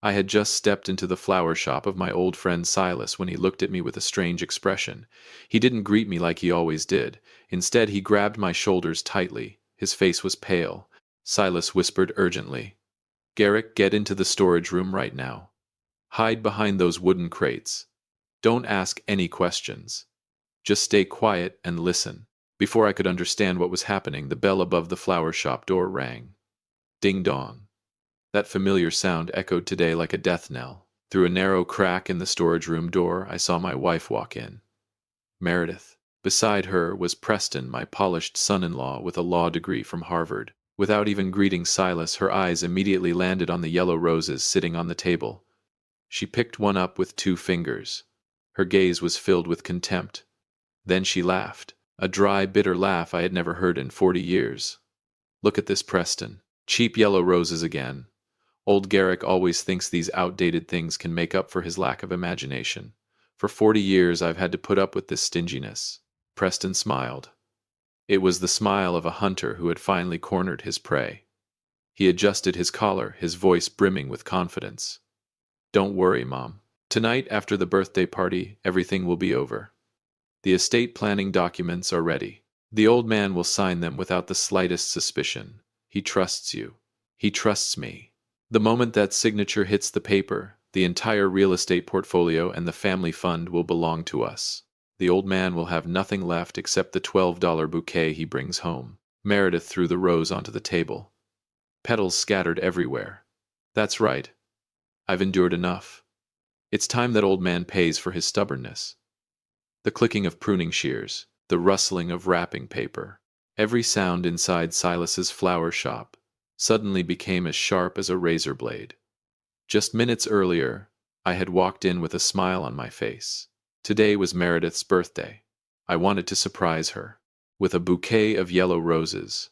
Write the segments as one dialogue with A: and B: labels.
A: I had just stepped into the flower shop of my old friend Silas when he looked at me with a strange expression. He didn't greet me like he always did. Instead, he grabbed my shoulders tightly. His face was pale. Silas whispered urgently, "Garrick, get into the storage room right now. Hide behind those wooden crates. Don't ask any questions. Just stay quiet and listen." Before I could understand what was happening, the bell above the flower shop door rang. Ding dong. That familiar sound echoed today like a death knell. Through a narrow crack in the storage room door, I saw my wife walk in. Meredith. Beside her was Preston, my polished son-in-law with a law degree from Harvard. Without even greeting Silas, her eyes immediately landed on the yellow roses sitting on the table. She picked one up with 2 fingers. Her gaze was filled with contempt. Then she laughed, a dry, bitter laugh I had never heard in 40 years. "Look at this, Preston. Cheap yellow roses again. Old Garrick always thinks these outdated things can make up for his lack of imagination. For 40 years I've had to put up with this stinginess." Preston smiled. It was the smile of a hunter who had finally cornered his prey. He adjusted his collar, his voice brimming with confidence. "Don't worry, Mom. Tonight, after the birthday party, everything will be over. The estate planning documents are ready. The old man will sign them without the slightest suspicion. He trusts you. He trusts me. The moment that signature hits the paper, the entire real estate portfolio and the family fund will belong to us. The old man will have nothing left except the $12 bouquet he brings home." Meredith threw the rose onto the table. Petals scattered everywhere. "That's right. I've endured enough. It's time that old man pays for his stubbornness." The clicking of pruning shears, the rustling of wrapping paper, every sound inside Silas's flower shop suddenly became as sharp as a razor blade. Just minutes earlier, I had walked in with a smile on my face. Today was Meredith's birthday. I wanted to surprise her with a bouquet of yellow roses,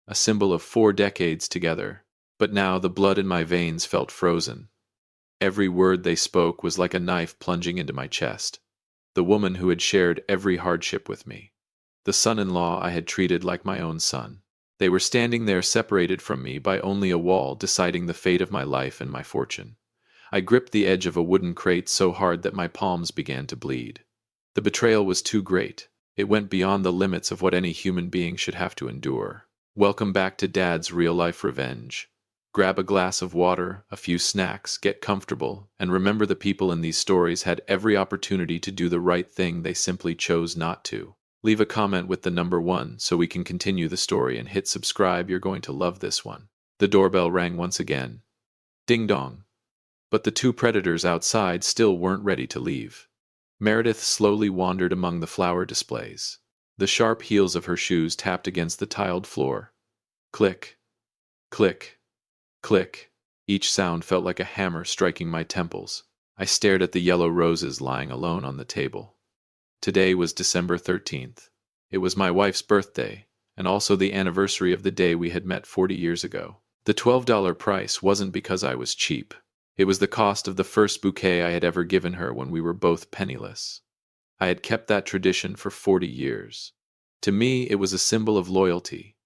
A: a symbol of 4 decades together, but now the blood in my veins felt frozen. Every word they spoke was like a knife plunging into my chest. The woman who had shared every hardship with me. The son-in-law I had treated like my own son. They were standing there separated from me by only a wall deciding the fate of my life and my fortune. I gripped the edge of a wooden crate so hard that my palms began to bleed. The betrayal was too great. It went beyond the limits of what any human being should have to endure. Welcome back to Dad's real-life revenge. Grab a glass of water, a few snacks, get comfortable, and remember the people in these stories had every opportunity to do the right thing, they simply chose not to. Leave a comment with the number 1 so we can continue the story, and hit subscribe, you're going to love this one. The doorbell rang once again. Ding dong. But the 2 predators outside still weren't ready to leave. Meredith slowly wandered among the flower displays. The sharp heels of her shoes tapped against the tiled floor. Click, click, click. Each sound felt like a hammer striking my temples. I stared at the yellow roses lying alone on the table. Today was December 13th. It was my wife's birthday, and also the anniversary of the day we had met 40 years ago. The $12 price wasn't because I was cheap. It was the cost of the first bouquet I had ever given her when we were both penniless. I had kept that tradition for 40 years. To me, it was a symbol of loyalty.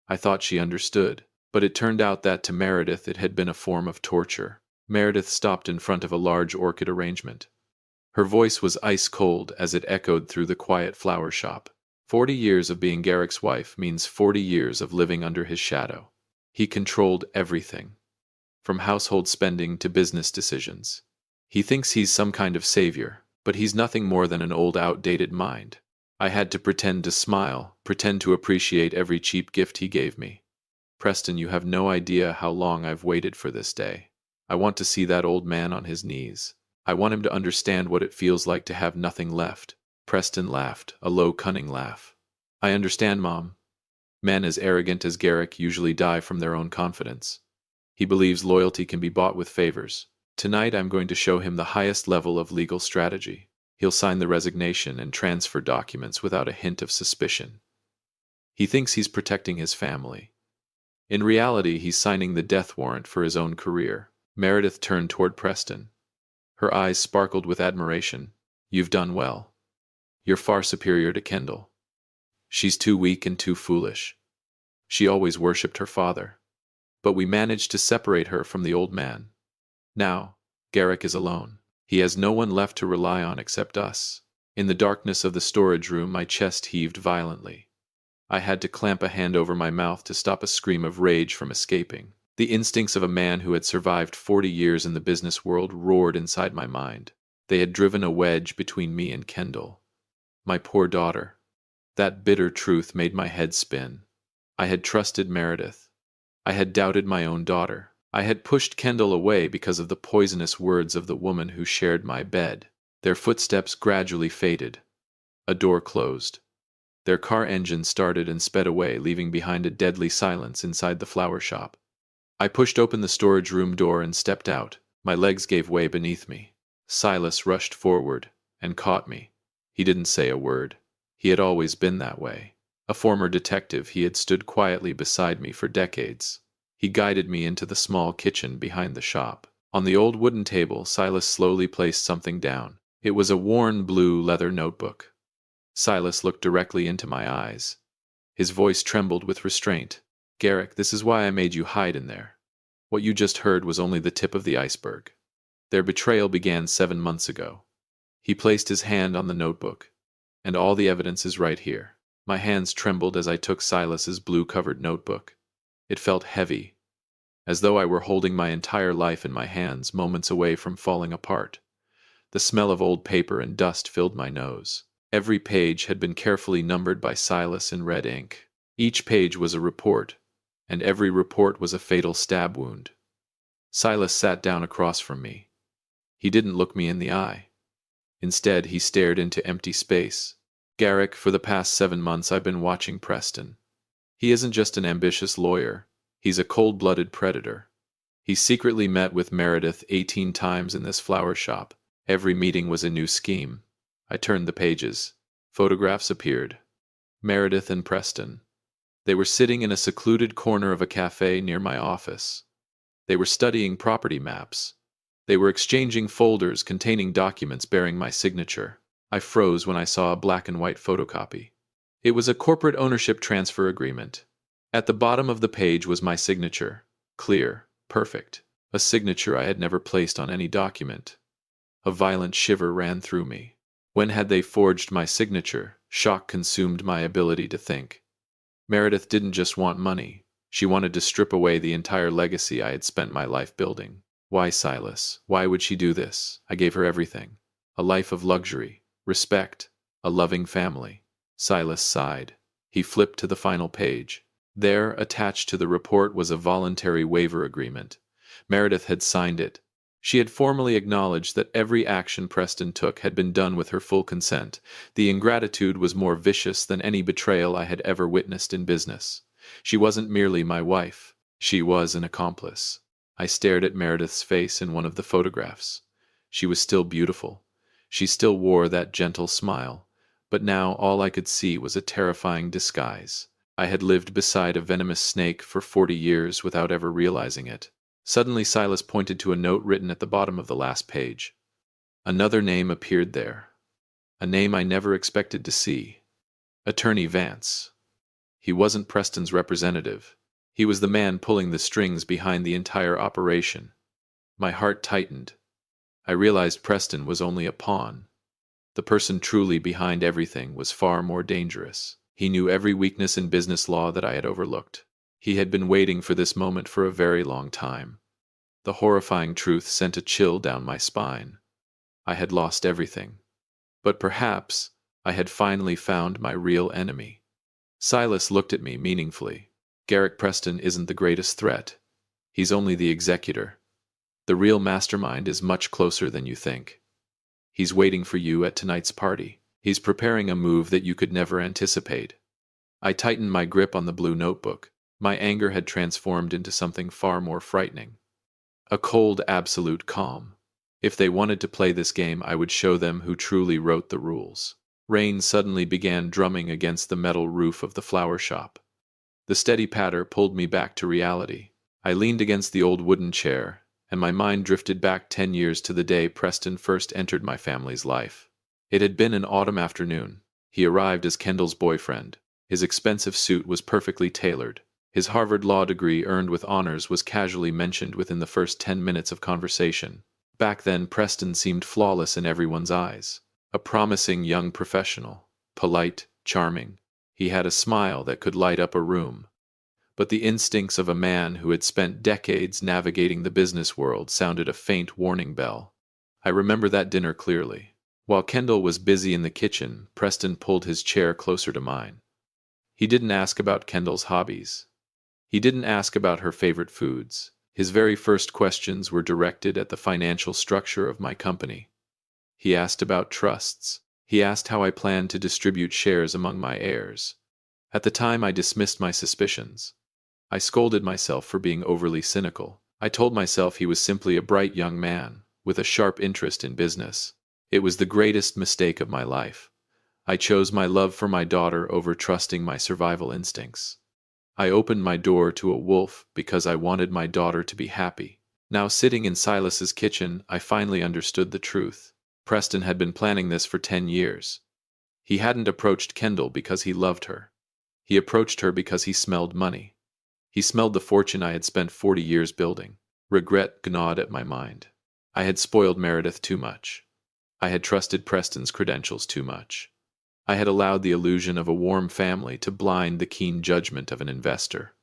A: I thought she understood. But it turned out that to Meredith it had been a form of torture. Meredith stopped in front of a large orchid arrangement. Her voice was ice cold as it echoed through the quiet flower shop. 40 years of being Garrick's wife means 40 years of living under his shadow. He controlled everything, from household spending to business decisions. He thinks he's some kind of savior, but he's nothing more than an old, outdated mind. I had to pretend to smile, pretend to appreciate every cheap gift he gave me. Preston, you have no idea how long I've waited for this day. I want to see that old man on his knees. I want him to understand what it feels like to have nothing left. Preston laughed, a low, cunning laugh. I understand, Mom. Men as arrogant as Garrick usually die from their own confidence. He believes loyalty can be bought with favors. Tonight I'm going to show him the highest level of legal strategy. He'll sign the resignation and transfer documents without a hint of suspicion. He thinks he's protecting his family. In reality, he's signing the death warrant for his own career. Meredith turned toward Preston. Her eyes sparkled with admiration. You've done well. You're far superior to Kendall. She's too weak and too foolish. She always worshipped her father. But we managed to separate her from the old man. Now, Garrick is alone. He has no one left to rely on except us. In the darkness of the storage room, my chest heaved violently. I had to clamp a hand over my mouth to stop a scream of rage from escaping. The instincts of a man who had survived 40 years in the business world roared inside my mind. They had driven a wedge between me and Kendall. My poor daughter. That bitter truth made my head spin. I had trusted Meredith. I had doubted my own daughter. I had pushed Kendall away because of the poisonous words of the woman who shared my bed. Their footsteps gradually faded. A door closed. Their car engine started and sped away, leaving behind a deadly silence inside the flower shop. I pushed open the storage room door and stepped out. My legs gave way beneath me. Silas rushed forward and caught me. He didn't say a word. He had always been that way. A former detective, he had stood quietly beside me for decades. He guided me into the small kitchen behind the shop. On the old wooden table, Silas slowly placed something down. It was a worn blue leather notebook. Silas looked directly into my eyes. His voice trembled with restraint. "Garrick, this is why I made you hide in there. What you just heard was only the tip of the iceberg. Their betrayal began 7 months ago." He placed his hand on the notebook. "And all the evidence is right here." My hands trembled as I took Silas's blue-covered notebook. It felt heavy, as though I were holding my entire life in my hands, moments away from falling apart. The smell of old paper and dust filled my nose. Every page had been carefully numbered by Silas in red ink. Each page was a report, and every report was a fatal stab wound. Silas sat down across from me. He didn't look me in the eye. Instead, he stared into empty space. "Garrick, for the past 7 months I've been watching Preston. He isn't just an ambitious lawyer. He's a cold-blooded predator. He secretly met with Meredith 18 times in this flower shop. Every meeting was a new scheme." I turned the pages. Photographs appeared. Meredith and Preston. They were sitting in a secluded corner of a cafe near my office. They were studying property maps. They were exchanging folders containing documents bearing my signature. I froze when I saw a black and white photocopy. It was a corporate ownership transfer agreement. At the bottom of the page was my signature. Clear, perfect. A signature I had never placed on any document. A violent shiver ran through me. When had they forged my signature? Shock consumed my ability to think. Meredith didn't just want money. She wanted to strip away the entire legacy I had spent my life building. Why, Silas? Why would she do this? I gave her everything. A life of luxury, respect, a loving family. Silas sighed. He flipped to the final page. There, attached to the report, was a voluntary waiver agreement. Meredith had signed it. She had formally acknowledged that every action Preston took had been done with her full consent. The ingratitude was more vicious than any betrayal I had ever witnessed in business. She wasn't merely my wife. She was an accomplice. I stared at Meredith's face in one of the photographs. She was still beautiful. She still wore that gentle smile. But now all I could see was a terrifying disguise. I had lived beside a venomous snake for 40 years without ever realizing it. Suddenly Silas pointed to a note written at the bottom of the last page. Another name appeared there. A name I never expected to see. Attorney Vance. He wasn't Preston's representative. He was the man pulling the strings behind the entire operation. My heart tightened. I realized Preston was only a pawn. The person truly behind everything was far more dangerous. He knew every weakness in business law that I had overlooked. He had been waiting for this moment for a very long time. The horrifying truth sent a chill down my spine. I had lost everything. But perhaps I had finally found my real enemy. Silas looked at me meaningfully. "Garrick Preston isn't the greatest threat. He's only the executor. The real mastermind is much closer than you think. He's waiting for you at tonight's party. He's preparing a move that you could never anticipate." I tightened my grip on the blue notebook. My anger had transformed into something far more frightening. A cold, absolute calm. If they wanted to play this game, I would show them who truly wrote the rules. Rain suddenly began drumming against the metal roof of the flower shop. The steady patter pulled me back to reality. I leaned against the old wooden chair, and my mind drifted back 10 years to the day Preston first entered my family's life. It had been an autumn afternoon. He arrived as Kendall's boyfriend. His expensive suit was perfectly tailored. His Harvard law degree earned with honors was casually mentioned within the first 10 minutes of conversation. Back then, Preston seemed flawless in everyone's eyes. A promising young professional, polite, charming. He had a smile that could light up a room. But the instincts of a man who had spent decades navigating the business world sounded a faint warning bell. I remember that dinner clearly. While Kendall was busy in the kitchen, Preston pulled his chair closer to mine. He didn't ask about Kendall's hobbies. He didn't ask about her favorite foods. His very first questions were directed at the financial structure of my company. He asked about trusts. He asked how I planned to distribute shares among my heirs. At the time, I dismissed my suspicions. I scolded myself for being overly cynical. I told myself he was simply a bright young man, with a sharp interest in business. It was the greatest mistake of my life. I chose my love for my daughter over trusting my survival instincts. I opened my door to a wolf because I wanted my daughter to be happy. Now sitting in Silas's kitchen, I finally understood the truth. Preston had been planning this for 10 years. He hadn't approached Kendall because he loved her. He approached her because he smelled money. He smelled the fortune I had spent 40 years building. Regret gnawed at my mind. I had spoiled Meredith too much. I had trusted Preston's credentials too much. I had allowed the illusion of a warm family to blind the keen judgment of an investor.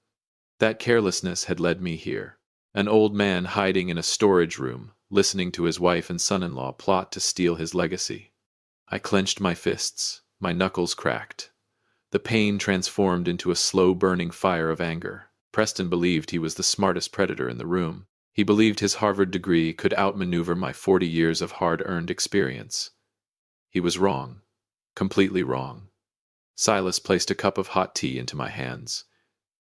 A: That carelessness had led me here. An old man hiding in a storage room, listening to his wife and son-in-law plot to steal his legacy. I clenched my fists. My knuckles cracked. The pain transformed into a slow-burning fire of anger. Preston believed he was the smartest predator in the room. He believed his Harvard degree could outmaneuver my 40 years of hard-earned experience. He was wrong. Completely wrong. Silas placed a cup of hot tea into my hands.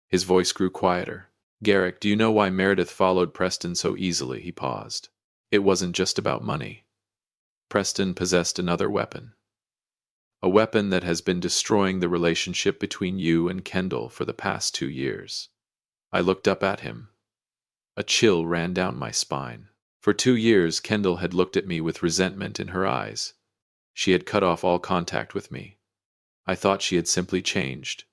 A: His voice grew quieter. "Garrick, do you know why Meredith followed Preston so easily?" He paused. "It wasn't just about money. Preston possessed another weapon. A weapon that has been destroying the relationship between you and Kendall for the past 2 years." I looked up at him. A chill ran down my spine. For 2 years, Kendall had looked at me with resentment in her eyes. She had cut off all contact with me. I thought she had simply changed.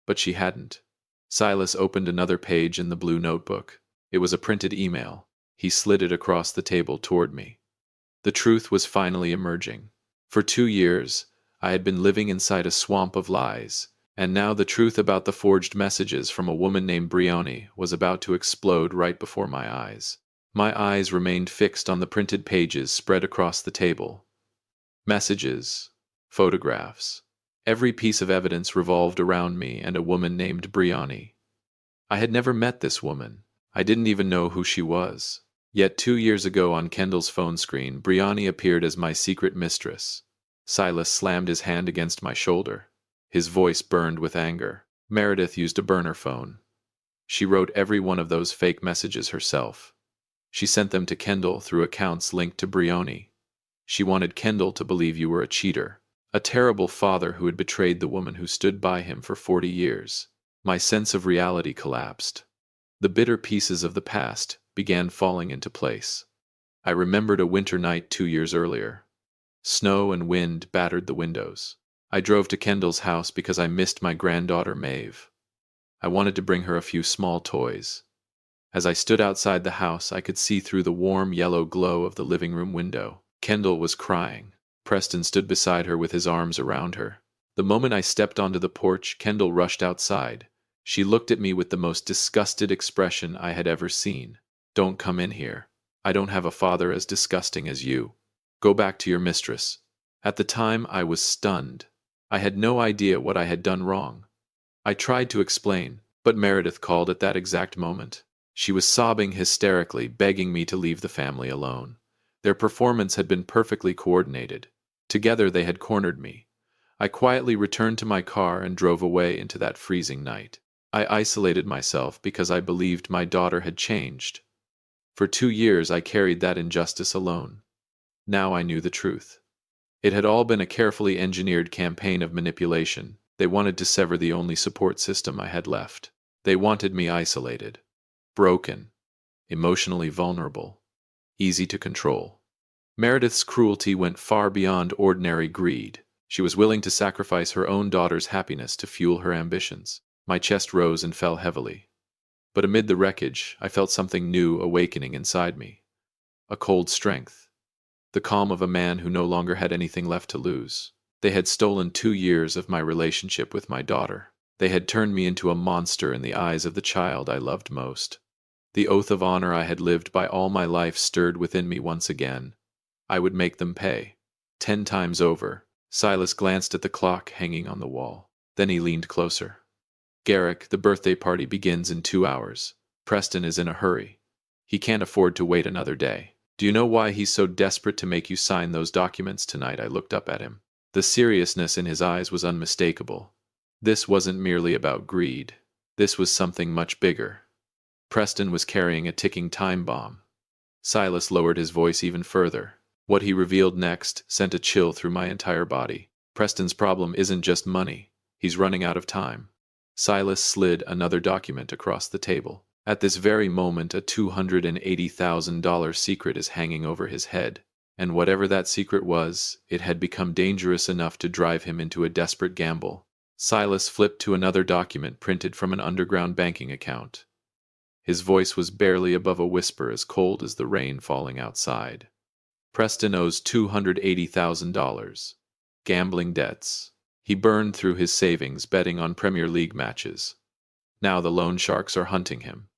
A: But she hadn't. Silas opened another page in the blue notebook. It was a printed email. He slid it across the table toward me. The truth was finally emerging. For 2 years, I had been living inside a swamp of lies, and now the truth about the forged messages from a woman named Brioni was about to explode right before my eyes. My eyes remained fixed on the printed pages spread across the table. Messages, photographs. Every piece of evidence revolved around me and a woman named Brioni. I had never met this woman. I didn't even know who she was. Yet 2 years ago on Kendall's phone screen, Brioni appeared as my secret mistress. Silas slammed his hand against my shoulder. His voice burned with anger. Meredith used a burner phone. She wrote every one of those fake messages herself. She sent them to Kendall through accounts linked to Brioni. She wanted Kendall to believe you were a cheater, a terrible father who had betrayed the woman who stood by him for 40 years. My sense of reality collapsed. The bitter pieces of the past began falling into place. I remembered a winter night 2 years earlier. Snow and wind battered the windows. I drove to Kendall's house because I missed my granddaughter Maeve. I wanted to bring her a few small toys. As I stood outside the house, I could see through the warm yellow glow of the living room window. Kendall was crying. Preston stood beside her with his arms around her. The moment I stepped onto the porch, Kendall rushed outside. She looked at me with the most disgusted expression I had ever seen. "Don't come in here. I don't have a father as disgusting as you. Go back to your mistress." At the time, I was stunned. I had no idea what I had done wrong. I tried to explain, but Meredith called at that exact moment. She was sobbing hysterically, begging me to leave the family alone. Their performance had been perfectly coordinated. Together they had cornered me. I quietly returned to my car and drove away into that freezing night. I isolated myself because I believed my daughter had changed. For 2 years I carried that injustice alone. Now I knew the truth. It had all been a carefully engineered campaign of manipulation. They wanted to sever the only support system I had left. They wanted me isolated, broken, emotionally vulnerable, easy to control. Meredith's cruelty went far beyond ordinary greed. She was willing to sacrifice her own daughter's happiness to fuel her ambitions. My chest rose and fell heavily. But amid the wreckage, I felt something new awakening inside me. A cold strength. The calm of a man who no longer had anything left to lose. They had stolen 2 years of my relationship with my daughter. They had turned me into a monster in the eyes of the child I loved most. The oath of honor I had lived by all my life stirred within me once again. I would make them pay. 10 times over. Silas glanced at the clock hanging on the wall. Then he leaned closer. Garrick, the birthday party begins in 2 hours. Preston is in a hurry. He can't afford to wait another day. Do you know why he's so desperate to make you sign those documents tonight? I looked up at him. The seriousness in his eyes was unmistakable. This wasn't merely about greed. This was something much bigger. Preston was carrying a ticking time bomb. Silas lowered his voice even further. What he revealed next sent a chill through my entire body. Preston's problem isn't just money. He's running out of time. Silas slid another document across the table. At this very moment, a $280,000 secret is hanging over his head. And whatever that secret was, it had become dangerous enough to drive him into a desperate gamble. Silas flipped to another document printed from an underground banking account. His voice was barely above a whisper, as cold as the rain falling outside. Preston owes $280,000. Gambling debts. He burned through his savings betting on Premier League matches. Now the loan sharks are hunting him.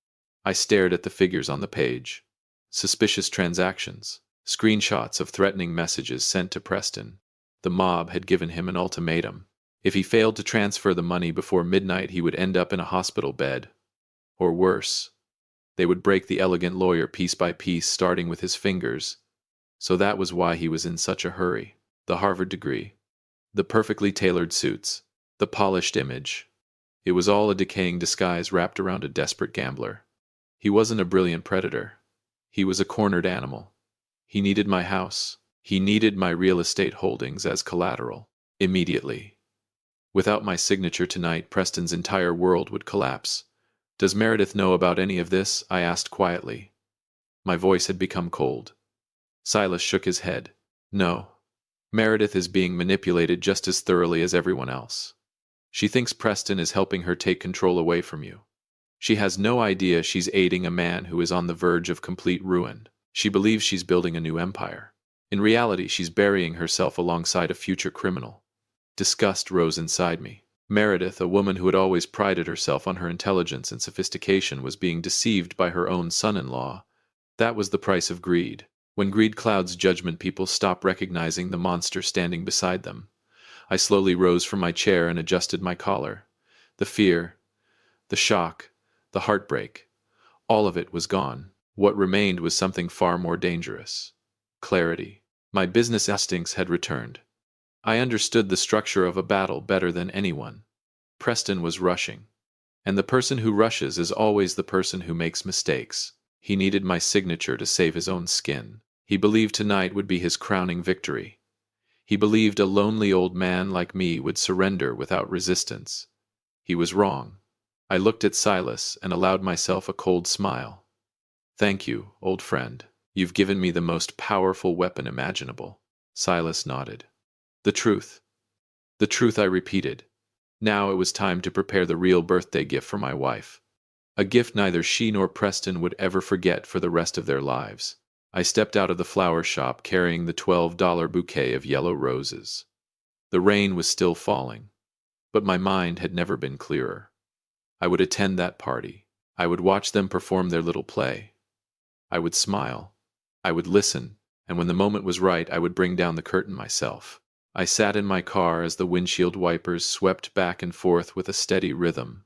A: I stared at the figures on the page. Suspicious transactions. Screenshots of threatening messages sent to Preston. The mob had given him an ultimatum. If he failed to transfer the money before midnight, he would end up in a hospital bed. Or worse. They would break the elegant lawyer piece by piece, starting with his fingers. So that was why he was in such a hurry. The Harvard degree. The perfectly tailored suits. The polished image. It was all a decaying disguise wrapped around a desperate gambler. He wasn't a brilliant predator. He was a cornered animal. He needed my house. He needed my real estate holdings as collateral. Immediately. Without my signature tonight, Preston's entire world would collapse. Does Meredith know about any of this? I asked quietly. My voice had become cold. Silas shook his head. No. Meredith is being manipulated just as thoroughly as everyone else. She thinks Preston is helping her take control away from you. She has no idea she's aiding a man who is on the verge of complete ruin. She believes she's building a new empire. In reality, she's burying herself alongside a future criminal. Disgust rose inside me. Meredith, a woman who had always prided herself on her intelligence and sophistication, was being deceived by her own son-in-law. That was the price of greed. When greed clouds judgment, people stop recognizing the monster standing beside them. I slowly rose from my chair and adjusted my collar. The fear, the shock, the heartbreak, all of it was gone. What remained was something far more dangerous. Clarity. My business instincts had returned. I understood the structure of a battle better than anyone. Preston was rushing. And the person who rushes is always the person who makes mistakes. He needed my signature to save his own skin. He believed tonight would be his crowning victory. He believed a lonely old man like me would surrender without resistance. He was wrong. I looked at Silas and allowed myself a cold smile. Thank you, old friend. You've given me the most powerful weapon imaginable. Silas nodded. The truth. The truth, I repeated. Now it was time to prepare the real birthday gift for my wife. A gift neither she nor Preston would ever forget for the rest of their lives. I stepped out of the flower shop carrying the $12 bouquet of yellow roses. The rain was still falling, but my mind had never been clearer. I would attend that party. I would watch them perform their little play. I would smile. I would listen, and when the moment was right, I would bring down the curtain myself. I sat in my car as the windshield wipers swept back and forth with a steady rhythm.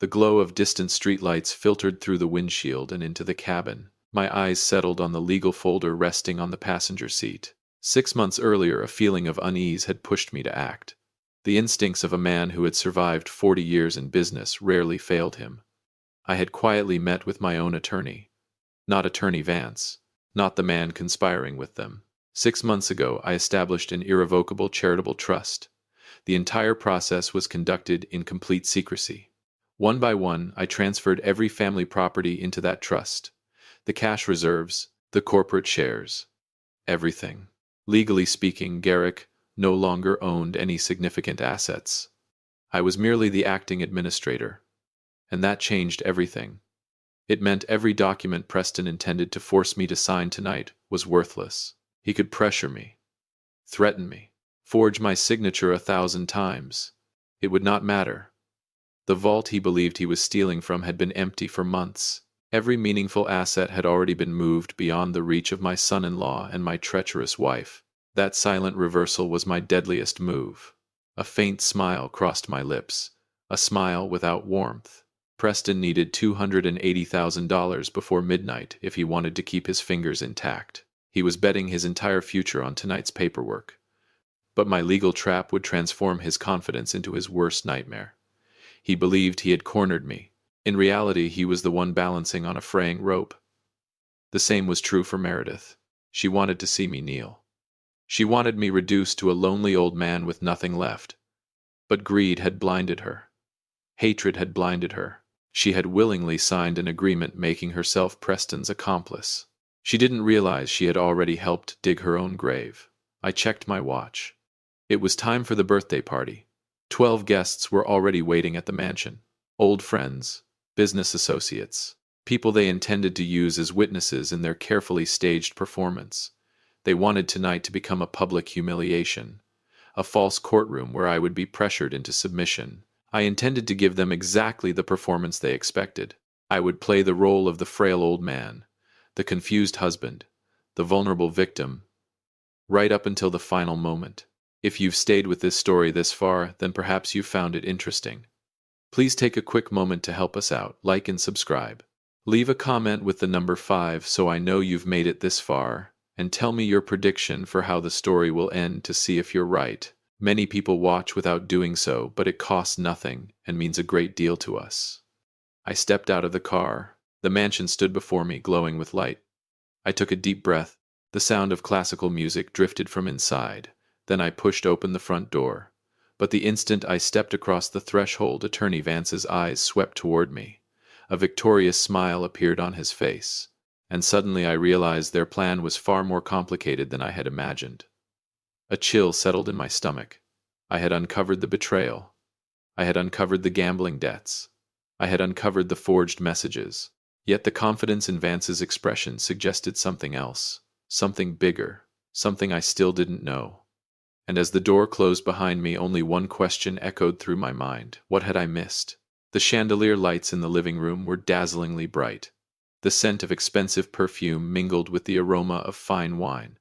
A: The glow of distant streetlights filtered through the windshield and into the cabin. My eyes settled on the legal folder resting on the passenger seat. 6 months earlier, a feeling of unease had pushed me to act. The instincts of a man who had survived 40 years in business rarely failed him. I had quietly met with my own attorney. Not Attorney Vance. Not the man conspiring with them. 6 months ago, I established an irrevocable charitable trust. The entire process was conducted in complete secrecy. One by one, I transferred every family property into that trust. The cash reserves, the corporate shares. Everything. Legally speaking, Garrick no longer owned any significant assets. I was merely the acting administrator, And that changed everything. It meant every document Preston intended to force me to sign tonight was worthless. He could pressure me, threaten me, forge my signature 1,000 times. It would not matter. The vault he believed he was stealing from had been empty for months. Every meaningful asset had already been moved beyond the reach of my son-in-law and my treacherous wife. That silent reversal was my deadliest move. A faint smile crossed my lips, a smile without warmth. Preston needed $280,000 before midnight if he wanted to keep his fingers intact. He was betting his entire future on tonight's paperwork. But my legal trap would transform his confidence into his worst nightmare. He believed he had cornered me. In reality, he was the one balancing on a fraying rope. The same was true for Meredith. She wanted to see me kneel. She wanted me reduced to a lonely old man with nothing left. But greed had blinded her. Hatred had blinded her. She had willingly signed an agreement making herself Preston's accomplice. She didn't realize she had already helped dig her own grave. I checked my watch. It was time for the birthday party. 12 guests were already waiting at the mansion. Old friends, business associates, people they intended to use as witnesses in their carefully staged performance. They wanted tonight to become a public humiliation, a false courtroom where I would be pressured into submission. I intended to give them exactly the performance they expected. I would play the role of the frail old man, the confused husband, the vulnerable victim, right up until the final moment. If you've stayed with this story this far, then perhaps you've found it interesting. Please take a quick moment to help us out, like and subscribe. Leave a comment with the number 5 so I know you've made it this far, and tell me your prediction for how the story will end to see if you're right. Many people watch without doing so, but it costs nothing and means a great deal to us. I stepped out of the car. The mansion stood before me, glowing with light. I took a deep breath. The sound of classical music drifted from inside. Then I pushed open the front door. But the instant I stepped across the threshold, Attorney Vance's eyes swept toward me. A victorious smile appeared on his face. And suddenly I realized their plan was far more complicated than I had imagined. A chill settled in my stomach. I had uncovered the betrayal. I had uncovered the gambling debts. I had uncovered the forged messages. Yet the confidence in Vance's expression suggested something else, something bigger, something I still didn't know. And as the door closed behind me, only one question echoed through my mind. What had I missed? The chandelier lights in the living room were dazzlingly bright. The scent of expensive perfume mingled with the aroma of fine wine.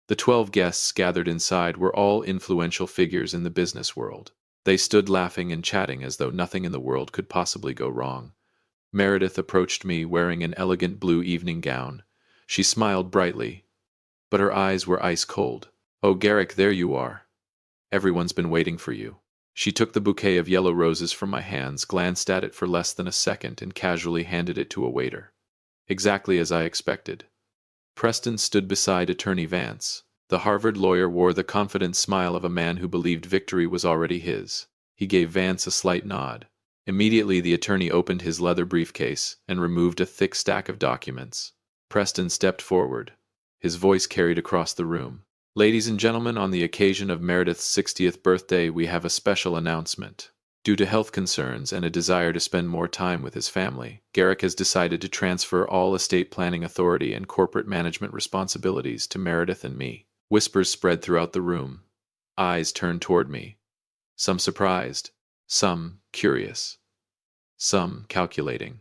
A: The 12 guests gathered inside were all influential figures in the business world. They stood laughing and chatting as though nothing in the world could possibly go wrong. Meredith approached me wearing an elegant blue evening gown. She smiled brightly, but her eyes were ice cold. "Oh, Garrick, there you are. Everyone's been waiting for you." She took the bouquet of yellow roses from my hands, glanced at it for less than a second, and casually handed it to a waiter. Exactly as I expected. Preston stood beside Attorney Vance. The Harvard lawyer wore the confident smile of a man who believed victory was already his. He gave Vance a slight nod. Immediately the attorney opened his leather briefcase and removed a thick stack of documents. Preston stepped forward. His voice carried across the room. "Ladies and gentlemen, on the occasion of Meredith's 60th birthday, we have a special announcement. Due to health concerns and a desire to spend more time with his family, Garrick has decided to transfer all estate planning authority and corporate management responsibilities to Meredith and me." Whispers spread throughout the room. Eyes turned toward me. Some surprised, some curious, some calculating.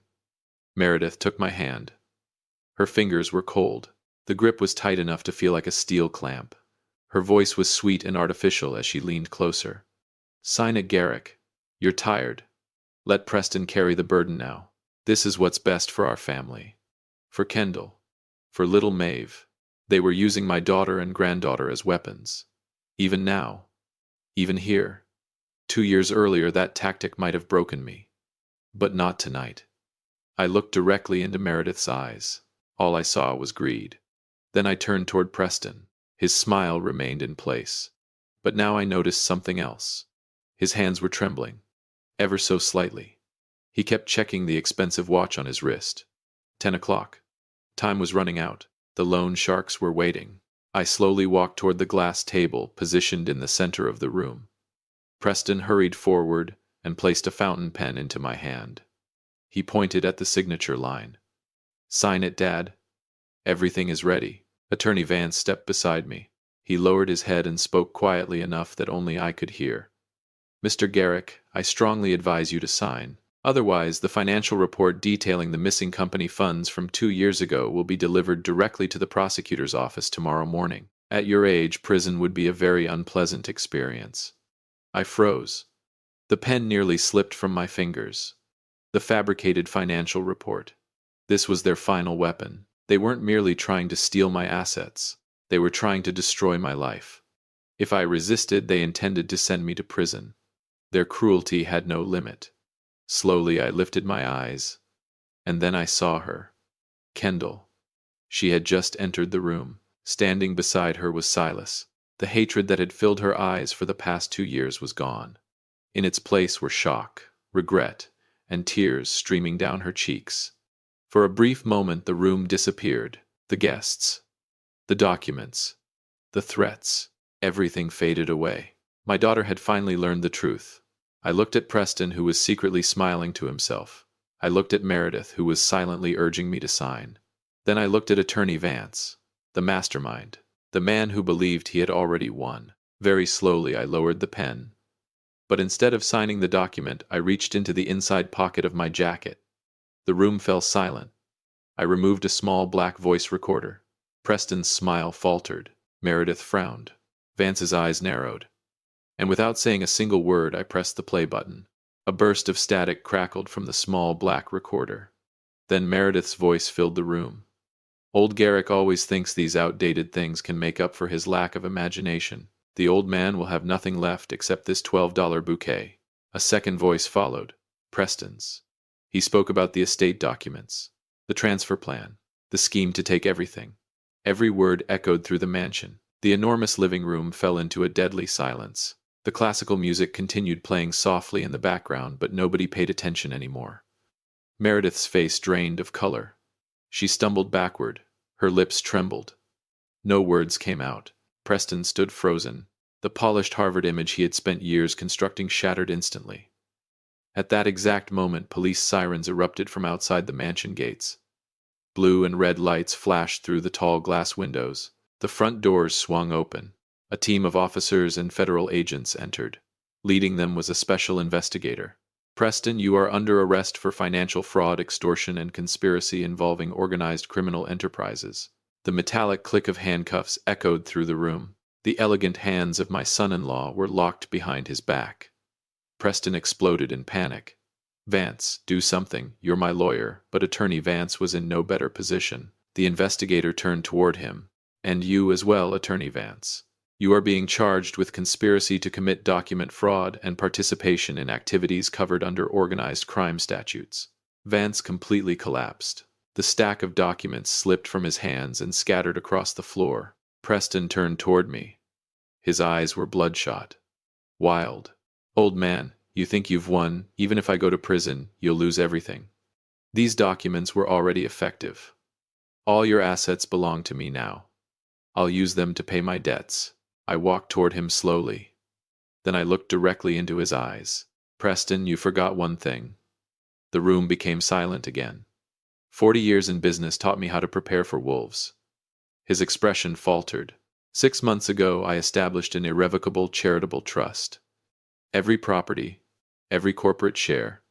A: Meredith took my hand. Her fingers were cold. The grip was tight enough to feel like a steel clamp. Her voice was sweet and artificial as she leaned closer. "Sign it, Garrick. You're tired. Let Preston carry the burden now. This is what's best for our family. For Kendall. For little Maeve. They were using my daughter and granddaughter as weapons. Even now. Even here. 2 years earlier, that tactic might have broken me. But not tonight." I looked directly into Meredith's eyes. All I saw was greed. Then I turned toward Preston. His smile remained in place. But now I noticed something else. His hands were trembling. Ever so slightly. He kept checking the expensive watch on his wrist. 10 o'clock. Time was running out. The loan sharks were waiting. I slowly walked toward the glass table positioned in the center of the room. Preston hurried forward and placed a fountain pen into my hand. He pointed at the signature line. Sign it, Dad. Everything is ready. Attorney Vance stepped beside me. He lowered his head and spoke quietly enough that only I could hear. Mr. Garrick, I strongly advise you to sign. Otherwise, the financial report detailing the missing company funds from 2 years ago will be delivered directly to the prosecutor's office tomorrow morning. At your age, prison would be a very unpleasant experience. I froze. The pen nearly slipped from my fingers. The fabricated financial report. This was their final weapon. They weren't merely trying to steal my assets. They were trying to destroy my life. If I resisted, they intended to send me to prison. Their cruelty had no limit. Slowly I lifted my eyes, and then I saw her. Kendall. She had just entered the room. Standing beside her was Silas. The hatred that had filled her eyes for the past 2 years was gone. In its place were shock, regret, and tears streaming down her cheeks. For a brief moment the room disappeared. The guests, the documents, the threats, everything faded away. My daughter had finally learned the truth. I looked at Preston, who was secretly smiling to himself. I looked at Meredith, who was silently urging me to sign. Then I looked at Attorney Vance, the mastermind, the man who believed he had already won. Very slowly I lowered the pen. But instead of signing the document, I reached into the inside pocket of my jacket. The room fell silent. I removed a small black voice recorder. Preston's smile faltered. Meredith frowned. Vance's eyes narrowed. And without saying a single word, I pressed the play button. A burst of static crackled from the small black recorder. Then Meredith's voice filled the room. Old Garrick always thinks these outdated things can make up for his lack of imagination. The old man will have nothing left except this $12 bouquet. A second voice followed. Preston's. He spoke about the estate documents, the transfer plan, the scheme to take everything. Every word echoed through the mansion. The enormous living room fell into a deadly silence. The classical music continued playing softly in the background, but nobody paid attention anymore. Meredith's face drained of color. She stumbled backward. Her lips trembled. No words came out. Preston stood frozen. The polished Harvard image he had spent years constructing shattered instantly. At that exact moment, police sirens erupted from outside the mansion gates. Blue and red lights flashed through the tall glass windows. The front doors swung open. A team of officers and federal agents entered. Leading them was a special investigator. Preston, you are under arrest for financial fraud, extortion, and conspiracy involving organized criminal enterprises. The metallic click of handcuffs echoed through the room. The elegant hands of my son-in-law were locked behind his back. Preston exploded in panic. Vance, do something. You're my lawyer. But Attorney Vance was in no better position. The investigator turned toward him. And you as well, Attorney Vance. You are being charged with conspiracy to commit document fraud and participation in activities covered under organized crime statutes. Vance completely collapsed. The stack of documents slipped from his hands and scattered across the floor. Preston turned toward me. His eyes were bloodshot. Wild. Old man, you think you've won. Even if I go to prison, you'll lose everything. These documents were already effective. All your assets belong to me now. I'll use them to pay my debts. I walked toward him slowly. Then I looked directly into his eyes. Preston, you forgot one thing. The room became silent again. 40 years in business taught me how to prepare for wolves. His expression faltered. 6 months ago, I established an irrevocable charitable trust. Every property, every corporate share,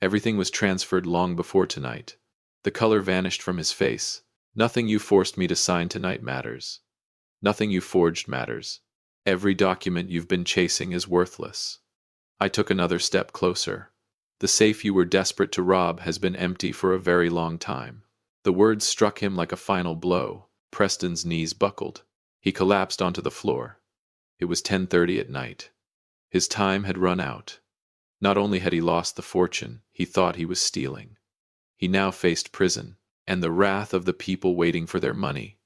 A: everything was transferred long before tonight. The color vanished from his face. Nothing you forced me to sign tonight matters. Nothing you forged matters. Every document you've been chasing is worthless. I took another step closer. The safe you were desperate to rob has been empty for a very long time. The words struck him like a final blow. Preston's knees buckled. He collapsed onto the floor. It was 10:30 at night. His time had run out. Not only had he lost the fortune he thought he was stealing, he now faced prison and the wrath of the people waiting for their money.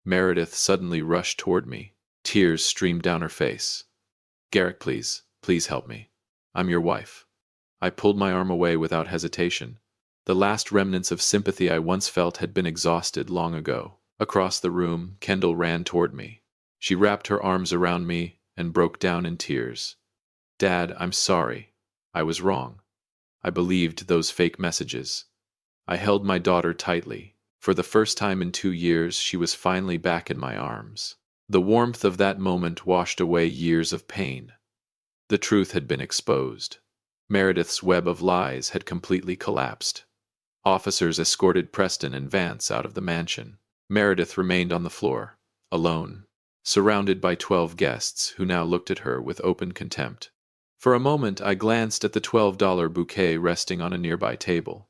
A: Meredith suddenly rushed toward me. Tears streamed down her face. Garrick, please, please help me. I'm your wife. I pulled my arm away without hesitation. The last remnants of sympathy I once felt had been exhausted long ago. Across the room, Kendall ran toward me. She wrapped her arms around me and broke down in tears. Dad, I'm sorry. I was wrong. I believed those fake messages. I held my daughter tightly. For the first time in 2 years, she was finally back in my arms. The warmth of that moment washed away years of pain. The truth had been exposed. Meredith's web of lies had completely collapsed. Officers escorted Preston and Vance out of the mansion. Meredith remained on the floor, alone, surrounded by 12 guests who now looked at her with open contempt. For a moment, I glanced at the $12 bouquet resting on a nearby table.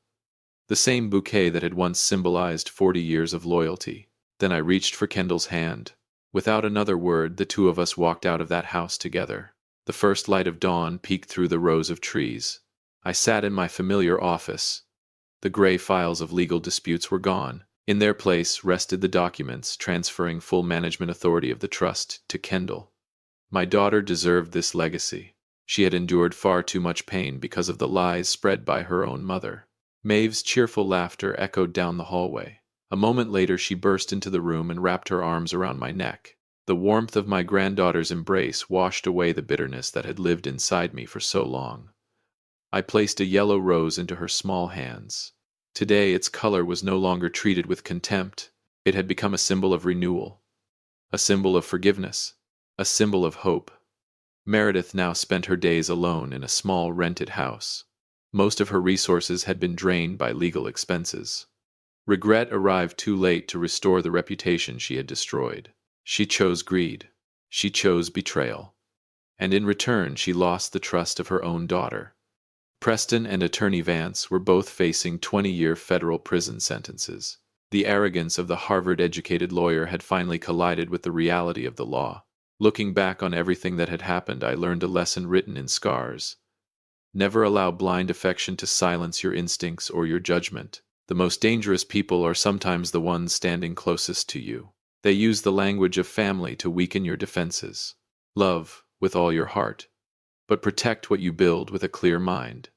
A: The same bouquet that had once symbolized 40 years of loyalty. Then I reached for Kendall's hand. Without another word, the two of us walked out of that house together. The first light of dawn peeked through the rows of trees. I sat in my familiar office. The gray files of legal disputes were gone. In their place rested the documents transferring full management authority of the trust to Kendall. My daughter deserved this legacy. She had endured far too much pain because of the lies spread by her own mother. Maeve's cheerful laughter echoed down the hallway. A moment later she burst into the room and wrapped her arms around my neck. The warmth of my granddaughter's embrace washed away the bitterness that had lived inside me for so long. I placed a yellow rose into her small hands. Today its color was no longer treated with contempt. It had become a symbol of renewal, a symbol of forgiveness, a symbol of hope. Meredith now spent her days alone in a small rented house. Most of her resources had been drained by legal expenses. Regret arrived too late to restore the reputation she had destroyed. She chose greed. She chose betrayal. And in return, she lost the trust of her own daughter. Preston and Attorney Vance were both facing 20-year federal prison sentences. The arrogance of the Harvard-educated lawyer had finally collided with the reality of the law. Looking back on everything that had happened, I learned a lesson written in scars. Never allow blind affection to silence your instincts or your judgment. The most dangerous people are sometimes the ones standing closest to you. They use the language of family to weaken your defenses. Love with all your heart, but protect what you build with a clear mind.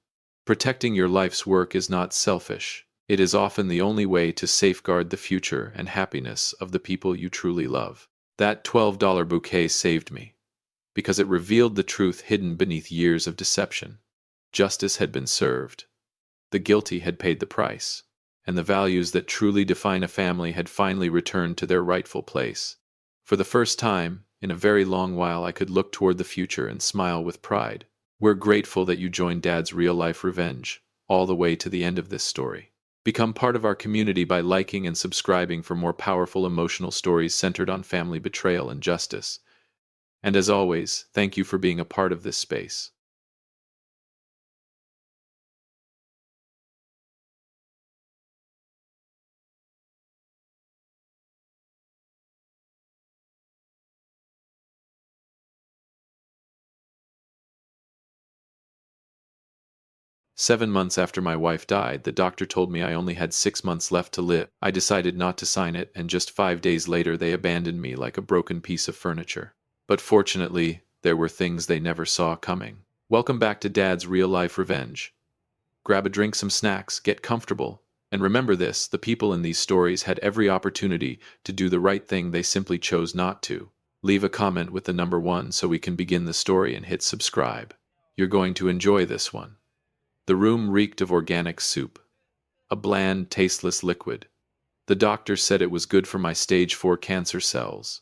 A: Protecting your life's work is not selfish. It is often the only way to safeguard the future and happiness of the people you truly love. That $12 bouquet saved me, because it revealed the truth hidden beneath years of deception. Justice had been served. The guilty had paid the price, and the values that truly define a family had finally returned to their rightful place. For the first time, in a very long while, I could look toward the future and smile with pride. We're grateful that you joined Dad's Real-Life Revenge, all the way to the end of this story. Become part of our community by liking and subscribing for more powerful emotional stories centered on family betrayal and justice. And as always, thank you for being a part of this space. "7 months after my wife died, the doctor told me I only had 6 months left to live. I decided not to sign it, and just 5 days later they abandoned me like a broken piece of furniture. But fortunately, there were things they never saw coming. Welcome back to Dad's Real-Life Revenge. Grab a drink, some snacks, get comfortable. And remember this, the people in these stories had every opportunity to do the right thing, they simply chose not to. Leave a comment with the number 1 so we can begin the story, and hit subscribe. You're going to enjoy this one." The room reeked of organic soup, a bland, tasteless liquid. The doctor said it was good for my stage 4 cancer cells.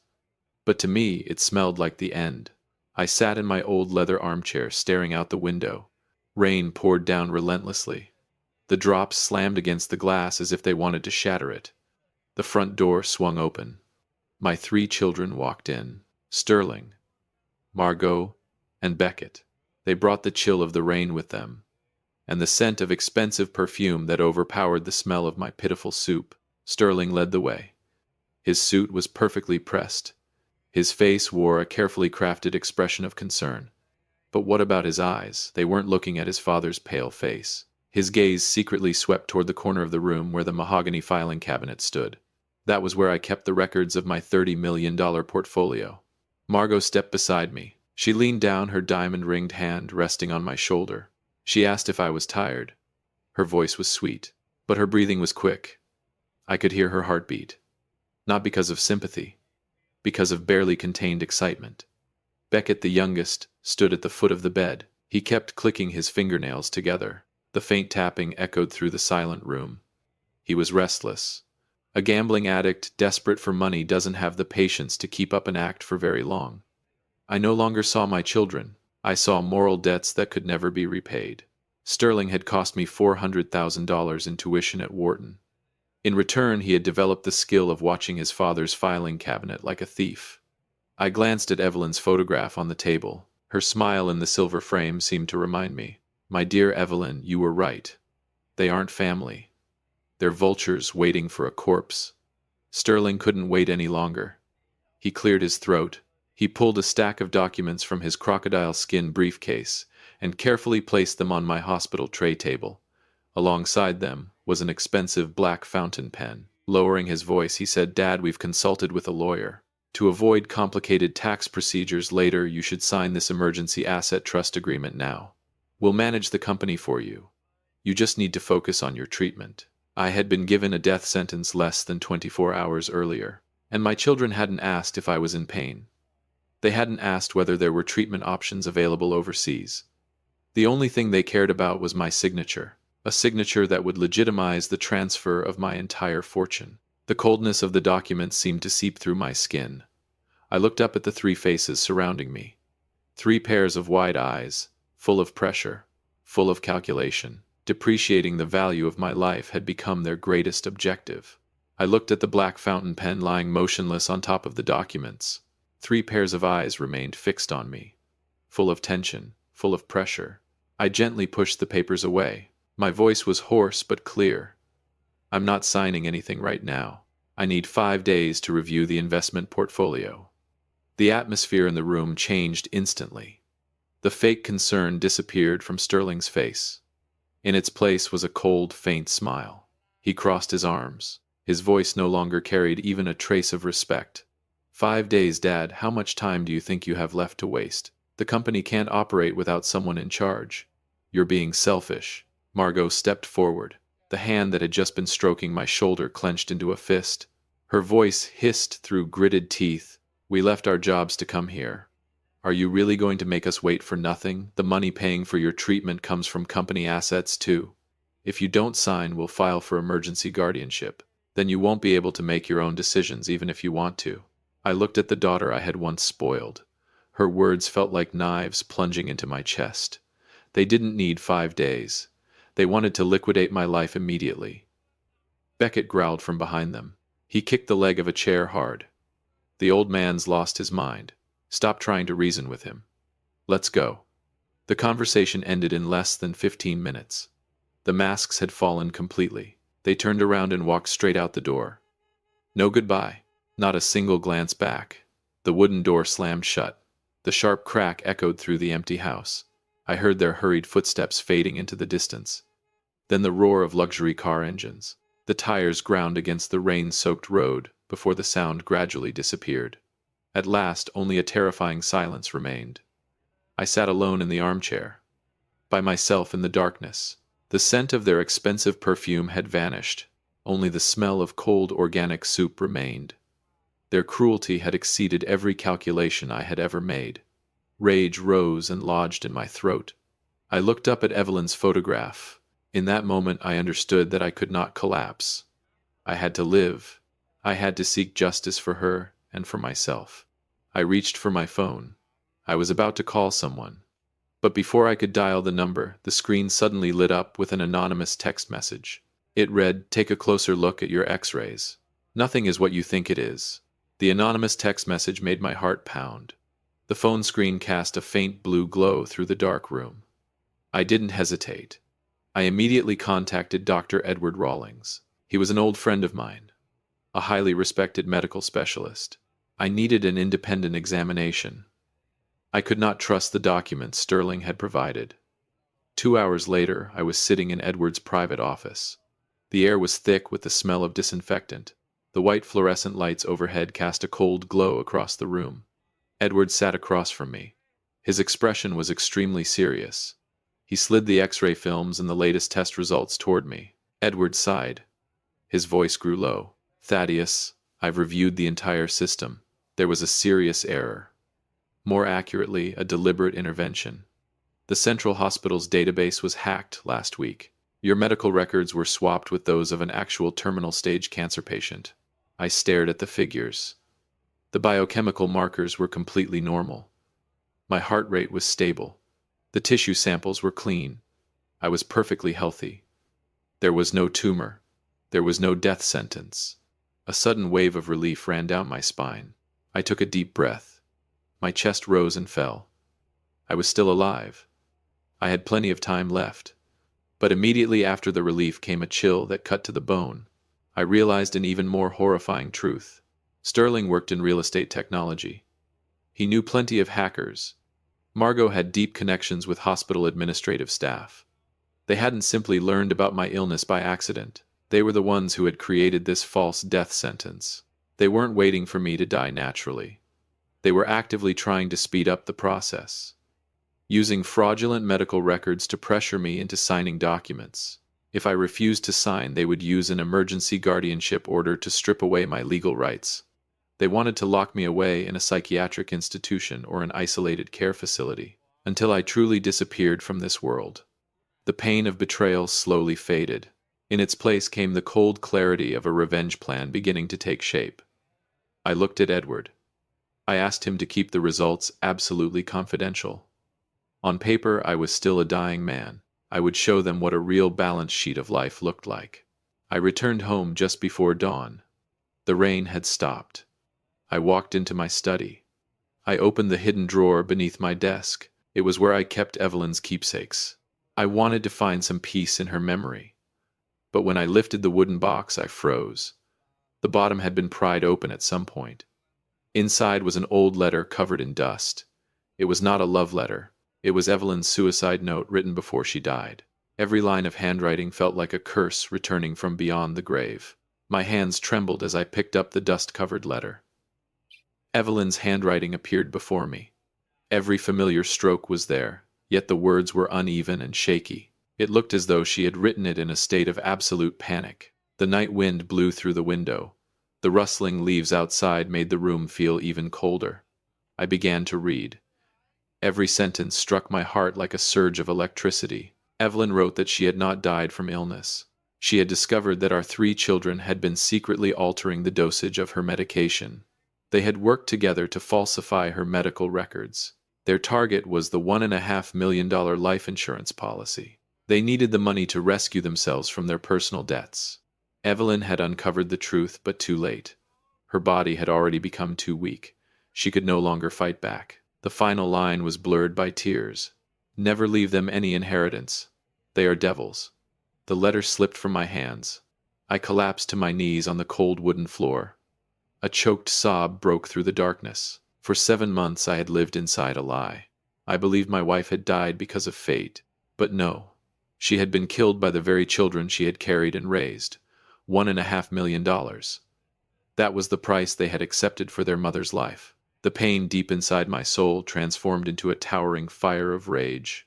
A: But to me, it smelled like the end. I sat in my old leather armchair, staring out the window. Rain poured down relentlessly. The drops slammed against the glass as if they wanted to shatter it. The front door swung open. My 3 children walked in. Sterling, Margot, and Beckett. They brought the chill of the rain with them, and the scent of expensive perfume that overpowered the smell of my pitiful soup. Sterling led the way. His suit was perfectly pressed. His face wore a carefully crafted expression of concern. But what about his eyes? They weren't looking at his father's pale face. His gaze secretly swept toward the corner of the room where the mahogany filing cabinet stood. That was where I kept the records of my $30 million portfolio. Margot stepped beside me. She leaned down, her diamond-ringed hand resting on my shoulder. She asked if I was tired. Her voice was sweet, but her breathing was quick. I could hear her heartbeat. Not because of sympathy, because of barely contained excitement. Beckett, the youngest, stood at the foot of the bed. He kept clicking his fingernails together. The faint tapping echoed through the silent room. He was restless. A gambling addict desperate for money doesn't have the patience to keep up an act for very long. I no longer saw my children. I saw moral debts that could never be repaid. Sterling had cost me $400,000 in tuition at Wharton. In return, he had developed the skill of watching his father's filing cabinet like a thief. I glanced at Evelyn's photograph on the table. Her smile in the silver frame seemed to remind me, "My dear Evelyn, you were right. They aren't family. They're vultures waiting for a corpse." Sterling couldn't wait any longer. He cleared his throat. He pulled a stack of documents from his crocodile skin briefcase and carefully placed them on my hospital tray table. Alongside them was an expensive black fountain pen. Lowering his voice, he said, "Dad, we've consulted with a lawyer. To avoid complicated tax procedures later, you should sign this emergency asset trust agreement now. We'll manage the company for you. You just need to focus on your treatment." I had been given a death sentence less than 24 hours earlier, and my children hadn't asked if I was in pain. They hadn't asked whether there were treatment options available overseas. The only thing they cared about was my signature, a signature that would legitimize the transfer of my entire fortune. The coldness of the document seemed to seep through my skin. I looked up at the three faces surrounding me. Three pairs of wide eyes, full of pressure, full of calculation. Depreciating the value of my life had become their greatest objective. I looked at the black fountain pen lying motionless on top of the documents. Three pairs of eyes remained fixed on me, full of tension, full of pressure. I gently pushed the papers away. My voice was hoarse but clear. "I'm not signing anything right now. I need 5 days to review the investment portfolio." The atmosphere in the room changed instantly. The fake concern disappeared from Sterling's face. In its place was a cold, faint smile. He crossed his arms. His voice no longer carried even a trace of respect. 5 days, Dad. How much time do you think you have left to waste? The company can't operate without someone in charge. You're being selfish." Margot stepped forward. The hand that had just been stroking my shoulder clenched into a fist. Her voice hissed through gritted teeth. "We left our jobs to come here. Are you really going to make us wait for nothing? The money paying for your treatment comes from company assets too. If you don't sign, we'll file for emergency guardianship. Then you won't be able to make your own decisions even if you want to." I looked at the daughter I had once spoiled. Her words felt like knives plunging into my chest. They didn't need 5 days. They wanted to liquidate my life immediately. Beckett growled from behind them. He kicked the leg of a chair hard. "The old man's lost his mind. Stop trying to reason with him. Let's go." The conversation ended in less than 15 minutes. The masks had fallen completely. They turned around and walked straight out the door. No goodbye. Not a single glance back. The wooden door slammed shut. The sharp crack echoed through the empty house. I heard their hurried footsteps fading into the distance. Then the roar of luxury car engines. The tires ground against the rain-soaked road before the sound gradually disappeared. At last, only a terrifying silence remained. I sat alone in the armchair, by myself in the darkness. The scent of their expensive perfume had vanished. Only the smell of cold organic soup remained. Their cruelty had exceeded every calculation I had ever made. Rage rose and lodged in my throat. I looked up at Evelyn's photograph. In that moment I understood that I could not collapse. I had to live. I had to seek justice for her and for myself. I reached for my phone. I was about to call someone. But before I could dial the number, the screen suddenly lit up with an anonymous text message. It read, "Take a closer look at your x-rays. Nothing is what you think it is." The anonymous text message made my heart pound. The phone screen cast a faint blue glow through the dark room. I didn't hesitate. I immediately contacted Dr. Edward Rawlings. He was an old friend of mine, a highly respected medical specialist. I needed an independent examination. I could not trust the documents Sterling had provided. 2 hours later, I was sitting in Edward's private office. The air was thick with the smell of disinfectant. The white fluorescent lights overhead cast a cold glow across the room. Edward sat across from me. His expression was extremely serious. He slid the X-ray films and the latest test results toward me. Edward sighed. His voice grew low. "Thaddeus, I've reviewed the entire system. There was a serious error. More accurately, a deliberate intervention. The Central Hospital's database was hacked last week. Your medical records were swapped with those of an actual terminal stage cancer patient. I stared at the figures. The biochemical markers were completely normal. My heart rate was stable. The tissue samples were clean. I was perfectly healthy. There was no tumor. There was no death sentence. A sudden wave of relief ran down my spine. I took a deep breath. My chest rose and fell. I was still alive. I had plenty of time left. But immediately after the relief came a chill that cut to the bone. I realized an even more horrifying truth. Sterling worked in real estate technology. He knew plenty of hackers. Margot had deep connections with hospital administrative staff. They hadn't simply learned about my illness by accident. They were the ones who had created this false death sentence. They weren't waiting for me to die naturally. They were actively trying to speed up the process, using fraudulent medical records to pressure me into signing documents. If I refused to sign, they would use an emergency guardianship order to strip away my legal rights. They wanted to lock me away in a psychiatric institution or an isolated care facility, until I truly disappeared from this world. The pain of betrayal slowly faded. In its place came the cold clarity of a revenge plan beginning to take shape. I looked at Edward. I asked him to keep the results absolutely confidential. On paper, I was still a dying man. I would show them what a real balance sheet of life looked like. I returned home just before dawn. The rain had stopped. I walked into my study. I opened the hidden drawer beneath my desk. It was where I kept Evelyn's keepsakes. I wanted to find some peace in her memory. But when I lifted the wooden box, I froze. The bottom had been pried open at some point. Inside was an old letter covered in dust. It was not a love letter. It was Evelyn's suicide note written before she died. Every line of handwriting felt like a curse returning from beyond the grave. My hands trembled as I picked up the dust-covered letter. Evelyn's handwriting appeared before me. Every familiar stroke was there, yet the words were uneven and shaky. It looked as though she had written it in a state of absolute panic. The night wind blew through the window. The rustling leaves outside made the room feel even colder. I began to read. Every sentence struck my heart like a surge of electricity. Evelyn wrote that she had not died from illness. She had discovered that our 3 children had been secretly altering the dosage of her medication. They had worked together to falsify her medical records. Their target was the $1.5 million life insurance policy. They needed the money to rescue themselves from their personal debts. Evelyn had uncovered the truth, but too late. Her body had already become too weak. She could no longer fight back. The final line was blurred by tears. Never leave them any inheritance. They are devils. The letter slipped from my hands. I collapsed to my knees on the cold wooden floor. A choked sob broke through the darkness. For 7 months I had lived inside a lie. I believed my wife had died because of fate. But no. She had been killed by the very children she had carried and raised. $1.5 million. That was the price they had accepted for their mother's life. The pain deep inside my soul transformed into a towering fire of rage.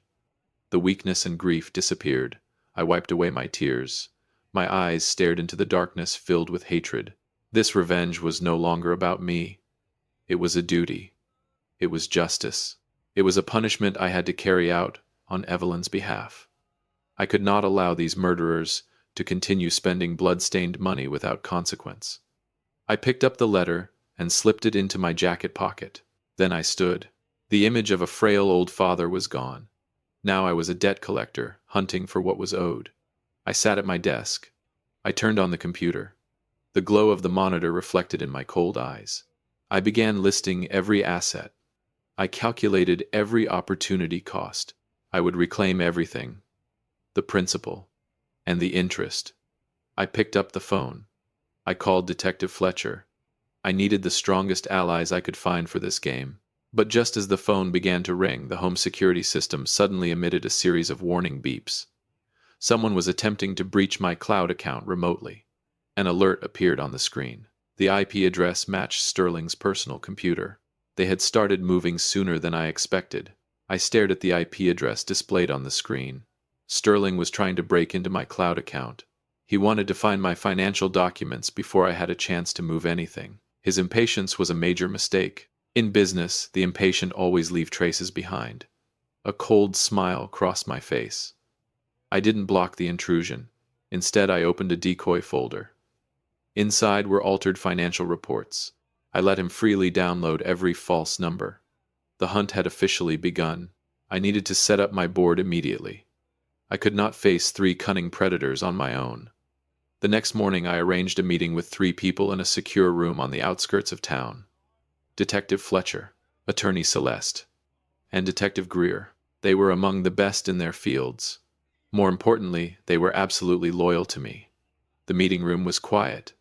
A: The weakness and grief disappeared. I wiped away my tears. My eyes stared into the darkness filled with hatred. This revenge was no longer about me. It was a duty. It was justice. It was a punishment I had to carry out on Evelyn's behalf. I could not allow these murderers to continue spending blood-stained money without consequence. I picked up the letter and slipped it into my jacket pocket. Then I stood. The image of a frail old father was gone. Now I was a debt collector, hunting for what was owed. I sat at my desk. I turned on the computer. The glow of the monitor reflected in my cold eyes. I began listing every asset. I calculated every opportunity cost. I would reclaim everything. The principal. And the interest. I picked up the phone. I called Detective Fletcher. I needed the strongest allies I could find for this game. But just as the phone began to ring, the home security system suddenly emitted a series of warning beeps. Someone was attempting to breach my cloud account remotely. An alert appeared on the screen. The IP address matched Sterling's personal computer. They had started moving sooner than I expected. I stared at the IP address displayed on the screen. Sterling was trying to break into my cloud account. He wanted to find my financial documents before I had a chance to move anything. His impatience was a major mistake. In business, the impatient always leave traces behind. A cold smile crossed my face. I didn't block the intrusion. Instead, I opened a decoy folder. Inside were altered financial reports. I let him freely download every false number. The hunt had officially begun. I needed to set up my board immediately. I could not face 3 cunning predators on my own. The next morning, I arranged a meeting with 3 people in a secure room on the outskirts of town. Detective Fletcher, Attorney Celeste, and Detective Greer. They were among the best in their fields. More importantly, they were absolutely loyal to me. The meeting room was quiet.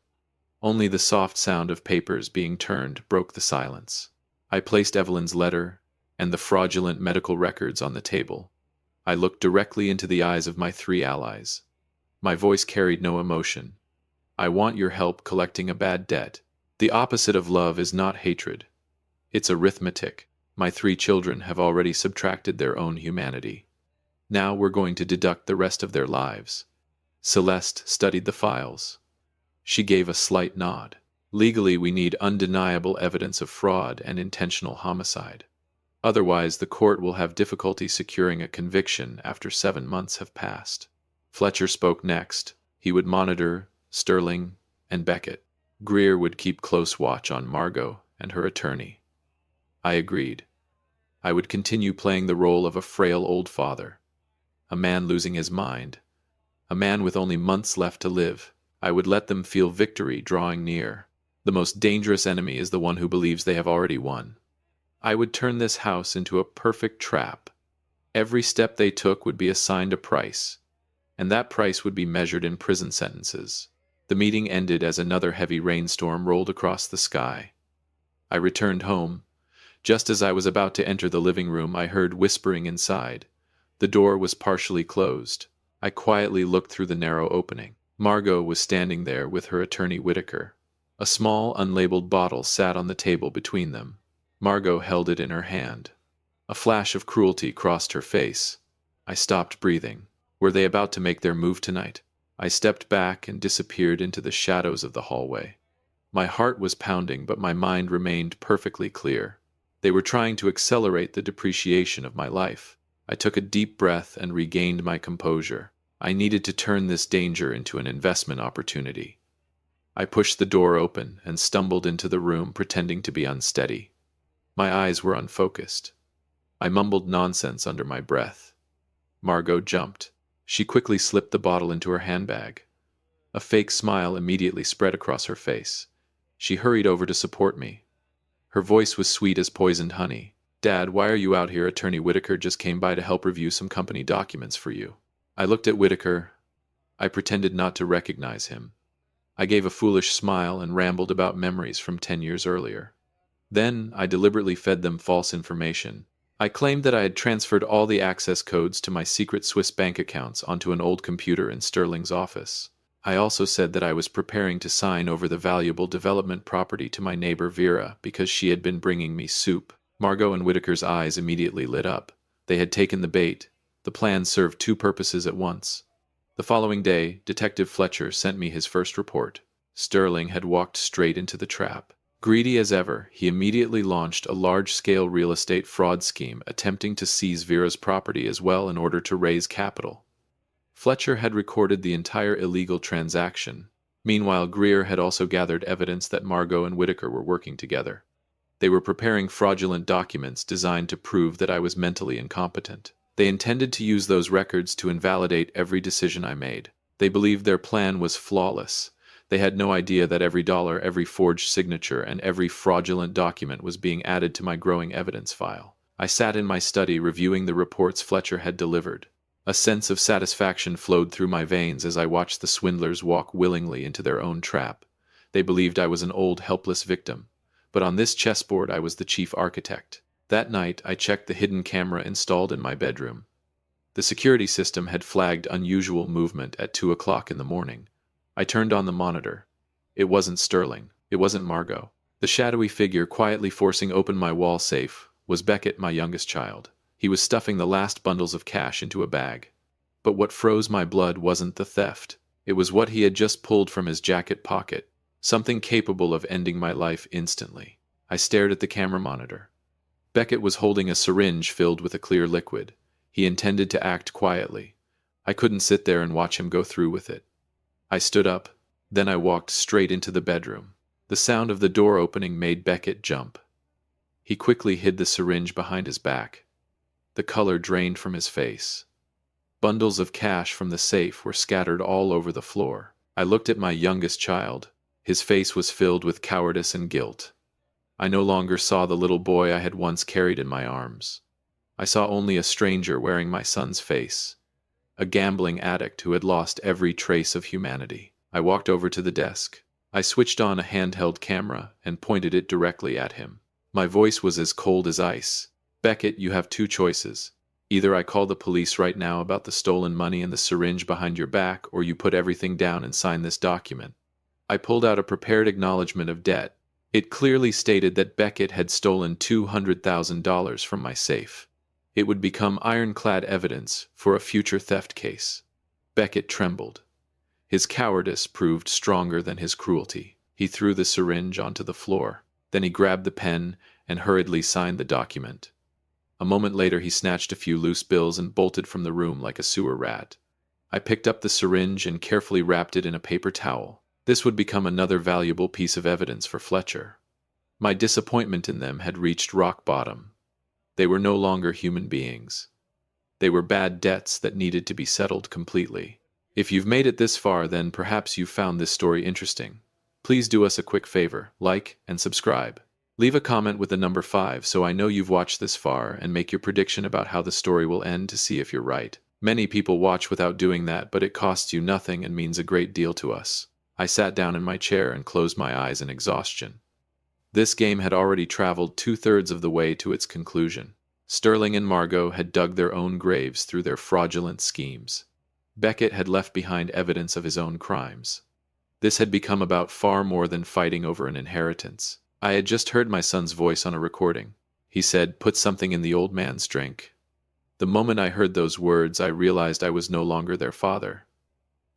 A: Only the soft sound of papers being turned broke the silence. I placed Evelyn's letter and the fraudulent medical records on the table. I looked directly into the eyes of my 3 allies. My voice carried no emotion. I want your help collecting a bad debt. The opposite of love is not hatred. It's arithmetic. My 3 children have already subtracted their own humanity. Now we're going to deduct the rest of their lives. Celeste studied the files. She gave a slight nod. Legally, we need undeniable evidence of fraud and intentional homicide. Otherwise, the court will have difficulty securing a conviction after 7 months have passed. Fletcher spoke next. He would monitor Sterling and Beckett. Greer would keep close watch on Margot and her attorney. I agreed. I would continue playing the role of a frail old father, a man losing his mind, a man with only months left to live. I would let them feel victory drawing near. The most dangerous enemy is the one who believes they have already won. I would turn this house into a perfect trap. Every step they took would be assigned a price, and that price would be measured in prison sentences. The meeting ended as another heavy rainstorm rolled across the sky. I returned home. Just as I was about to enter the living room, I heard whispering inside. The door was partially closed. I quietly looked through the narrow opening. Margot was standing there with her attorney Whitaker. A small, unlabeled bottle sat on the table between them. Margot held it in her hand. A flash of cruelty crossed her face. I stopped breathing. Were they about to make their move tonight? I stepped back and disappeared into the shadows of the hallway. My heart was pounding, but my mind remained perfectly clear. They were trying to accelerate the depreciation of my life. I took a deep breath and regained my composure. I needed to turn this danger into an investment opportunity. I pushed the door open and stumbled into the room, pretending to be unsteady. My eyes were unfocused. I mumbled nonsense under my breath. Margot jumped. She quickly slipped the bottle into her handbag. A fake smile immediately spread across her face. She hurried over to support me. Her voice was sweet as poisoned honey. "Dad, why are you out here? Attorney Whitaker just came by to help review some company documents for you." I looked at Whitaker. I pretended not to recognize him. I gave a foolish smile and rambled about memories from 10 years earlier. Then I deliberately fed them false information. I claimed that I had transferred all the access codes to my secret Swiss bank accounts onto an old computer in Sterling's office. I also said that I was preparing to sign over the valuable development property to my neighbor Vera because she had been bringing me soup. Margot and Whitaker's eyes immediately lit up. They had taken the bait. The plan served 2 purposes at once. The following day, Detective Fletcher sent me his first report. Sterling had walked straight into the trap. Greedy as ever, he immediately launched a large-scale real estate fraud scheme, attempting to seize Vera's property as well in order to raise capital. Fletcher had recorded the entire illegal transaction. Meanwhile, Greer had also gathered evidence that Margot and Whitaker were working together. They were preparing fraudulent documents designed to prove that I was mentally incompetent. They intended to use those records to invalidate every decision I made. They believed their plan was flawless. They had no idea that every dollar, every forged signature, and every fraudulent document was being added to my growing evidence file. I sat in my study reviewing the reports Fletcher had delivered. A sense of satisfaction flowed through my veins as I watched the swindlers walk willingly into their own trap. They believed I was an old, helpless victim. But on this chessboard I was the chief architect. That night, I checked the hidden camera installed in my bedroom. The security system had flagged unusual movement at 2 o'clock in the morning. I turned on the monitor. It wasn't Sterling. It wasn't Margot. The shadowy figure quietly forcing open my wall safe was Beckett, my youngest child. He was stuffing the last bundles of cash into a bag. But what froze my blood wasn't the theft. It was what he had just pulled from his jacket pocket, something capable of ending my life instantly. I stared at the camera monitor. Beckett was holding a syringe filled with a clear liquid. He intended to act quietly. I couldn't sit there and watch him go through with it. I stood up, then I walked straight into the bedroom. The sound of the door opening made Beckett jump. He quickly hid the syringe behind his back. The color drained from his face. Bundles of cash from the safe were scattered all over the floor. I looked at my youngest child. His face was filled with cowardice and guilt. I no longer saw the little boy I had once carried in my arms. I saw only a stranger wearing my son's face, a gambling addict who had lost every trace of humanity. I walked over to the desk. I switched on a handheld camera and pointed it directly at him. My voice was as cold as ice. Beckett, you have two choices. Either I call the police right now about the stolen money and the syringe behind your back, or you put everything down and sign this document. I pulled out a prepared acknowledgement of debt. It clearly stated that Beckett had stolen $200,000 from my safe. It would become ironclad evidence for a future theft case. Beckett trembled. His cowardice proved stronger than his cruelty. He threw the syringe onto the floor. Then he grabbed the pen and hurriedly signed the document. A moment later he snatched a few loose bills and bolted from the room like a sewer rat. I picked up the syringe and carefully wrapped it in a paper towel. This would become another valuable piece of evidence for Fletcher. My disappointment in them had reached rock bottom. They were no longer human beings. They were bad debts that needed to be settled completely. If you've made it this far, then perhaps you've found this story interesting. Please do us a quick favor, like and subscribe. Leave a comment with the number 5 so I know you've watched this far, and make your prediction about how the story will end to see if you're right. Many people watch without doing that, but it costs you nothing and means a great deal to us. I sat down in my chair and closed my eyes in exhaustion. This game had already traveled 2/3 of the way to its conclusion. Sterling and Margot had dug their own graves through their fraudulent schemes. Beckett had left behind evidence of his own crimes. This had become about far more than fighting over an inheritance. I had just heard my son's voice on a recording. He said, "Put something in the old man's drink." The moment I heard those words, I realized I was no longer their father.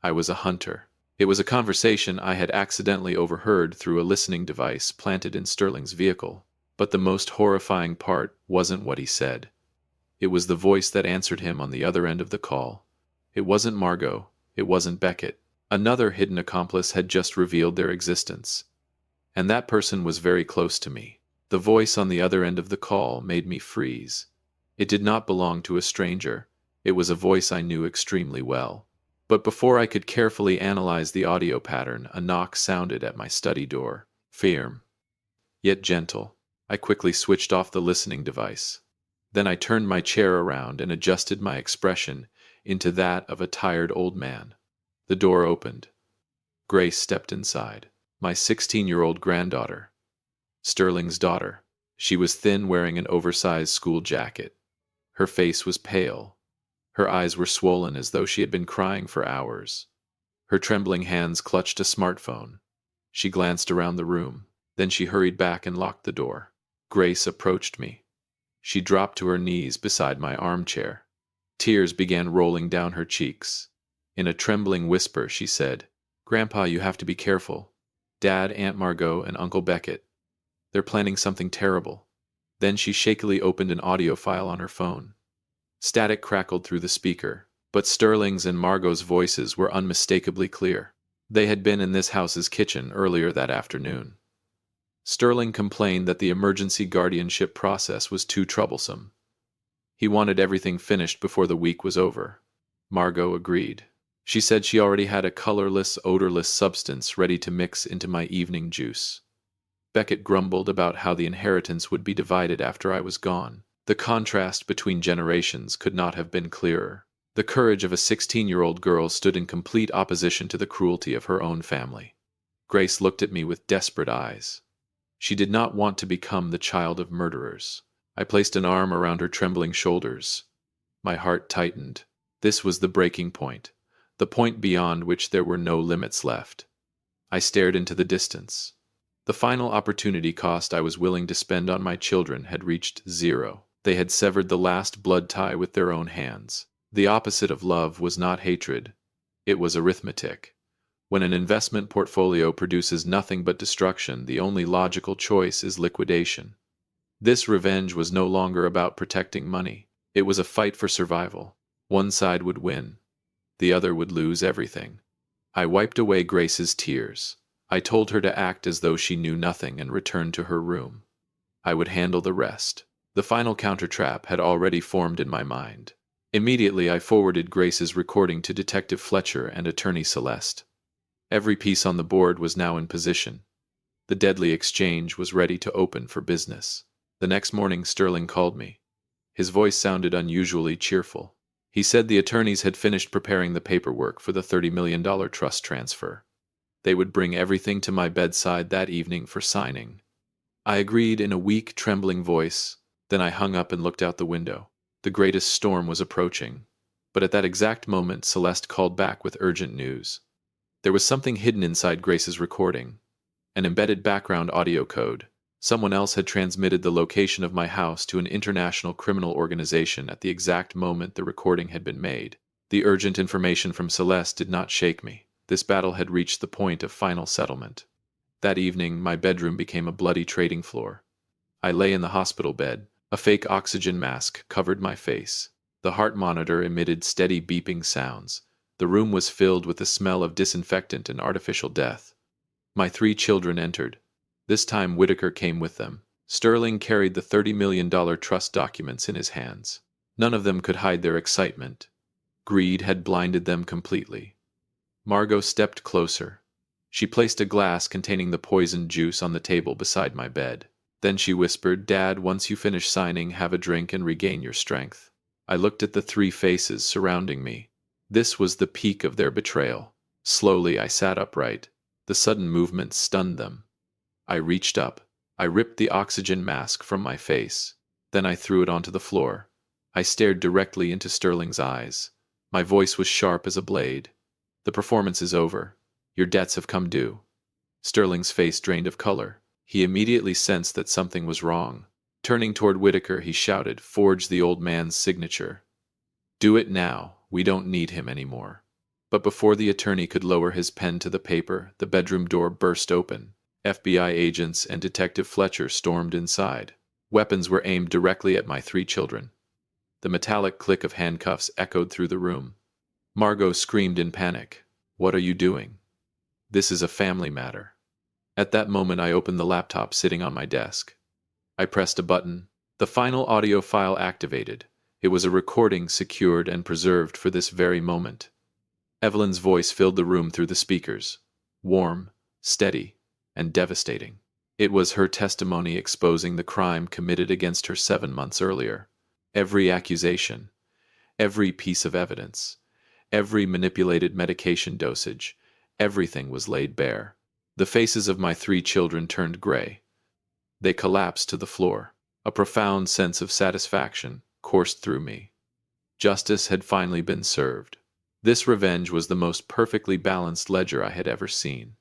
A: I was a hunter. It was a conversation I had accidentally overheard through a listening device planted in Sterling's vehicle. But the most horrifying part wasn't what he said. It was the voice that answered him on the other end of the call. It wasn't Margot. It wasn't Beckett. Another hidden accomplice had just revealed their existence. And that person was very close to me. The voice on the other end of the call made me freeze. It did not belong to a stranger. It was a voice I knew extremely well. But before I could carefully analyze the audio pattern, a knock sounded at my study door. Firm, yet gentle. I quickly switched off the listening device. Then I turned my chair around and adjusted my expression into that of a tired old man. The door opened. Grace stepped inside. My 16-year-old granddaughter. Sterling's daughter. She was thin, wearing an oversized school jacket. Her face was pale. Her eyes were swollen as though she had been crying for hours. Her trembling hands clutched a smartphone. She glanced around the room. Then she hurried back and locked the door. Grace approached me. She dropped to her knees beside my armchair. Tears began rolling down her cheeks. In a trembling whisper, she said, "Grandpa, you have to be careful. Dad, Aunt Margot, and Uncle Beckett. They're planning something terrible." Then she shakily opened an audio file on her phone. Static crackled through the speaker, but Sterling's and Margot's voices were unmistakably clear. They had been in this house's kitchen earlier that afternoon. Sterling complained that the emergency guardianship process was too troublesome. He wanted everything finished before the week was over. Margot agreed. She said she already had a colorless, odorless substance ready to mix into my evening juice. Beckett grumbled about how the inheritance would be divided after I was gone. The contrast between generations could not have been clearer. The courage of a 16-year-old girl stood in complete opposition to the cruelty of her own family. Grace looked at me with desperate eyes. She did not want to become the child of murderers. I placed an arm around her trembling shoulders. My heart tightened. This was the breaking point, the point beyond which there were no limits left. I stared into the distance. The final opportunity cost I was willing to spend on my children had reached 0. They had severed the last blood tie with their own hands. The opposite of love was not hatred. It was arithmetic. When an investment portfolio produces nothing but destruction, the only logical choice is liquidation. This revenge was no longer about protecting money. It was a fight for survival. One side would win. The other would lose everything. I wiped away Grace's tears. I told her to act as though she knew nothing and returned to her room. I would handle the rest. The final countertrap had already formed in my mind. Immediately, I forwarded Grace's recording to Detective Fletcher and Attorney Celeste. Every piece on the board was now in position. The deadly exchange was ready to open for business. The next morning, Sterling called me. His voice sounded unusually cheerful. He said the attorneys had finished preparing the paperwork for the $30 million trust transfer. They would bring everything to my bedside that evening for signing. I agreed in a weak, trembling voice. Then I hung up and looked out the window. The greatest storm was approaching. But at that exact moment, Celeste called back with urgent news. There was something hidden inside Grace's recording. An embedded background audio code. Someone else had transmitted the location of my house to an international criminal organization at the exact moment the recording had been made. The urgent information from Celeste did not shake me. This battle had reached the point of final settlement. That evening, my bedroom became a bloody trading floor. I lay in the hospital bed. A fake oxygen mask covered my face. The heart monitor emitted steady beeping sounds. The room was filled with the smell of disinfectant and artificial death. My 3 children entered. This time Whitaker came with them. Sterling carried the $30 million trust documents in his hands. None of them could hide their excitement. Greed had blinded them completely. Margot stepped closer. She placed a glass containing the poisoned juice on the table beside my bed. Then she whispered, "Dad, once you finish signing, have a drink and regain your strength." I looked at the 3 faces surrounding me. This was the peak of their betrayal. Slowly, I sat upright. The sudden movement stunned them. I reached up. I ripped the oxygen mask from my face. Then I threw it onto the floor. I stared directly into Sterling's eyes. My voice was sharp as a blade. "The performance is over. Your debts have come due." Sterling's face drained of color. He immediately sensed that something was wrong. Turning toward Whitaker, he shouted, "Forge the old man's signature. Do it now. We don't need him anymore." But before the attorney could lower his pen to the paper, the bedroom door burst open. FBI agents and Detective Fletcher stormed inside. Weapons were aimed directly at my 3 children. The metallic click of handcuffs echoed through the room. Margot screamed in panic. "What are you doing? This is a family matter." At that moment, I opened the laptop sitting on my desk. I pressed a button. The final audio file activated. It was a recording secured and preserved for this very moment. Evelyn's voice filled the room through the speakers. Warm, steady, and devastating. It was her testimony exposing the crime committed against her 7 months earlier. Every accusation, every piece of evidence, every manipulated medication dosage, everything was laid bare. The faces of my 3 children turned gray. They collapsed to the floor. A profound sense of satisfaction coursed through me. Justice had finally been served. This revenge was the most perfectly balanced ledger I had ever seen.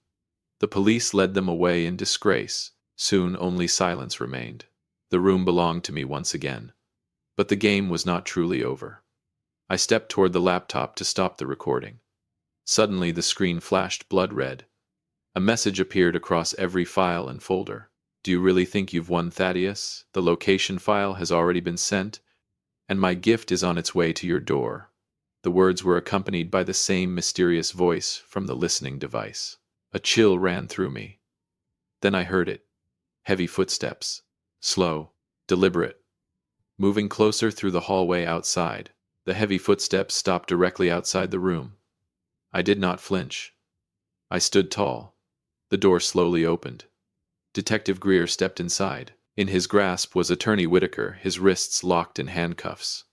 A: The police led them away in disgrace. Soon only silence remained. The room belonged to me once again. But the game was not truly over. I stepped toward the laptop to stop the recording. Suddenly the screen flashed blood red. A message appeared across every file and folder. "Do you really think you've won, Thaddeus? The location file has already been sent, and my gift is on its way to your door." The words were accompanied by the same mysterious voice from the listening device. A chill ran through me. Then I heard it. Heavy footsteps. Slow, deliberate. Moving closer through the hallway outside. The heavy footsteps stopped directly outside the room. I did not flinch. I stood tall. The door slowly opened. Detective Greer stepped inside. In his grasp was Attorney Whitaker, his wrists locked in handcuffs.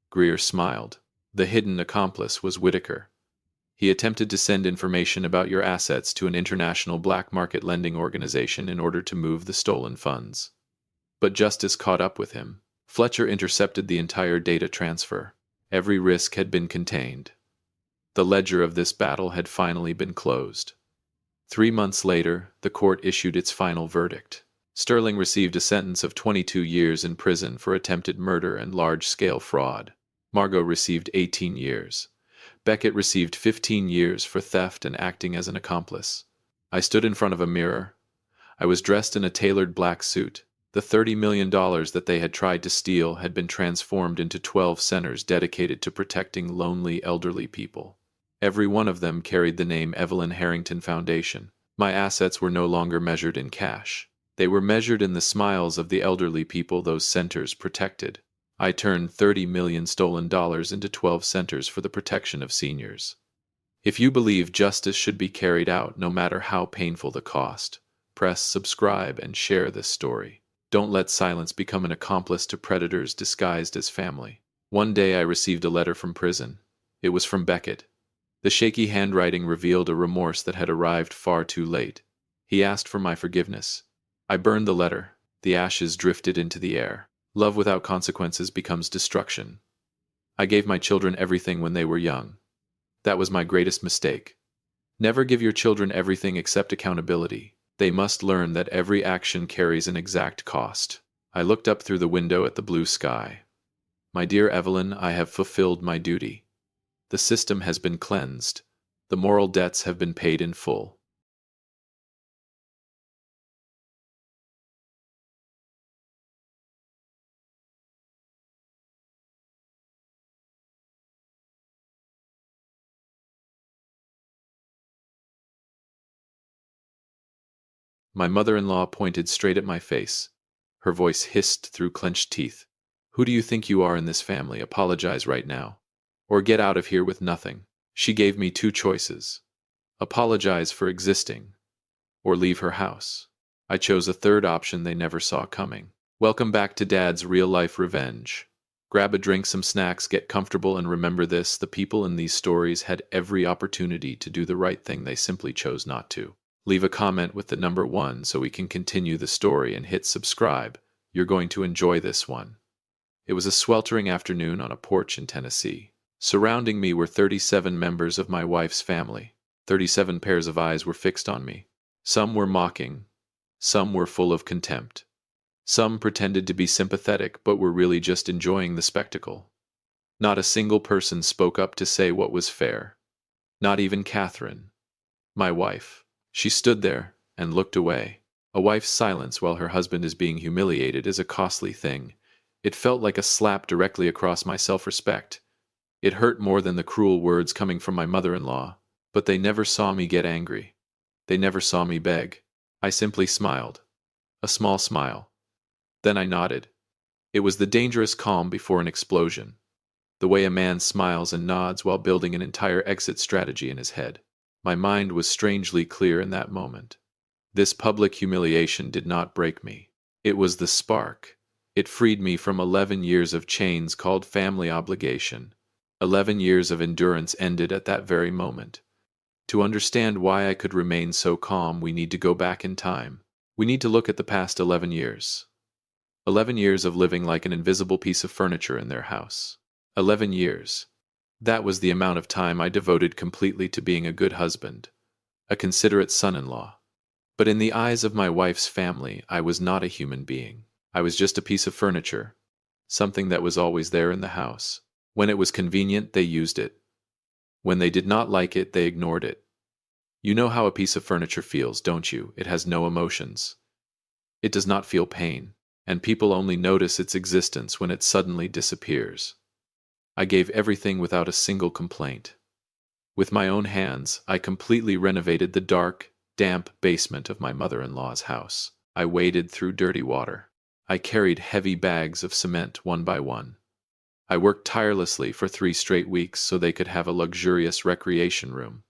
A: Greer smiled. The hidden accomplice was Whitaker. He attempted to send information about your assets to an international black market lending organization in order to move the stolen funds. But justice caught up with him. Fletcher intercepted the entire data transfer. Every risk had been contained. The ledger of this battle had finally been closed. 3 months later, the court issued its final verdict. Sterling received a sentence of 22 years in prison for attempted murder and large-scale fraud. Margot received 18 years. Beckett received 15 years for theft and acting as an accomplice. I stood in front of a mirror. I was dressed in a tailored black suit. The $30 million that they had tried to steal had been transformed into 12 centers dedicated to protecting lonely elderly people. Every one of them carried the name Evelyn Harrington Foundation. My assets were no longer measured in cash. They were measured in the smiles of the elderly people those centers protected. I turned 30 million stolen dollars into 12 centers for the protection of seniors. If you believe justice should be carried out no matter how painful the cost, press subscribe and share this story. Don't let silence become an accomplice to predators disguised as family. One day I received a letter from prison. It was from Beckett. The shaky handwriting revealed a remorse that had arrived far too late. He asked for my forgiveness. I burned the letter. The ashes drifted into the air. Love without consequences becomes destruction. I gave my children everything when they were young. That was my greatest mistake. Never give your children everything except accountability. They must learn that every action carries an exact cost. I looked up through the window at the blue sky. My dear Evelyn, I have fulfilled my duty. The system has been cleansed. The moral debts have been paid in full. My mother-in-law pointed straight at my face. Her voice hissed through clenched teeth. Who do you think you are in this family? Apologize right now. Or get out of here with nothing. She gave me two choices. Apologize for existing, or leave her house. I chose a third option they never saw coming. Welcome back to Dad's real-life revenge. Grab a drink, some snacks, get comfortable, and remember this: the people in these stories had every opportunity to do the right thing, they simply chose not to. Leave a comment with the number 1 so we can continue the story, and hit subscribe. You're going to enjoy this one. It was a sweltering afternoon on a porch in Tennessee. Surrounding me were 37 members of my wife's family. 37 pairs of eyes were fixed on me. Some were mocking. Some were full of contempt. Some pretended to be sympathetic but were really just enjoying the spectacle. Not a single person spoke up to say what was fair. Not even Catherine, my wife. She stood there and looked away. A wife's silence while her husband is being humiliated is a costly thing. It felt like a slap directly across my self-respect. It hurt more than the cruel words coming from my mother-in-law. But they never saw me get angry. They never saw me beg. I simply smiled. A small smile. Then I nodded. It was the dangerous calm before an explosion. The way a man smiles and nods while building an entire exit strategy in his head. My mind was strangely clear in that moment. This public humiliation did not break me. It was the spark. It freed me from 11 years of chains called family obligation. 11 years of endurance ended at that very moment. To understand why I could remain so calm, we need to go back in time. We need to look at the past 11 years. 11 years of living like an invisible piece of furniture in their house. 11 years. That was the amount of time I devoted completely to being a good husband, a considerate son-in-law. But in the eyes of my wife's family, I was not a human being. I was just a piece of furniture, something that was always there in the house. When it was convenient, they used it. When they did not like it, they ignored it. You know how a piece of furniture feels, don't you? It has no emotions. It does not feel pain, and people only notice its existence when it suddenly disappears. I gave everything without a single complaint. With my own hands, I completely renovated the dark, damp basement of my mother-in-law's house. I waded through dirty water. I carried heavy bags of cement one by one. I worked tirelessly for 3 straight weeks so they could have a luxurious recreation room.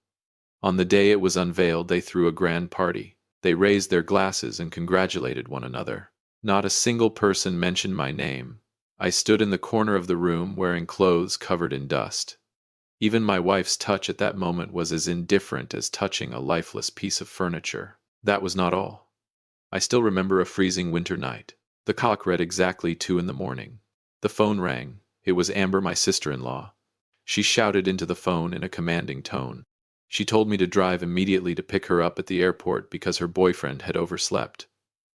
A: On the day it was unveiled, they threw a grand party. They raised their glasses and congratulated one another. Not a single person mentioned my name. I stood in the corner of the room wearing clothes covered in dust. Even my wife's touch at that moment was as indifferent as touching a lifeless piece of furniture. That was not all. I still remember a freezing winter night. The clock read exactly 2 in the morning. The phone rang. It was Amber, my sister-in-law. She shouted into the phone in a commanding tone. She told me to drive immediately to pick her up at the airport because her boyfriend had overslept.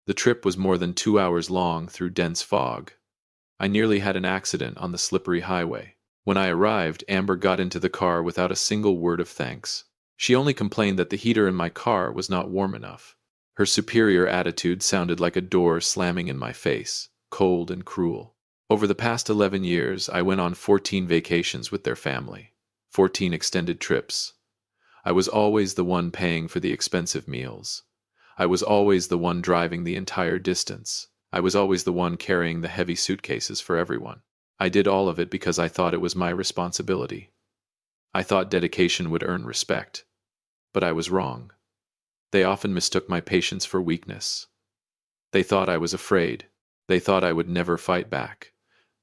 A: The trip was more than 2 hours long through dense fog. I nearly had an accident on the slippery highway. When I arrived, Amber got into the car without a single word of thanks. She only complained that the heater in my car was not warm enough. Her superior attitude sounded like a door slamming in my face, cold and cruel. Over the past 11 years, I went on 14 vacations with their family, 14 extended trips. I was always the one paying for the expensive meals. I was always the one driving the entire distance. I was always the one carrying the heavy suitcases for everyone. I did all of it because I thought it was my responsibility. I thought dedication would earn respect. But I was wrong. They often mistook my patience for weakness. They thought I was afraid. They thought I would never fight back.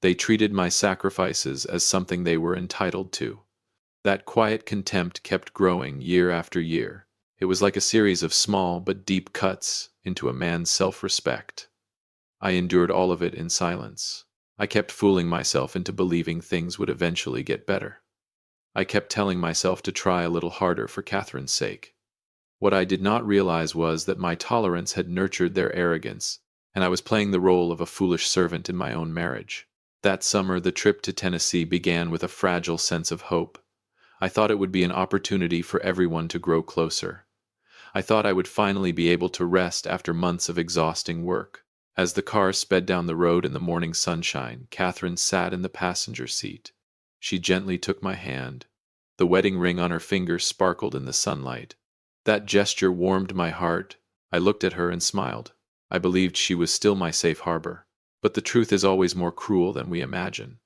A: They treated my sacrifices as something they were entitled to. That quiet contempt kept growing year after year. It was like a series of small but deep cuts into a man's self-respect. I endured all of it in silence. I kept fooling myself into believing things would eventually get better. I kept telling myself to try a little harder for Catherine's sake. What I did not realize was that my tolerance had nurtured their arrogance, and I was playing the role of a foolish servant in my own marriage. That summer, the trip to Tennessee began with a fragile sense of hope. I thought it would be an opportunity for everyone to grow closer. I thought I would finally be able to rest after months of exhausting work. As the car sped down the road in the morning sunshine, Catherine sat in the passenger seat. She gently took my hand. The wedding ring on her finger sparkled in the sunlight. That gesture warmed my heart. I looked at her and smiled. I believed she was still my safe harbor. But the truth is always more cruel than we imagine.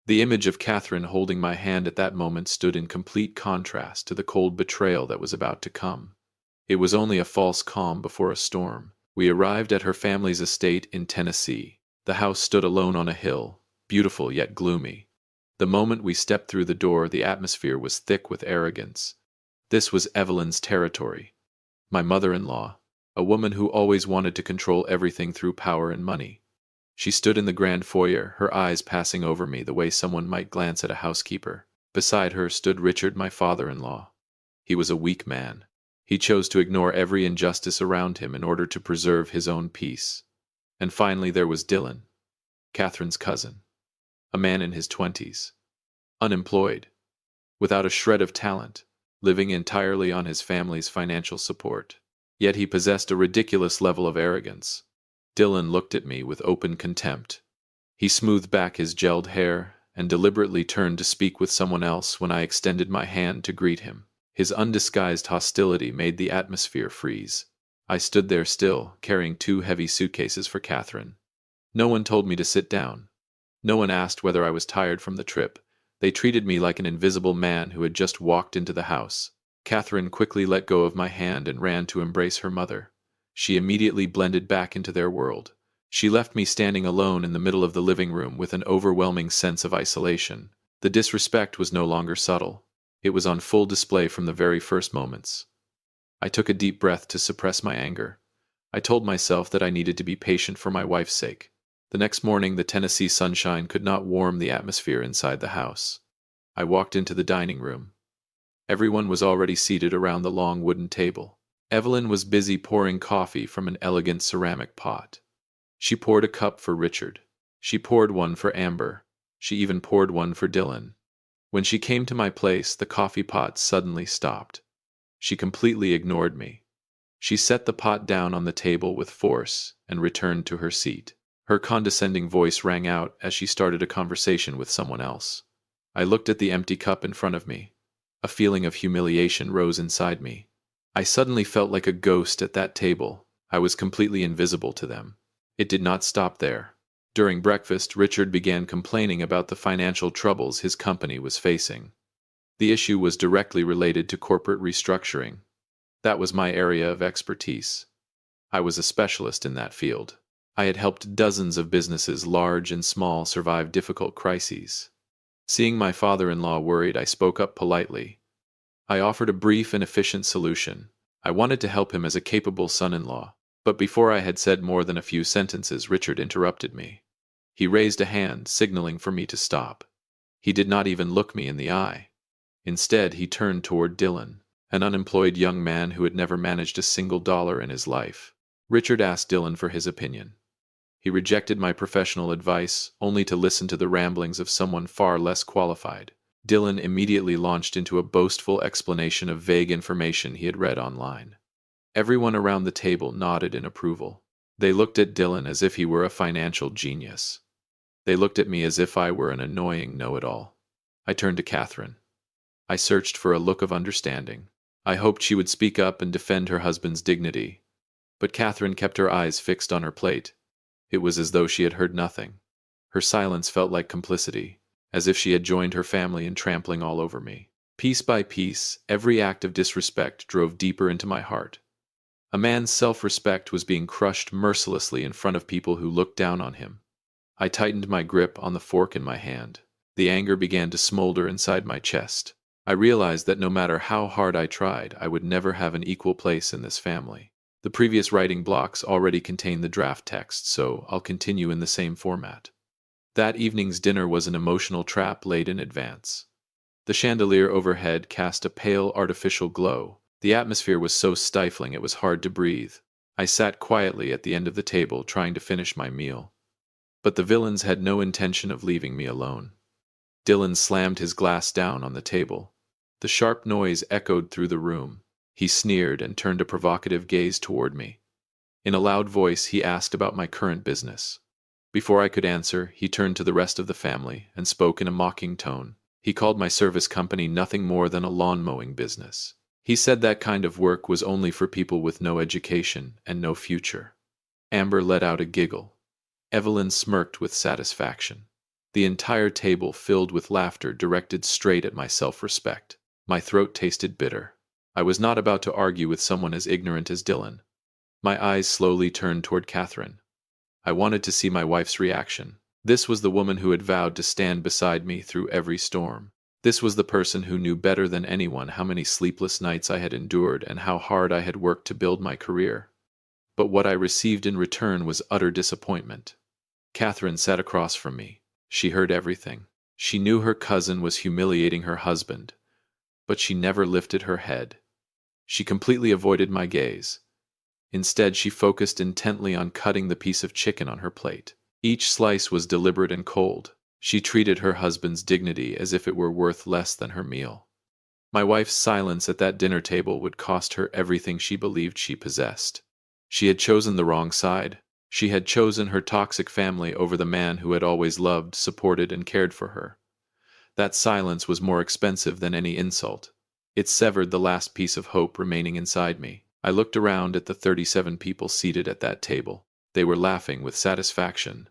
A: The image of Catherine holding my hand at that moment stood in complete contrast to the cold betrayal that was about to come. It was only a false calm before a storm. We arrived at her family's estate in Tennessee. The house stood alone on a hill, beautiful yet gloomy. The moment we stepped through the door, the atmosphere was thick with arrogance. This was Evelyn's territory. My mother-in-law, a woman who always wanted to control everything through power and money. She stood in the grand foyer, her eyes passing over me the way someone might glance at a housekeeper. Beside her stood Richard, my father-in-law. He was a weak man. He chose to ignore every injustice around him in order to preserve his own peace. And finally there was Dylan, Catherine's cousin, a man in his 20s, unemployed, without a shred of talent, living entirely on his family's financial support. Yet he possessed a ridiculous level of arrogance. Dylan looked at me with open contempt. He smoothed back his gelled hair and deliberately turned to speak with someone else when I extended my hand to greet him. His undisguised hostility made the atmosphere freeze. I stood there still, carrying 2 heavy suitcases for Catherine. No one told me to sit down. No one asked whether I was tired from the trip. They treated me like an invisible man who had just walked into the house. Catherine quickly let go of my hand and ran to embrace her mother. She immediately blended back into their world. She left me standing alone in the middle of the living room with an overwhelming sense of isolation. The disrespect was no longer subtle. It was on full display from the very first moments. I took a deep breath to suppress my anger. I told myself that I needed to be patient for my wife's sake. The next morning, the Tennessee sunshine could not warm the atmosphere inside the house. I walked into the dining room. Everyone was already seated around the long wooden table. Evelyn was busy pouring coffee from an elegant ceramic pot. She poured a cup for Richard. She poured one for Amber. She even poured one for Dylan. When she came to my place, the coffee pot suddenly stopped. She completely ignored me. She set the pot down on the table with force and returned to her seat. Her condescending voice rang out as she started a conversation with someone else. I looked at the empty cup in front of me. A feeling of humiliation rose inside me. I suddenly felt like a ghost at that table. I was completely invisible to them. It did not stop there. During breakfast, Richard began complaining about the financial troubles his company was facing. The issue was directly related to corporate restructuring. That was my area of expertise. I was a specialist in that field. I had helped dozens of businesses, large and small, survive difficult crises. Seeing my father-in-law worried, I spoke up politely. I offered a brief and efficient solution. I wanted to help him as a capable son-in-law. But before I had said more than a few sentences, Richard interrupted me. He raised a hand, signaling for me to stop. He did not even look me in the eye. Instead, he turned toward Dylan, an unemployed young man who had never managed a single dollar in his life. Richard asked Dylan for his opinion. He rejected my professional advice, only to listen to the ramblings of someone far less qualified. Dylan immediately launched into a boastful explanation of vague information he had read online. Everyone around the table nodded in approval. They looked at Dylan as if he were a financial genius. They looked at me as if I were an annoying know-it-all. I turned to Catherine. I searched for a look of understanding. I hoped she would speak up and defend her husband's dignity. But Catherine kept her eyes fixed on her plate. It was as though she had heard nothing. Her silence felt like complicity, as if she had joined her family in trampling all over me. Piece by piece, every act of disrespect drove deeper into my heart. A man's self-respect was being crushed mercilessly in front of people who looked down on him. I tightened my grip on the fork in my hand. The anger began to smolder inside my chest. I realized that no matter how hard I tried, I would never have an equal place in this family. The previous writing blocks already contained the draft text, so I'll continue in the same format. That evening's dinner was an emotional trap laid in advance. The chandelier overhead cast a pale, artificial glow. The atmosphere was so stifling it was hard to breathe. I sat quietly at the end of the table, trying to finish my meal. But the villains had no intention of leaving me alone. Dylan slammed his glass down on the table. The sharp noise echoed through the room. He sneered and turned a provocative gaze toward me. In a loud voice, he asked about my current business. Before I could answer, he turned to the rest of the family and spoke in a mocking tone. He called my service company nothing more than a lawn mowing business. He said that kind of work was only for people with no education and no future. Amber let out a giggle. Evelyn smirked with satisfaction. The entire table filled with laughter directed straight at my self-respect. My throat tasted bitter. I was not about to argue with someone as ignorant as Dylan. My eyes slowly turned toward Catherine. I wanted to see my wife's reaction. This was the woman who had vowed to stand beside me through every storm. This was the person who knew better than anyone how many sleepless nights I had endured and how hard I had worked to build my career. But what I received in return was utter disappointment. Catherine sat across from me. She heard everything. She knew her cousin was humiliating her husband, but she never lifted her head. She completely avoided my gaze. Instead, she focused intently on cutting the piece of chicken on her plate. Each slice was deliberate and cold. She treated her husband's dignity as if it were worth less than her meal. My wife's silence at that dinner table would cost her everything she believed she possessed. She had chosen the wrong side. She had chosen her toxic family over the man who had always loved, supported, and cared for her. That silence was more expensive than any insult. It severed the last piece of hope remaining inside me. I looked around at the 37 people seated at that table. They were laughing with satisfaction.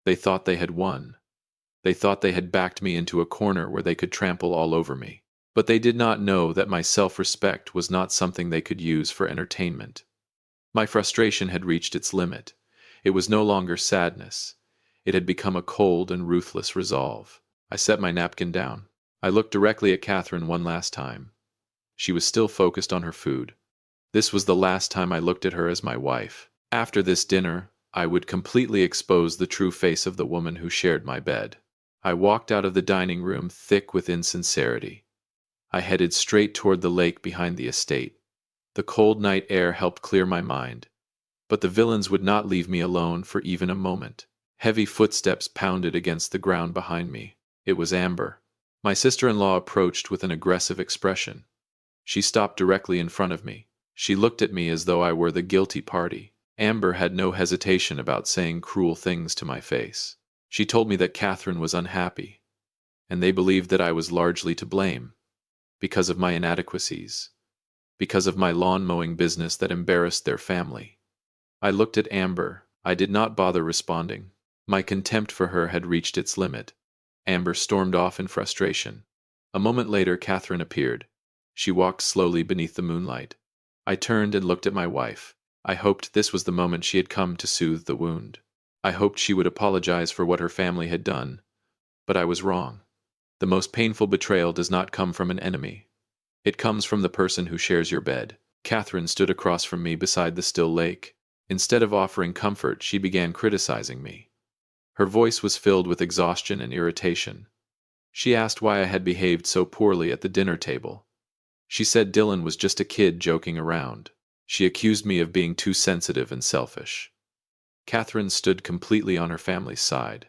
A: They thought they had won. They thought they had backed me into a corner where they could trample all over me. But they did not know that my self-respect was not something they could use for entertainment. My frustration had reached its limit. It was no longer sadness. It had become a cold and ruthless resolve. I set my napkin down. I looked directly at Catherine one last time. She was still focused on her food. This was the last time I looked at her as my wife. After this dinner, I would completely expose the true face of the woman who shared my bed. I walked out of the dining room thick with insincerity. I headed straight toward the lake behind the estate. The cold night air helped clear my mind. But the villains would not leave me alone for even a moment. Heavy footsteps pounded against the ground behind me. It was Amber. My sister-in-law approached with an aggressive expression. She stopped directly in front of me. She looked at me as though I were the guilty party. Amber had no hesitation about saying cruel things to my face. She told me that Catherine was unhappy, and they believed that I was largely to blame, because of my inadequacies, because of my lawn-mowing business that embarrassed their family. I looked at Amber. I did not bother responding. My contempt for her had reached its limit. Amber stormed off in frustration. A moment later, Catherine appeared. She walked slowly beneath the moonlight. I turned and looked at my wife. I hoped this was the moment she had come to soothe the wound. I hoped she would apologize for what her family had done. But I was wrong. The most painful betrayal does not come from an enemy. It comes from the person who shares your bed. Catherine stood across from me beside the still lake. Instead of offering comfort, she began criticizing me. Her voice was filled with exhaustion and irritation. She asked why I had behaved so poorly at the dinner table. She said Dylan was just a kid joking around. She accused me of being too sensitive and selfish. Catherine stood completely on her family's side.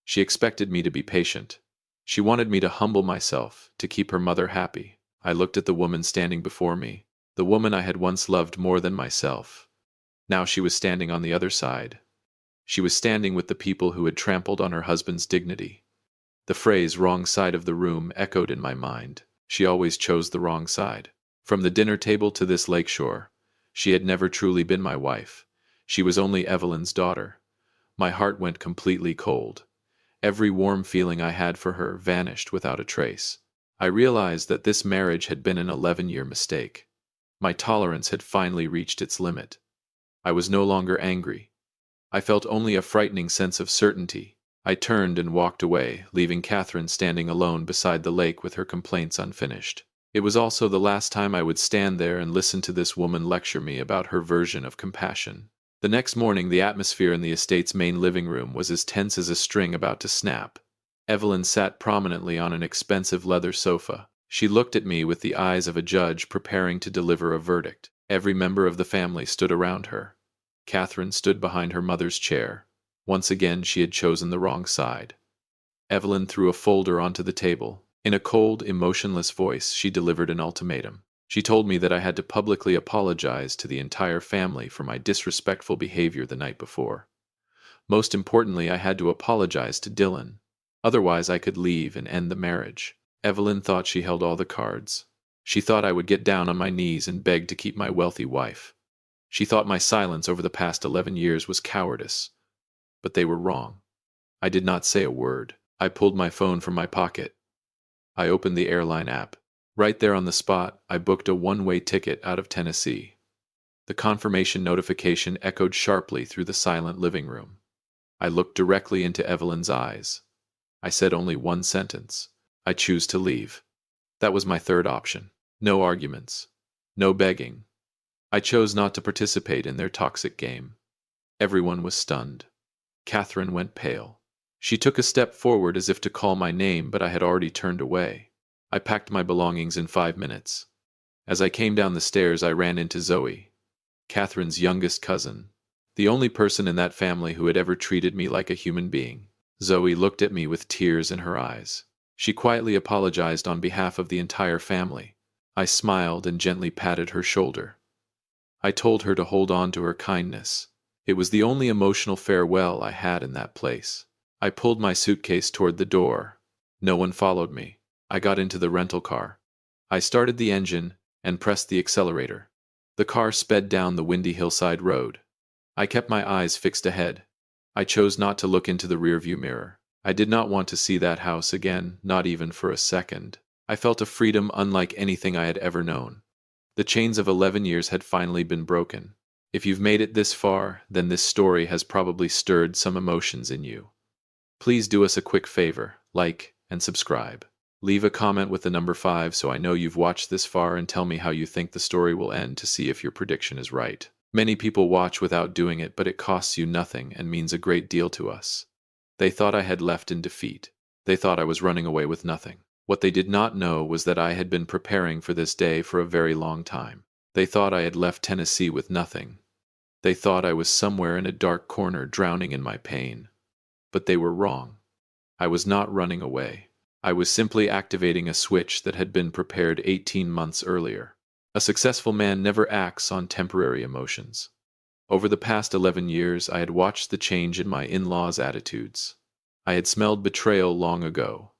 A: She expected me to be patient. She wanted me to humble myself, to keep her mother happy. I looked at the woman standing before me. The woman I had once loved more than myself. Now she was standing on the other side. She was standing with the people who had trampled on her husband's dignity. The phrase "wrong side of the room" echoed in my mind. She always chose the wrong side. From the dinner table to this lakeshore, she had never truly been my wife. She was only Evelyn's daughter. My heart went completely cold. Every warm feeling I had for her vanished without a trace. I realized that this marriage had been an 11-year mistake. My tolerance had finally reached its limit. I was no longer angry. I felt only a frightening sense of certainty. I turned and walked away, leaving Catherine standing alone beside the lake with her complaints unfinished. It was also the last time I would stand there and listen to this woman lecture me about her version of compassion. The next morning, the atmosphere in the estate's main living room was as tense as a string about to snap. Evelyn sat prominently on an expensive leather sofa. She looked at me with the eyes of a judge preparing to deliver a verdict. Every member of the family stood around her. Catherine stood behind her mother's chair. Once again, she had chosen the wrong side. Evelyn threw a folder onto the table. In a cold, emotionless voice, she delivered an ultimatum. She told me that I had to publicly apologize to the entire family for my disrespectful behavior the night before. Most importantly, I had to apologize to Dylan. Otherwise, I could leave and end the marriage. Evelyn thought she held all the cards. She thought I would get down on my knees and beg to keep my wealthy wife. She thought my silence over the past 11 years was cowardice. But they were wrong. I did not say a word. I pulled my phone from my pocket. I opened the airline app. Right there on the spot, I booked a one-way ticket out of Tennessee. The confirmation notification echoed sharply through the silent living room. I looked directly into Evelyn's eyes. I said only one sentence. I choose to leave. That was my third option. No arguments. No begging. I chose not to participate in their toxic game. Everyone was stunned. Catherine went pale. She took a step forward as if to call my name, but I had already turned away. I packed my belongings in 5 minutes. As I came down the stairs, I ran into Zoe, Catherine's youngest cousin, the only person in that family who had ever treated me like a human being. Zoe looked at me with tears in her eyes. She quietly apologized on behalf of the entire family. I smiled and gently patted her shoulder. I told her to hold on to her kindness. It was the only emotional farewell I had in that place. I pulled my suitcase toward the door. No one followed me. I got into the rental car. I started the engine and pressed the accelerator. The car sped down the windy hillside road. I kept my eyes fixed ahead. I chose not to look into the rearview mirror. I did not want to see that house again, not even for a second. I felt a freedom unlike anything I had ever known. The chains of 11 years had finally been broken. If you've made it this far, then this story has probably stirred some emotions in you. Please do us a quick favor, like and subscribe. Leave a comment with the number 5 so I know you've watched this far, and tell me how you think the story will end to see if your prediction is right. Many people watch without doing it, but it costs you nothing and means a great deal to us. They thought I had left in defeat. They thought I was running away with nothing. What they did not know was that I had been preparing for this day for a very long time. They thought I had left Tennessee with nothing. They thought I was somewhere in a dark corner drowning in my pain. But they were wrong. I was not running away. I was simply activating a switch that had been prepared 18 months earlier. A successful man never acts on temporary emotions. Over the past 11 years, I had watched the change in my in-laws' attitudes. I had smelled betrayal long ago.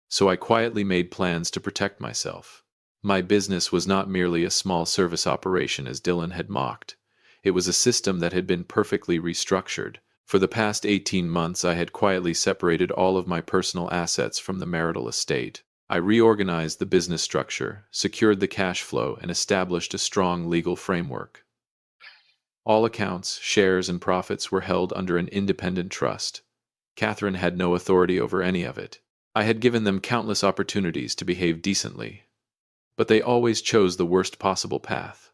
A: So I quietly made plans to protect myself. My business was not merely a small service operation as Dylan had mocked. It was a system that had been perfectly restructured. For the past 18 months, I had quietly separated all of my personal assets from the marital estate. I reorganized the business structure, secured the cash flow, and established a strong legal framework. All accounts, shares, and profits were held under an independent trust. Catherine had no authority over any of it. I had given them countless opportunities to behave decently, but they always chose the worst possible path.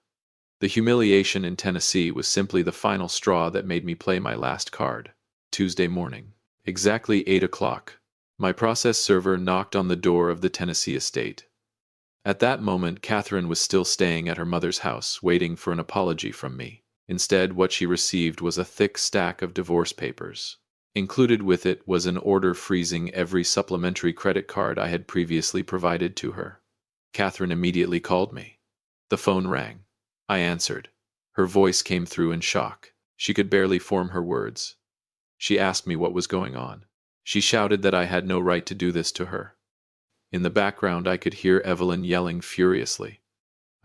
A: The humiliation in Tennessee was simply the final straw that made me play my last card. Tuesday morning, exactly 8 o'clock, my process server knocked on the door of the Tennessee estate. At that moment, Catherine was still staying at her mother's house, waiting for an apology from me. Instead, what she received was a thick stack of divorce papers. Included with it was an order freezing every supplementary credit card I had previously provided to her. Catherine immediately called me. The phone rang. I answered. Her voice came through in shock. She could barely form her words. She asked me what was going on. She shouted that I had no right to do this to her. In the background, I could hear Evelyn yelling furiously.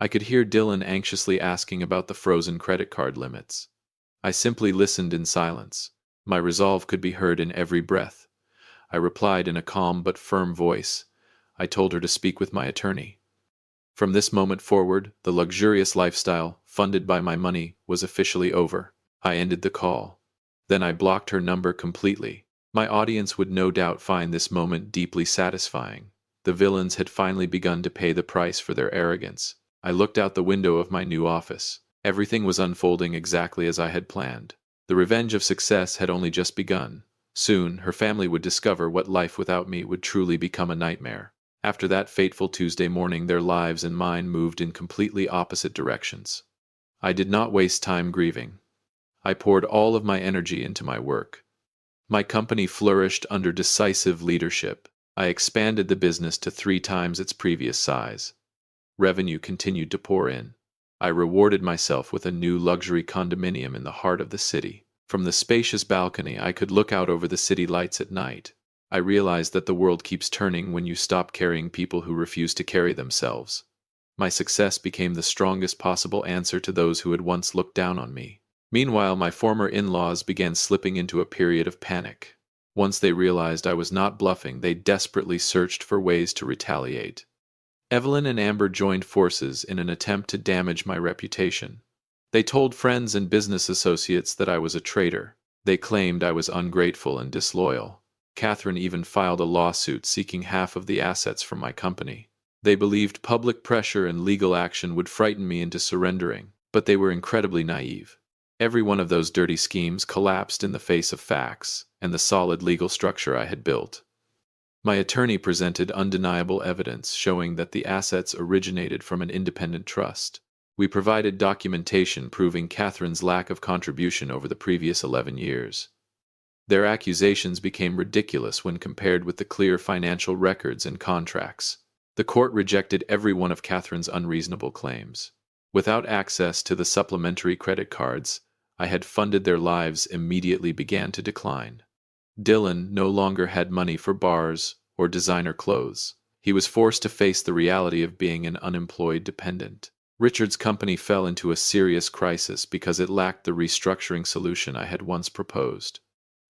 A: I could hear Dylan anxiously asking about the frozen credit card limits. I simply listened in silence. My resolve could be heard in every breath. I replied in a calm but firm voice. I told her to speak with my attorney. From this moment forward, the luxurious lifestyle, funded by my money, was officially over. I ended the call. Then I blocked her number completely. My audience would no doubt find this moment deeply satisfying. The villains had finally begun to pay the price for their arrogance. I looked out the window of my new office. Everything was unfolding exactly as I had planned. The revenge of success had only just begun. Soon, her family would discover what life without me would truly become a nightmare. After that fateful Tuesday morning, their lives and mine moved in completely opposite directions. I did not waste time grieving. I poured all of my energy into my work. My company flourished under decisive leadership. I expanded the business to 3 times its previous size. Revenue continued to pour in. I rewarded myself with a new luxury condominium in the heart of the city. From the spacious balcony, I could look out over the city lights at night. I realized that the world keeps turning when you stop carrying people who refuse to carry themselves. My success became the strongest possible answer to those who had once looked down on me. Meanwhile, my former in-laws began slipping into a period of panic. Once they realized I was not bluffing, they desperately searched for ways to retaliate. Evelyn and Amber joined forces in an attempt to damage my reputation. They told friends and business associates that I was a traitor. They claimed I was ungrateful and disloyal. Catherine even filed a lawsuit seeking half of the assets from my company. They believed public pressure and legal action would frighten me into surrendering, but they were incredibly naive. Every one of those dirty schemes collapsed in the face of facts and the solid legal structure I had built. My attorney presented undeniable evidence showing that the assets originated from an independent trust. We provided documentation proving Catherine's lack of contribution over the previous 11 years. Their accusations became ridiculous when compared with the clear financial records and contracts. The court rejected every one of Catherine's unreasonable claims. Without access to the supplementary credit cards I had funded, their lives immediately began to decline. Dylan no longer had money for bars or designer clothes. He was forced to face the reality of being an unemployed dependent. Richard's company fell into a serious crisis because it lacked the restructuring solution I had once proposed.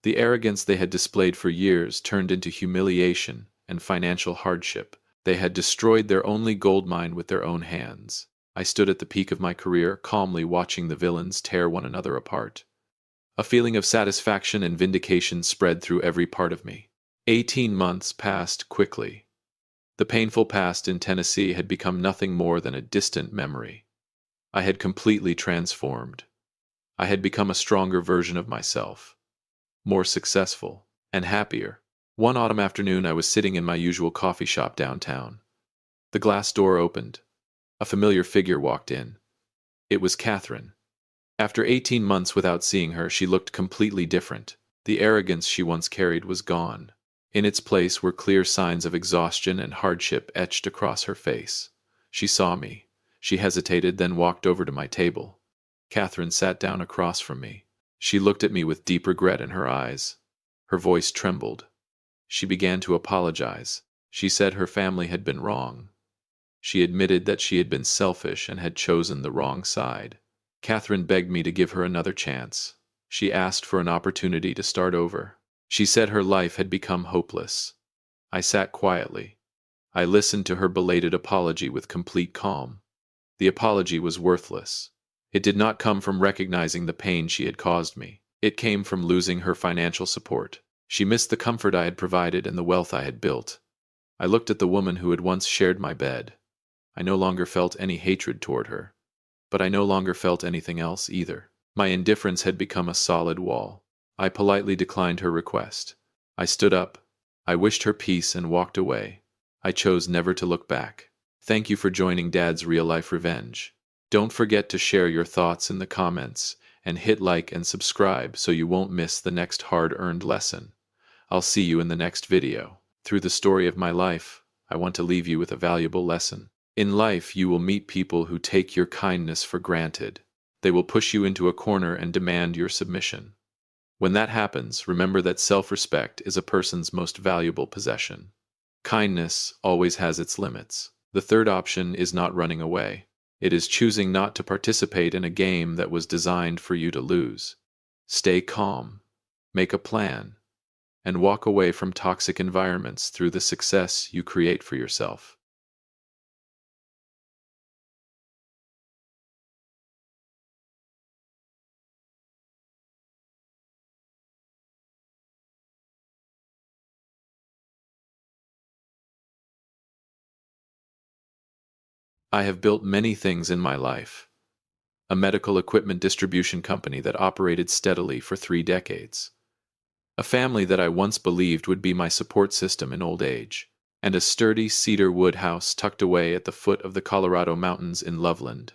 A: The arrogance they had displayed for years turned into humiliation and financial hardship. They had destroyed their only gold mine with their own hands. I stood at the peak of my career, calmly watching the villains tear one another apart. A feeling of satisfaction and vindication spread through every part of me. 18 months passed quickly. The painful past in Tennessee had become nothing more than a distant memory. I had completely transformed. I had become a stronger version of myself, more successful, and happier. One autumn afternoon, I was sitting in my usual coffee shop downtown. The glass door opened. A familiar figure walked in. It was Catherine. After 18 months without seeing her, she looked completely different. The arrogance she once carried was gone. In its place were clear signs of exhaustion and hardship etched across her face. She saw me. She hesitated, then walked over to my table. Catherine sat down across from me. She looked at me with deep regret in her eyes. Her voice trembled. She began to apologize. She said her family had been wrong. She admitted that she had been selfish and had chosen the wrong side. Catherine begged me to give her another chance. She asked for an opportunity to start over. She said her life had become hopeless. I sat quietly. I listened to her belated apology with complete calm. The apology was worthless. It did not come from recognizing the pain she had caused me. It came from losing her financial support. She missed the comfort I had provided and the wealth I had built. I looked at the woman who had once shared my bed. I no longer felt any hatred toward her. But I no longer felt anything else either. My indifference had become a solid wall. I politely declined her request. I stood up. I wished her peace and walked away. I chose never to look back. Thank you for joining Dad's Real Life Revenge. Don't forget to share your thoughts in the comments and hit like and subscribe so you won't miss the next hard-earned lesson. I'll see you in the next video. Through the story of my life, I want to leave you with a valuable lesson. In life, you will meet people who take your kindness for granted. They will push you into a corner and demand your submission. When that happens, remember that self-respect is a person's most valuable possession. Kindness always has its limits. The third option is not running away. It is choosing not to participate in a game that was designed for you to lose. Stay calm, make a plan, and walk away from toxic environments through the success you create for yourself. I have built many things in my life. A medical equipment distribution company that operated steadily for 3 decades. A family that I once believed would be my support system in old age. And a sturdy cedar wood house tucked away at the foot of the Colorado mountains in Loveland.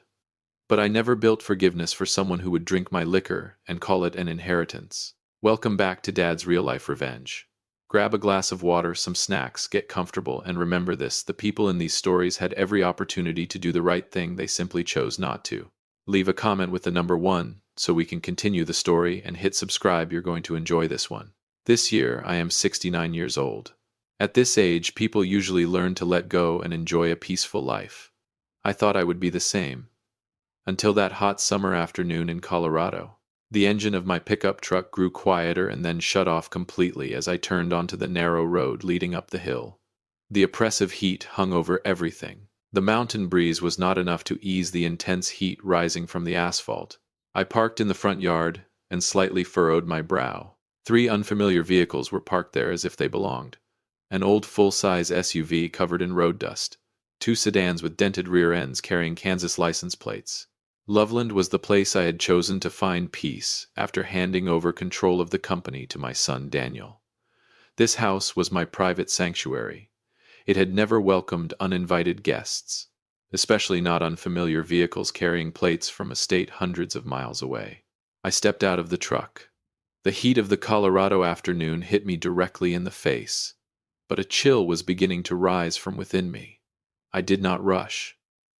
A: But I never built forgiveness for someone who would drink my liquor and call it an inheritance. Welcome back to Dad's Real Life Revenge. Grab a glass of water, some snacks, get comfortable, and remember this: the people in these stories had every opportunity to do the right thing, they simply chose not to. Leave a comment with the number 1 so we can continue the story, and hit subscribe, you're going to enjoy this one. This year, I am 69 years old. At this age, people usually learn to let go and enjoy a peaceful life. I thought I would be the same. Until that hot summer afternoon in Colorado. The engine of my pickup truck grew quieter and then shut off completely as I turned onto the narrow road leading up the hill. The oppressive heat hung over everything. The mountain breeze was not enough to ease the intense heat rising from the asphalt. I parked in the front yard and slightly furrowed my brow. 3 unfamiliar vehicles were parked there as if they belonged. An old full-size SUV covered in road dust. 2 sedans with dented rear ends carrying Kansas license plates. Loveland was the place I had chosen to find peace after handing over control of the company to my son Daniel. This house was my private sanctuary. It had never welcomed uninvited guests, especially not unfamiliar vehicles carrying plates from a state hundreds of miles away. I stepped out of the truck. The heat of the Colorado afternoon hit me directly in the face, but a chill was beginning to rise from within me. I did not rush.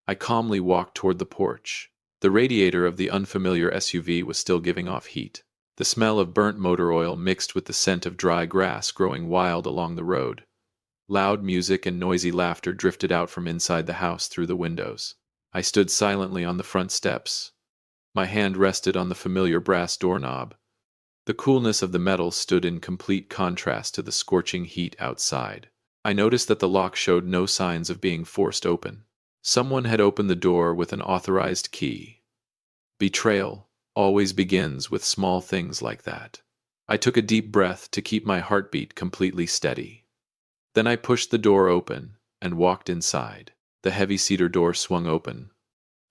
A: I calmly walked toward the porch. The radiator of the unfamiliar SUV was still giving off heat. The smell of burnt motor oil mixed with the scent of dry grass growing wild along the road. Loud music and noisy laughter drifted out from inside the house through the windows. I stood silently on the front steps. My hand rested on the familiar brass doorknob. The coolness of the metal stood in complete contrast to the scorching heat outside. I noticed that the lock showed no signs of being forced open. Someone had opened the door with an authorized key. Betrayal always begins with small things like that. I took a deep breath to keep my heartbeat completely steady. Then I pushed the door open and walked inside. The heavy cedar door swung open.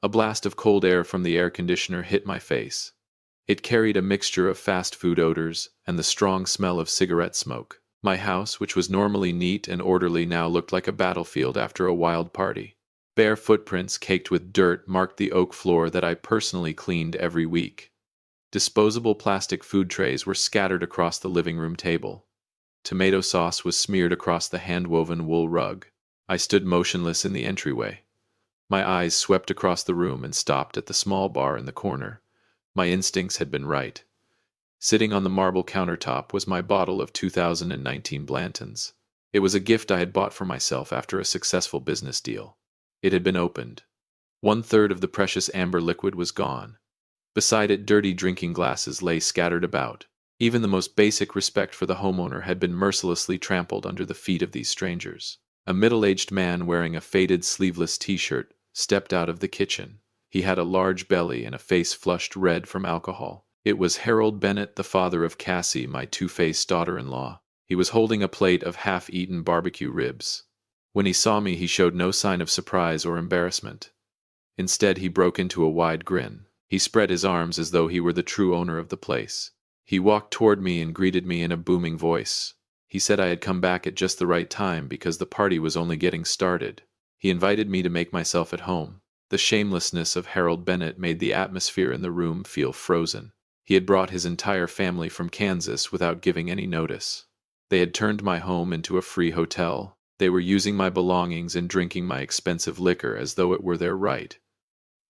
A: A blast of cold air from the air conditioner hit my face. It carried a mixture of fast food odors and the strong smell of cigarette smoke. My house, which was normally neat and orderly, now looked like a battlefield after a wild party. Bare footprints caked with dirt marked the oak floor that I personally cleaned every week. Disposable plastic food trays were scattered across the living room table. Tomato sauce was smeared across the hand-woven wool rug. I stood motionless in the entryway. My eyes swept across the room and stopped at the small bar in the corner. My instincts had been right. Sitting on the marble countertop was my bottle of 2019 Blanton's. It was a gift I had bought for myself after a successful business deal. It had been opened. 1/3 of the precious amber liquid was gone. Beside it, dirty drinking glasses lay scattered about. Even the most basic respect for the homeowner had been mercilessly trampled under the feet of these strangers. A middle-aged man wearing a faded sleeveless t-shirt stepped out of the kitchen. He had a large belly and a face flushed red from alcohol. It was Harold Bennett, the father of Cassie, my two-faced daughter-in-law. He was holding a plate of half-eaten barbecue ribs. When he saw me, he showed no sign of surprise or embarrassment. Instead, he broke into a wide grin. He spread his arms as though he were the true owner of the place. He walked toward me and greeted me in a booming voice. He said I had come back at just the right time because the party was only getting started. He invited me to make myself at home. The shamelessness of Harold Bennett made the atmosphere in the room feel frozen. He had brought his entire family from Kansas without giving any notice. They had turned my home into a free hotel. They were using my belongings and drinking my expensive liquor as though it were their right.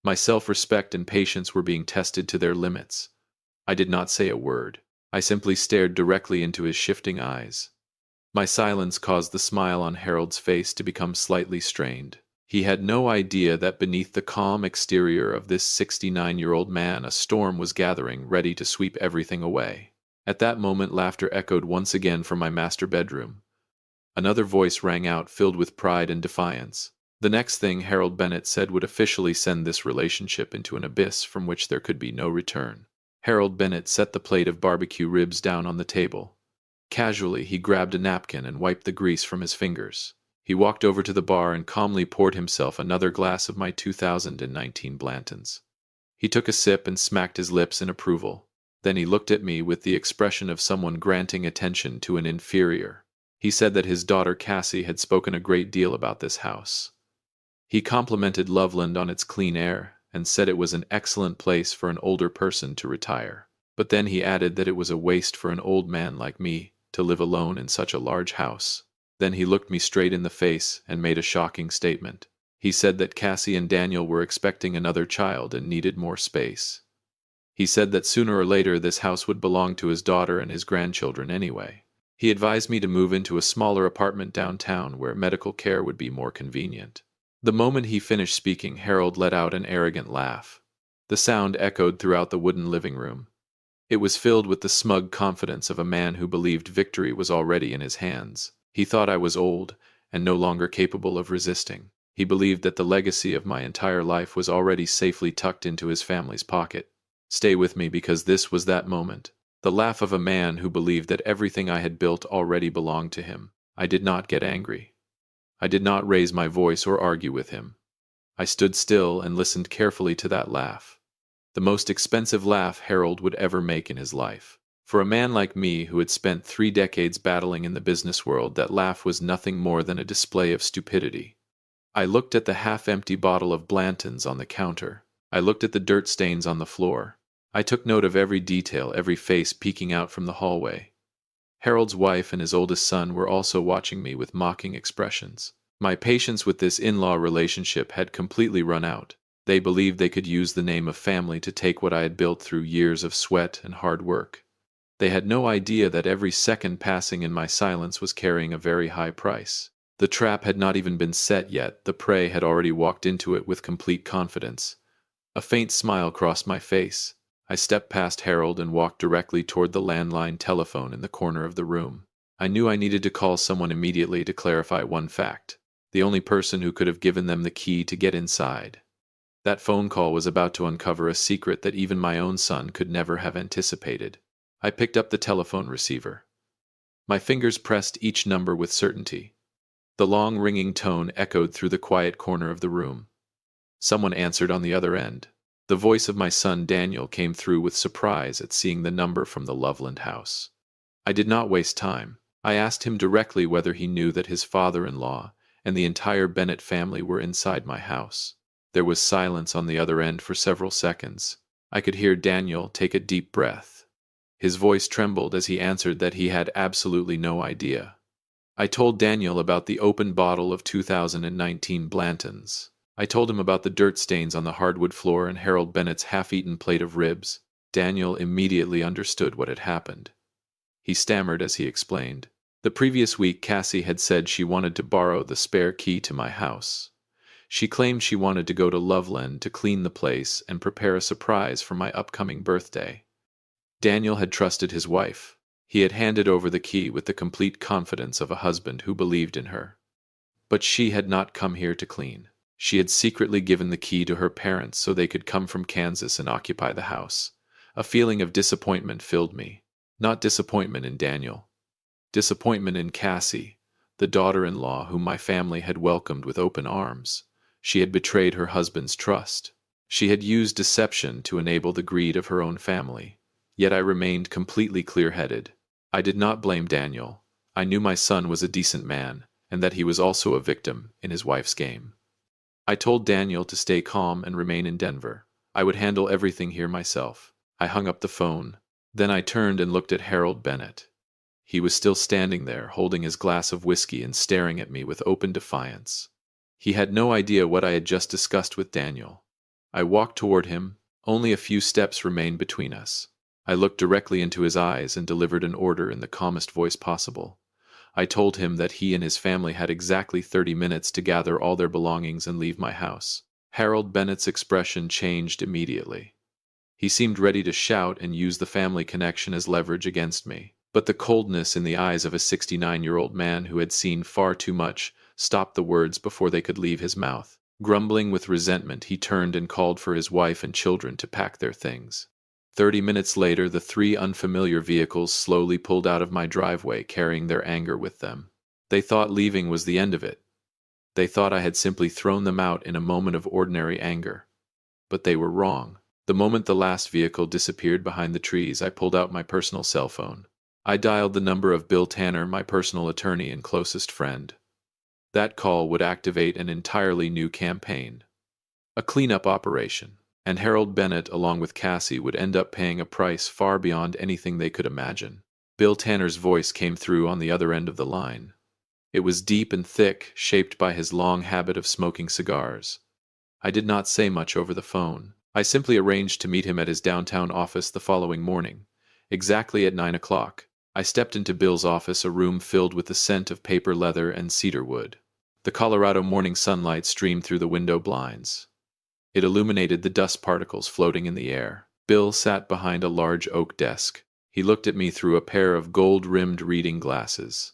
A: My self-respect and patience were being tested to their limits. I did not say a word. I simply stared directly into his shifting eyes. My silence caused the smile on Harold's face to become slightly strained. He had no idea that beneath the calm exterior of this 69-year-old man a storm was gathering, ready to sweep everything away. At that moment, laughter echoed once again from my master bedroom. Another voice rang out, filled with pride and defiance. The next thing Harold Bennett said would officially send this relationship into an abyss from which there could be no return. Harold Bennett set the plate of barbecue ribs down on the table. Casually, he grabbed a napkin and wiped the grease from his fingers. He walked over to the bar and calmly poured himself another glass of my 2019 Blantons. He took a sip and smacked his lips in approval. Then he looked at me with the expression of someone granting attention to an inferior. He said that his daughter Cassie had spoken a great deal about this house. He complimented Loveland on its clean air and said it was an excellent place for an older person to retire. But then he added that it was a waste for an old man like me to live alone in such a large house. Then he looked me straight in the face and made a shocking statement. He said that Cassie and Daniel were expecting another child and needed more space. He said that sooner or later this house would belong to his daughter and his grandchildren anyway. He advised me to move into a smaller apartment downtown where medical care would be more convenient. The moment he finished speaking, Harold let out an arrogant laugh. The sound echoed throughout the wooden living room. It was filled with the smug confidence of a man who believed victory was already in his hands. He thought I was old and no longer capable of resisting. He believed that the legacy of my entire life was already safely tucked into his family's pocket. Stay with me, because this was that moment. The laugh of a man who believed that everything I had built already belonged to him. I did not get angry. I did not raise my voice or argue with him. I stood still and listened carefully to that laugh. The most expensive laugh Harold would ever make in his life. For a man like me, who had spent 3 decades battling in the business world, that laugh was nothing more than a display of stupidity. I looked at the half-empty bottle of Blanton's on the counter. I looked at the dirt stains on the floor. I took note of every detail, every face peeking out from the hallway. Harold's wife and his oldest son were also watching me with mocking expressions. My patience with this in-law relationship had completely run out. They believed they could use the name of family to take what I had built through years of sweat and hard work. They had no idea that every second passing in my silence was carrying a very high price. The trap had not even been set yet. The prey had already walked into it with complete confidence. A faint smile crossed my face. I stepped past Harold and walked directly toward the landline telephone in the corner of the room. I knew I needed to call someone immediately to clarify one fact. The only person who could have given them the key to get inside. That phone call was about to uncover a secret that even my own son could never have anticipated. I picked up the telephone receiver. My fingers pressed each number with certainty. The long ringing tone echoed through the quiet corner of the room. Someone answered on the other end. The voice of my son Daniel came through with surprise at seeing the number from the Loveland house. I did not waste time. I asked him directly whether he knew that his father-in-law and the entire Bennett family were inside my house. There was silence on the other end for several seconds. I could hear Daniel take a deep breath. His voice trembled as he answered that he had absolutely no idea. I told Daniel about the open bottle of 2019 Blanton's. I told him about the dirt stains on the hardwood floor and Harold Bennett's half-eaten plate of ribs. Daniel immediately understood what had happened. He stammered as he explained. The previous week, Cassie had said she wanted to borrow the spare key to my house. She claimed she wanted to go to Loveland to clean the place and prepare a surprise for my upcoming birthday. Daniel had trusted his wife. He had handed over the key with the complete confidence of a husband who believed in her. But she had not come here to clean. She had secretly given the key to her parents so they could come from Kansas and occupy the house. A feeling of disappointment filled me. Not disappointment in Daniel. Disappointment in Cassie, the daughter-in-law whom my family had welcomed with open arms. She had betrayed her husband's trust. She had used deception to enable the greed of her own family. Yet I remained completely clear-headed. I did not blame Daniel. I knew my son was a decent man, and that he was also a victim in his wife's game. I told Daniel to stay calm and remain in Denver. I would handle everything here myself. I hung up the phone. Then I turned and looked at Harold Bennett. He was still standing there, holding his glass of whiskey and staring at me with open defiance. He had no idea what I had just discussed with Daniel. I walked toward him. Only a few steps remained between us. I looked directly into his eyes and delivered an order in the calmest voice possible. I told him that he and his family had exactly 30 minutes to gather all their belongings and leave my house. Harold Bennett's expression changed immediately. He seemed ready to shout and use the family connection as leverage against me. But the coldness in the eyes of a 69-year-old man who had seen far too much stopped the words before they could leave his mouth. Grumbling with resentment, he turned and called for his wife and children to pack their things. 30 minutes later, the three unfamiliar vehicles slowly pulled out of my driveway, carrying their anger with them. They thought leaving was the end of it. They thought I had simply thrown them out in a moment of ordinary anger. But they were wrong. The moment the last vehicle disappeared behind the trees, I pulled out my personal cell phone. I dialed the number of Bill Tanner, my personal attorney and closest friend. That call would activate an entirely new campaign. A cleanup operation. And Harold Bennett, along with Cassie, would end up paying a price far beyond anything they could imagine. Bill Tanner's voice came through on the other end of the line. It was deep and thick, shaped by his long habit of smoking cigars. I did not say much over the phone. I simply arranged to meet him at his downtown office the following morning, exactly at 9 o'clock. I stepped into Bill's office, a room filled with the scent of paper leather and cedar wood. The Colorado morning sunlight streamed through the window blinds. It illuminated the dust particles floating in the air. Bill sat behind a large oak desk. He looked at me through a pair of gold-rimmed reading glasses.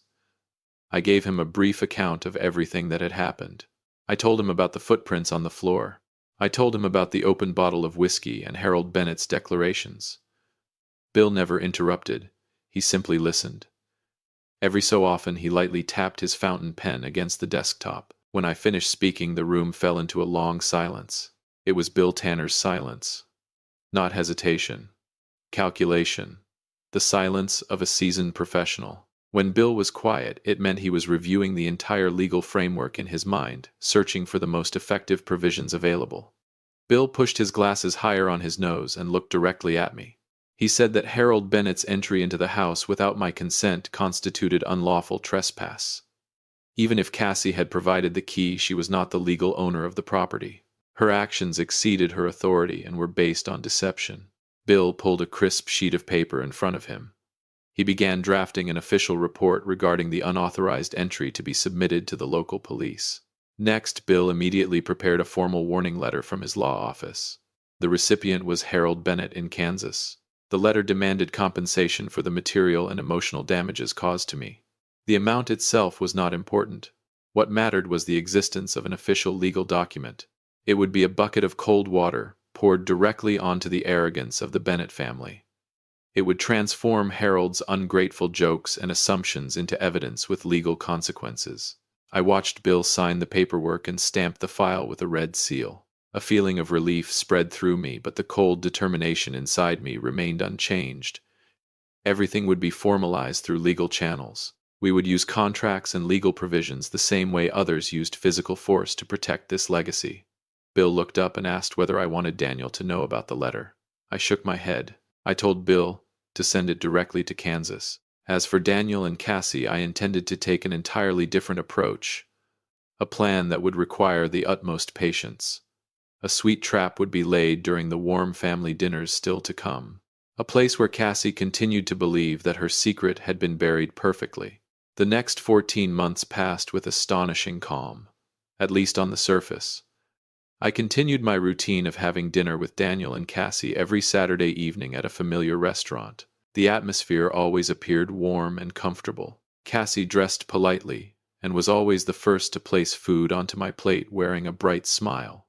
A: I gave him a brief account of everything that had happened. I told him about the footprints on the floor. I told him about the open bottle of whiskey and Harold Bennett's declarations. Bill never interrupted. He simply listened. Every so often he lightly tapped his fountain pen against the desktop. When I finished speaking, the room fell into a long silence. It was Bill Tanner's silence. Not hesitation. Calculation. The silence of a seasoned professional. When Bill was quiet, it meant he was reviewing the entire legal framework in his mind, searching for the most effective provisions available. Bill pushed his glasses higher on his nose and looked directly at me. He said that Harold Bennett's entry into the house without my consent constituted unlawful trespass. Even if Cassie had provided the key, she was not the legal owner of the property. Her actions exceeded her authority and were based on deception. Bill pulled a crisp sheet of paper in front of him. He began drafting an official report regarding the unauthorized entry to be submitted to the local police. Next, Bill immediately prepared a formal warning letter from his law office. The recipient was Harold Bennett in Kansas. The letter demanded compensation for the material and emotional damages caused to me. The amount itself was not important. What mattered was the existence of an official legal document. It would be a bucket of cold water poured directly onto the arrogance of the Bennett family. It would transform Harold's ungrateful jokes and assumptions into evidence with legal consequences. I watched Bill sign the paperwork and stamp the file with a red seal. A feeling of relief spread through me, but the cold determination inside me remained unchanged. Everything would be formalized through legal channels. We would use contracts and legal provisions the same way others used physical force to protect this legacy. Bill looked up and asked whether I wanted Daniel to know about the letter. I shook my head. I told Bill to send it directly to Kansas. As for Daniel and Cassie, I intended to take an entirely different approach, a plan that would require the utmost patience. A sweet trap would be laid during the warm family dinners still to come, a place where Cassie continued to believe that her secret had been buried perfectly. The next 14 months passed with astonishing calm, at least on the surface. I continued my routine of having dinner with Daniel and Cassie every Saturday evening at a familiar restaurant. The atmosphere always appeared warm and comfortable. Cassie dressed politely and was always the first to place food onto my plate, wearing a bright smile.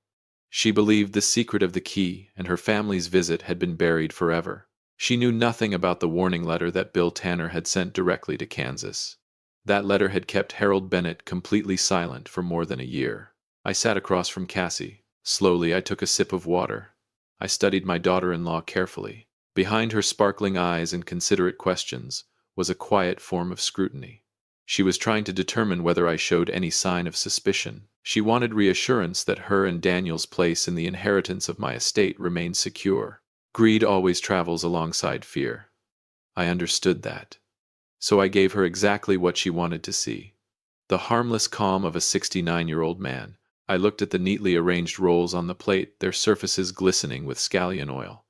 A: She believed the secret of the key and her family's visit had been buried forever. She knew nothing about the warning letter that Bill Tanner had sent directly to Kansas. That letter had kept Harold Bennett completely silent for more than a year. I sat across from Cassie. Slowly, I took a sip of water. I studied my daughter-in-law carefully. Behind her sparkling eyes and considerate questions was a quiet form of scrutiny. She was trying to determine whether I showed any sign of suspicion. She wanted reassurance that her and Daniel's place in the inheritance of my estate remained secure. Greed always travels alongside fear. I understood that. so I gave her exactly what she wanted to see. The harmless calm of a 69-year-old man. I looked at the neatly arranged rolls on the plate, their surfaces glistening with scallion oil.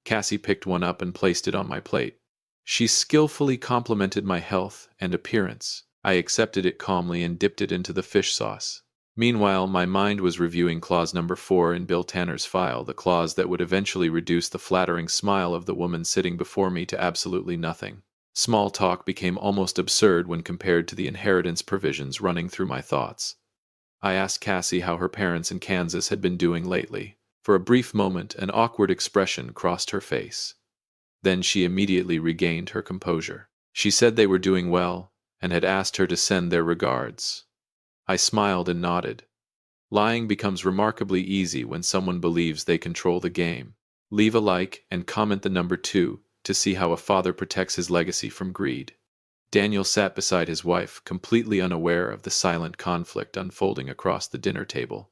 A: Cassie picked one up and placed it on my plate. She skillfully complimented my health and appearance. I accepted it calmly and dipped it into the fish sauce. Meanwhile, my mind was reviewing clause number 4 in Bill Tanner's file, the clause that would eventually reduce the flattering smile of the woman sitting before me to absolutely nothing. Small talk became almost absurd when compared to the inheritance provisions running through my thoughts. I asked Cassie how her parents in Kansas had been doing lately. For a brief moment, an awkward expression crossed her face. Then she immediately regained her composure. She said they were doing well, and had asked her to send their regards. I smiled and nodded. Lying becomes remarkably easy when someone believes they control the game. Leave a like and comment the number 2 to see how a father protects his legacy from greed. Daniel sat beside his wife, completely unaware of the silent conflict unfolding across the dinner table.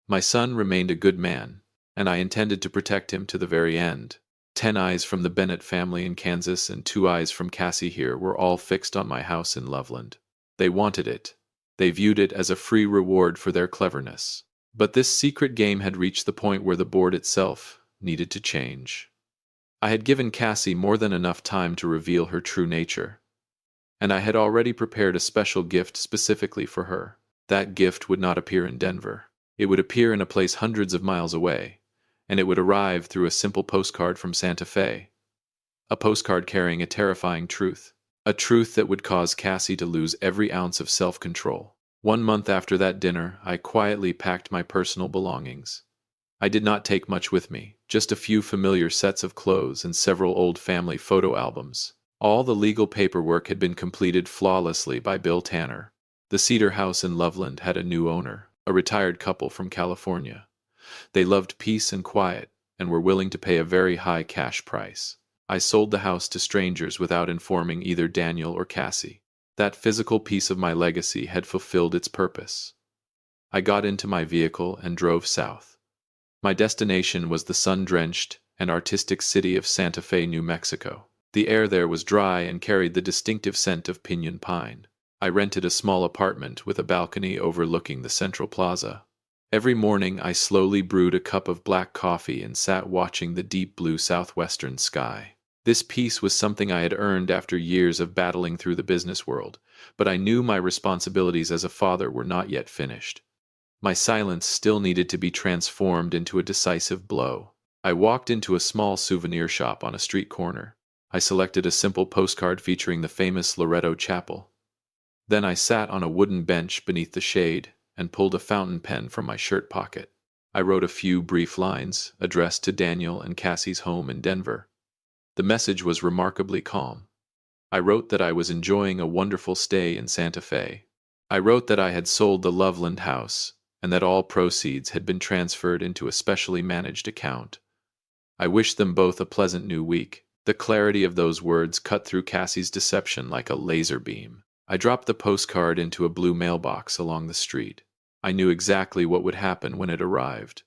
A: My son remained a good man, and I intended to protect him to the very end. 10 eyes from the Bennett family in Kansas and 2 eyes from Cassie here were all fixed on my house in Loveland. They wanted it. They viewed it as a free reward for their cleverness. But this secret game had reached the point where the board itself needed to change. I had given Cassie more than enough time to reveal her true nature, and I had already prepared a special gift specifically for her. That gift would not appear in Denver. It would appear in a place hundreds of miles away, and it would arrive through a simple postcard from Santa Fe. A postcard carrying a terrifying truth. A truth that would cause Cassie to lose every ounce of self-control. 1 month after that dinner, I quietly packed my personal belongings. I did not take much with me, just a few familiar sets of clothes and several old family photo albums. All the legal paperwork had been completed flawlessly by Bill Tanner. The Cedar House in Loveland had a new owner, a retired couple from California. They loved peace and quiet, and were willing to pay a very high cash price. I sold the house to strangers without informing either Daniel or Cassie. That physical piece of my legacy had fulfilled its purpose. I got into my vehicle and drove south. My destination was the sun-drenched and artistic city of Santa Fe, New Mexico. The air there was dry and carried the distinctive scent of pinyon pine. I rented a small apartment with a balcony overlooking the central plaza. Every morning I slowly brewed a cup of black coffee and sat watching the deep blue southwestern sky. This peace was something I had earned after years of battling through the business world, but I knew my responsibilities as a father were not yet finished. My silence still needed to be transformed into a decisive blow. I walked into a small souvenir shop on a street corner. I selected a simple postcard featuring the famous Loretto Chapel. Then I sat on a wooden bench beneath the shade and pulled a fountain pen from my shirt pocket. I wrote a few brief lines, addressed to Daniel and Cassie's home in Denver. The message was remarkably calm. I wrote that I was enjoying a wonderful stay in Santa Fe. I wrote that I had sold the Loveland house, and that all proceeds had been transferred into a specially managed account. I wished them both a pleasant new week. The clarity of those words cut through Cassie's deception like a laser beam. I dropped the postcard into a blue mailbox along the street. I knew exactly what would happen when it arrived.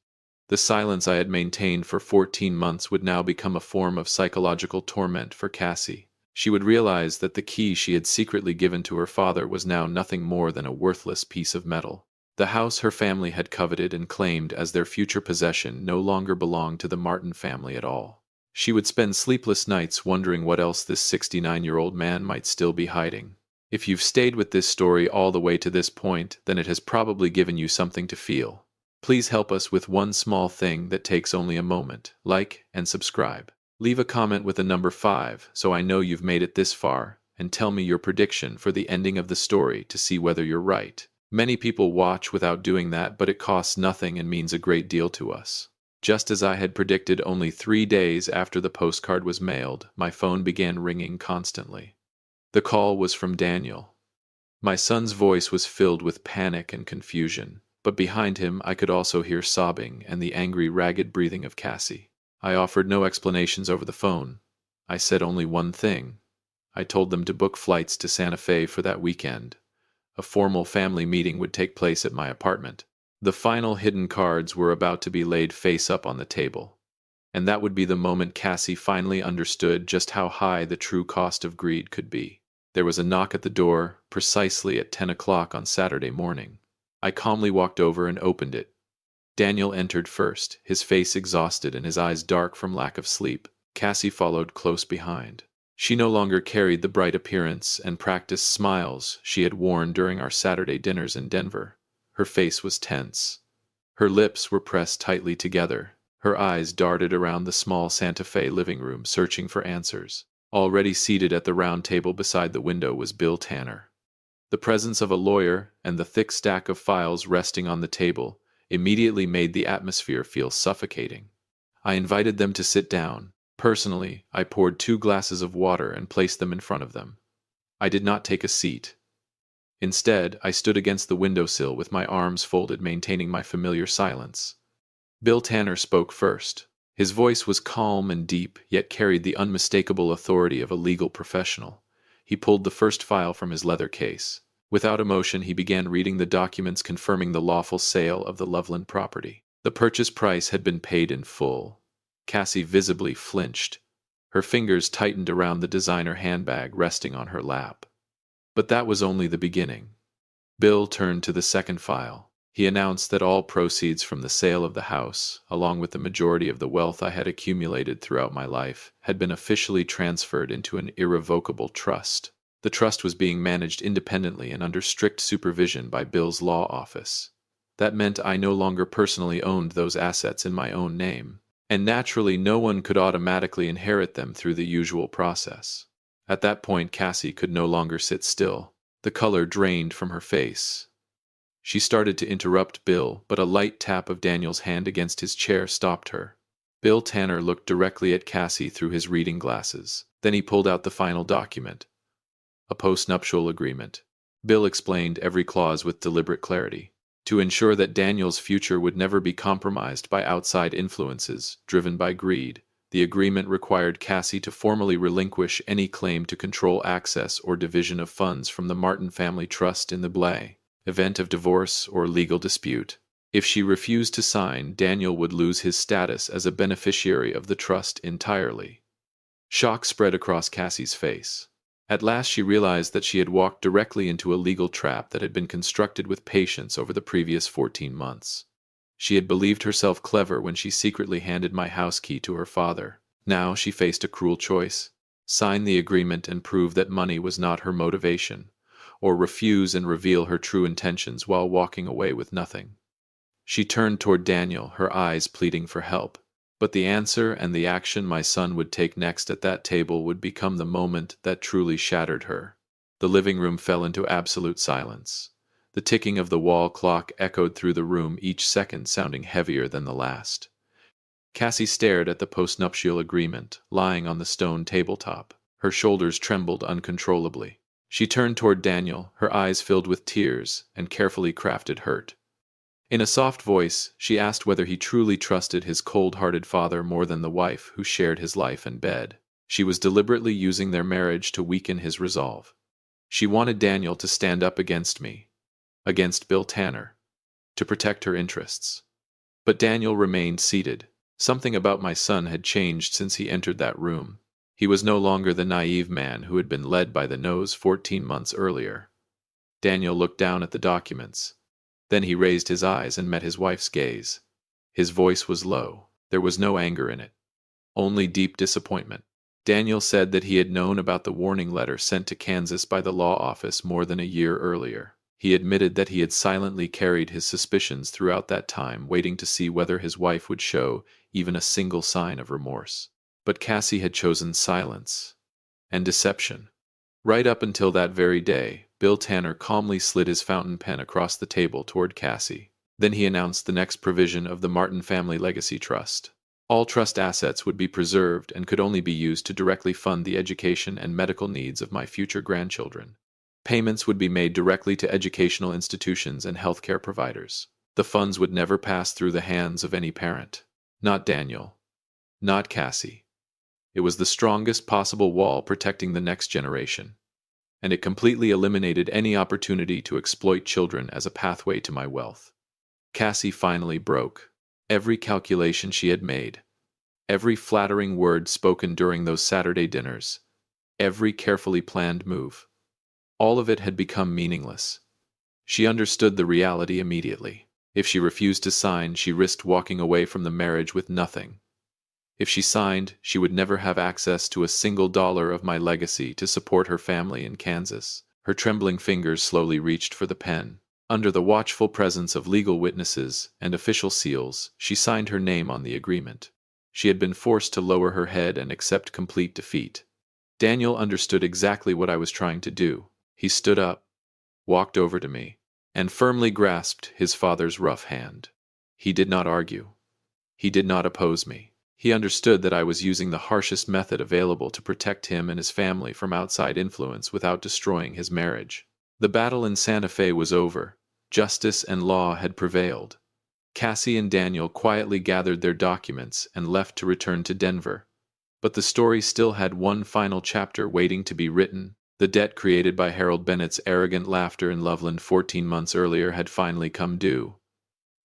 A: The silence I had maintained for 14 months would now become a form of psychological torment for Cassie. She would realize that the key she had secretly given to her father was now nothing more than a worthless piece of metal. The house her family had coveted and claimed as their future possession no longer belonged to the Martin family at all. She would spend sleepless nights wondering what else this 69-year-old man might still be hiding. If you've stayed with this story all the way to this point, then it has probably given you something to feel. Please help us with one small thing that takes only a moment. Like and subscribe. Leave a comment with the number 5 so I know you've made it this far, and tell me your prediction for the ending of the story to see whether you're right. Many people watch without doing that, but it costs nothing and means a great deal to us. Just as I had predicted, only 3 days after the postcard was mailed, my phone began ringing constantly. The call was from Daniel. My son's voice was filled with panic and confusion, but behind him I could also hear sobbing and the angry, ragged breathing of Cassie. I offered no explanations over the phone. I said only one thing. I told them to book flights to Santa Fe for that weekend. A formal family meeting would take place at my apartment. The final hidden cards were about to be laid face up on the table. And that would be the moment Cassie finally understood just how high the true cost of greed could be. There was a knock at the door, precisely at 10 o'clock on Saturday morning. I calmly walked over and opened it. Daniel entered first, his face exhausted and his eyes dark from lack of sleep. Cassie followed close behind. She no longer carried the bright appearance and practiced smiles she had worn during our Saturday dinners in Denver. Her face was tense. Her lips were pressed tightly together. Her eyes darted around the small Santa Fe living room, searching for answers. Already seated at the round table beside the window was Bill Tanner. The presence of a lawyer and the thick stack of files resting on the table immediately made the atmosphere feel suffocating. I invited them to sit down. Personally, I poured 2 glasses of water and placed them in front of them. I did not take a seat. Instead, I stood against the windowsill with my arms folded, maintaining my familiar silence. Bill Tanner spoke first. His voice was calm and deep, yet carried the unmistakable authority of a legal professional. He pulled the first file from his leather case. Without emotion, he began reading the documents confirming the lawful sale of the Loveland property. The purchase price had been paid in full. Cassie visibly flinched. Her fingers tightened around the designer handbag resting on her lap. But that was only the beginning. Bill turned to the second file. He announced that all proceeds from the sale of the house, along with the majority of the wealth I had accumulated throughout my life, had been officially transferred into an irrevocable trust. The trust was being managed independently and under strict supervision by Bill's law office. That meant I no longer personally owned those assets in my own name, and naturally no one could automatically inherit them through the usual process. At that point, Cassie could no longer sit still. The color drained from her face. She started to interrupt Bill, but a light tap of Daniel's hand against his chair stopped her. Bill Tanner looked directly at Cassie through his reading glasses. Then he pulled out the final document. A postnuptial agreement. Bill explained every clause with deliberate clarity. To ensure that Daniel's future would never be compromised by outside influences driven by greed, the agreement required Cassie to formally relinquish any claim to control access or division of funds from the Martin family trust in the event of divorce or legal dispute. If she refused to sign, Daniel would lose his status as a beneficiary of the trust entirely. Shock spread across Cassie's face. At last she realized that she had walked directly into a legal trap that had been constructed with patience over the previous 14 months. She had believed herself clever when she secretly handed my house key to her father. Now she faced a cruel choice: sign the agreement and prove that money was not her motivation, or refuse and reveal her true intentions while walking away with nothing. She turned toward Daniel, her eyes pleading for help. But the answer and the action my son would take next at that table would become the moment that truly shattered her. The living room fell into absolute silence. The ticking of the wall clock echoed through the room, each second sounding heavier than the last. Cassie stared at the postnuptial agreement, lying on the stone tabletop. Her shoulders trembled uncontrollably. She turned toward Daniel, her eyes filled with tears and carefully crafted hurt. In a soft voice, she asked whether he truly trusted his cold-hearted father more than the wife who shared his life and bed. She was deliberately using their marriage to weaken his resolve. She wanted Daniel to stand up against me, against Bill Tanner, to protect her interests. But Daniel remained seated. Something about my son had changed since he entered that room. He was no longer the naive man who had been led by the nose 14 months earlier. Daniel looked down at the documents. Then he raised his eyes and met his wife's gaze. His voice was low. There was no anger in it, only deep disappointment. Daniel said that he had known about the warning letter sent to Kansas by the law office more than a year earlier. He admitted that he had silently carried his suspicions throughout that time, waiting to see whether his wife would show even a single sign of remorse. But Cassie had chosen silence and deception. Right up until that very day, Bill Tanner calmly slid his fountain pen across the table toward Cassie. Then he announced the next provision of the Martin Family Legacy Trust. All trust assets would be preserved and could only be used to directly fund the education and medical needs of my future grandchildren. Payments would be made directly to educational institutions and healthcare providers. The funds would never pass through the hands of any parent. Not Daniel. Not Cassie. It was the strongest possible wall protecting the next generation, and it completely eliminated any opportunity to exploit children as a pathway to my wealth. Cassie finally broke. Every calculation she had made, every flattering word spoken during those Saturday dinners, every carefully planned move, All of it had become meaningless. She understood the reality immediately. If she refused to sign, she risked walking away from the marriage with nothing. If she signed, she would never have access to a single dollar of my legacy to support her family in Kansas. Her trembling fingers slowly reached for the pen. Under the watchful presence of legal witnesses and official seals, she signed her name on the agreement. She had been forced to lower her head and accept complete defeat. Daniel understood exactly what I was trying to do. He stood up, walked over to me, and firmly grasped his father's rough hand. He did not argue. He did not oppose me. He understood that I was using the harshest method available to protect him and his family from outside influence without destroying his marriage. The battle in Santa Fe was over. Justice and law had prevailed. Cassie and Daniel quietly gathered their documents and left to return to Denver. But the story still had one final chapter waiting to be written. The debt created by Harold Bennett's arrogant laughter in Loveland 14 months earlier had finally come due.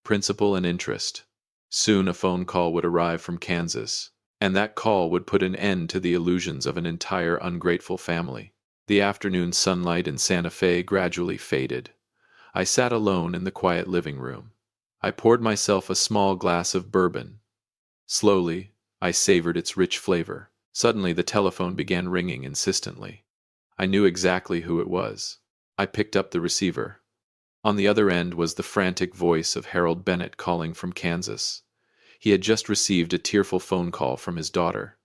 A: Principal and interest. Soon a phone call would arrive from Kansas, and that call would put an end to the illusions of an entire ungrateful family. The afternoon sunlight in Santa Fe gradually faded. I sat alone in the quiet living room. I poured myself a small glass of bourbon. Slowly, I savored its rich flavor. Suddenly, the telephone began ringing insistently. I knew exactly who it was. I picked up the receiver. On the other end was the frantic voice of Harold Bennett calling from Kansas. He had just received a tearful phone call from his daughter.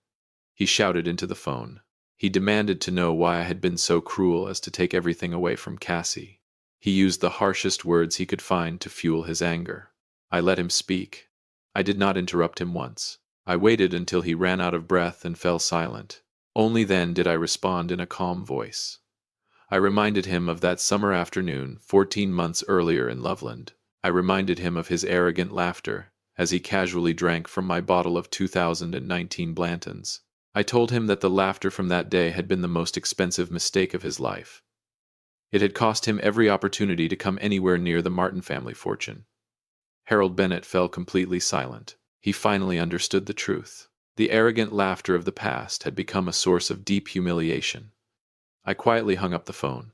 A: He shouted into the phone. He demanded to know why I had been so cruel as to take everything away from Cassie. He used the harshest words he could find to fuel his anger. I let him speak. I did not interrupt him once. I waited until he ran out of breath and fell silent. Only then did I respond in a calm voice. I reminded him of that summer afternoon 14 months earlier in Loveland. I reminded him of his arrogant laughter as he casually drank from my bottle of 2019 Blantons. I told him that the laughter from that day had been the most expensive mistake of his life. It had cost him every opportunity to come anywhere near the Martin family fortune. Harold Bennett fell completely silent. He finally understood the truth. The arrogant laughter of the past had become a source of deep humiliation. I quietly hung up the phone.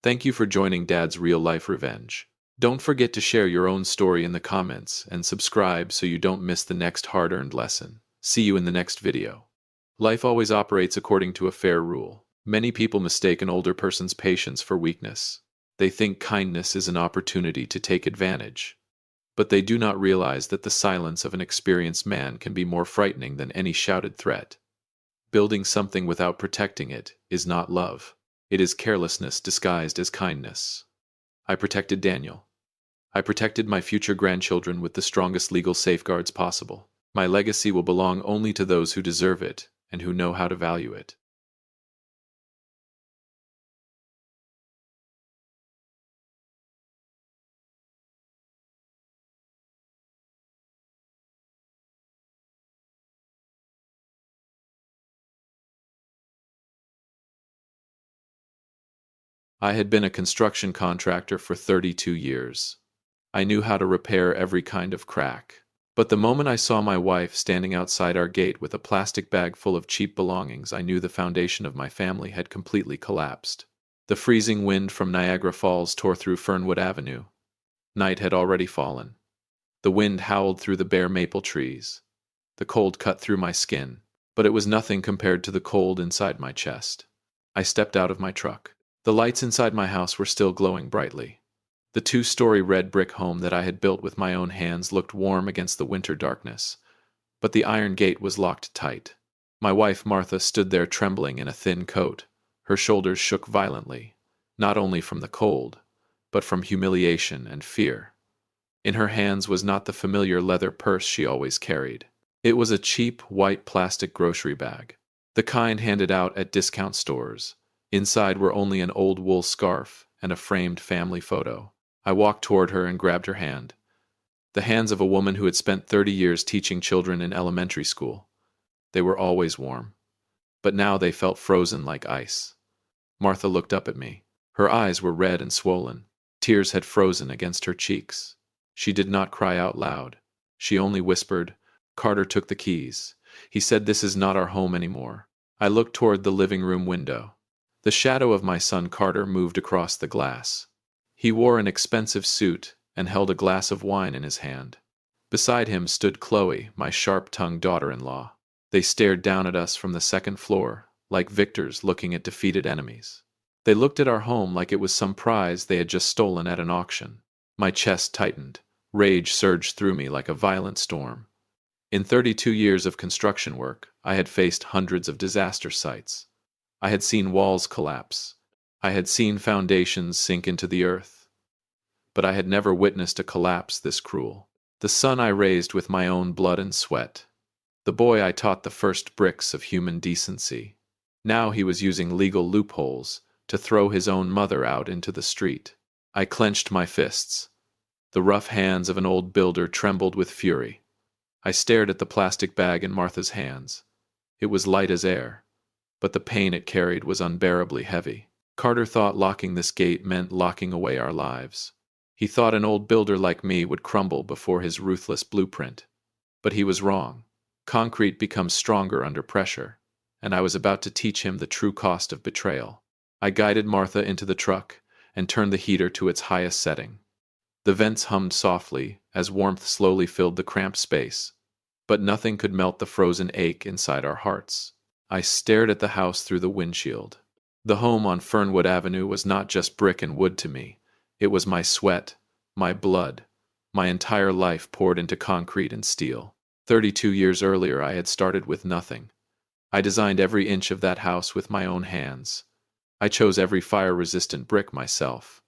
A: Thank you for joining Dad's Real Life Revenge. Don't forget to share your own story in the comments and subscribe so you don't miss the next hard-earned lesson. See you in the next video. Life always operates according to a fair rule. Many people mistake an older person's patience for weakness. They think kindness is an opportunity to take advantage. But they do not realize that the silence of an experienced man can be more frightening than any shouted threat. Building something without protecting it is not love. It is carelessness disguised as kindness. I protected Daniel. I protected my future grandchildren with the strongest legal safeguards possible. My legacy will belong only to those who deserve it and who know how to value it. I had been a construction contractor for 32 years. I knew how to repair every kind of crack. But the moment I saw my wife standing outside our gate with a plastic bag full of cheap belongings, I knew the foundation of my family had completely collapsed. The freezing wind from Niagara Falls tore through Fernwood Avenue. Night had already fallen. The wind howled through the bare maple trees. The cold cut through my skin, but it was nothing compared to the cold inside my chest. I stepped out of my truck. The lights inside my house were still glowing brightly. The two-story red brick home that I had built with my own hands looked warm against the winter darkness, but the iron gate was locked tight. My wife Martha stood there trembling in a thin coat. Her shoulders shook violently, not only from the cold, but from humiliation and fear. In her hands was not the familiar leather purse she always carried. It was a cheap, white plastic grocery bag, the kind handed out at discount stores. Inside were only an old wool scarf and a framed family photo. I walked toward her and grabbed her hand. The hands of a woman who had spent 30 years teaching children in elementary school. They were always warm, but now they felt frozen like ice. Martha looked up at me. Her eyes were red and swollen. Tears had frozen against her cheeks. She did not cry out loud. She only whispered, "Carter took the keys. He said this is not our home anymore." I looked toward the living room window. The shadow of my son Carter moved across the glass. He wore an expensive suit and held a glass of wine in his hand. Beside him stood Chloe, my sharp-tongued daughter-in-law. They stared down at us from the second floor, like victors looking at defeated enemies. They looked at our home like it was some prize they had just stolen at an auction. My chest tightened. Rage surged through me like a violent storm. In 32 years of construction work, I had faced hundreds of disaster sites. I had seen walls collapse. I had seen foundations sink into the earth. But I had never witnessed a collapse this cruel. The son I raised with my own blood and sweat. The boy I taught the first bricks of human decency. Now he was using legal loopholes to throw his own mother out into the street. I clenched my fists. The rough hands of an old builder trembled with fury. I stared at the plastic bag in Martha's hands. It was light as air, but the pain it carried was unbearably heavy. Carter thought locking this gate meant locking away our lives. He thought an old builder like me would crumble before his ruthless blueprint. But he was wrong. Concrete becomes stronger under pressure, and I was about to teach him the true cost of betrayal. I guided Martha into the truck and turned the heater to its highest setting. The vents hummed softly as warmth slowly filled the cramped space, but nothing could melt the frozen ache inside our hearts. I stared at the house through the windshield. The home on Fernwood Avenue was not just brick and wood to me. It was my sweat, my blood, my entire life poured into concrete and steel. 32 years earlier, I had started with nothing. I designed every inch of that house with my own hands. I chose every fire-resistant brick myself.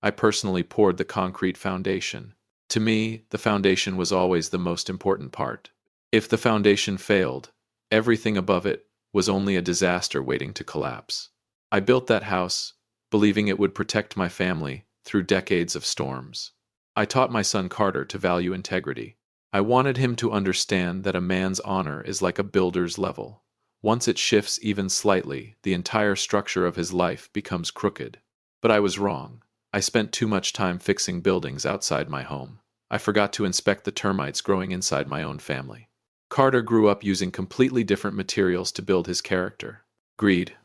A: I personally poured the concrete foundation. To me, the foundation was always the most important part. If the foundation failed, everything above it was only a disaster waiting to collapse. I built that house, believing it would protect my family through decades of storms. I taught my son Carter to value integrity. I wanted him to understand that a man's honor is like a builder's level. Once it shifts even slightly, the entire structure of his life becomes crooked. But I was wrong. I spent too much time fixing buildings outside my home. I forgot to inspect the termites growing inside my own family. Carter grew up using completely different materials to build his character. Greed,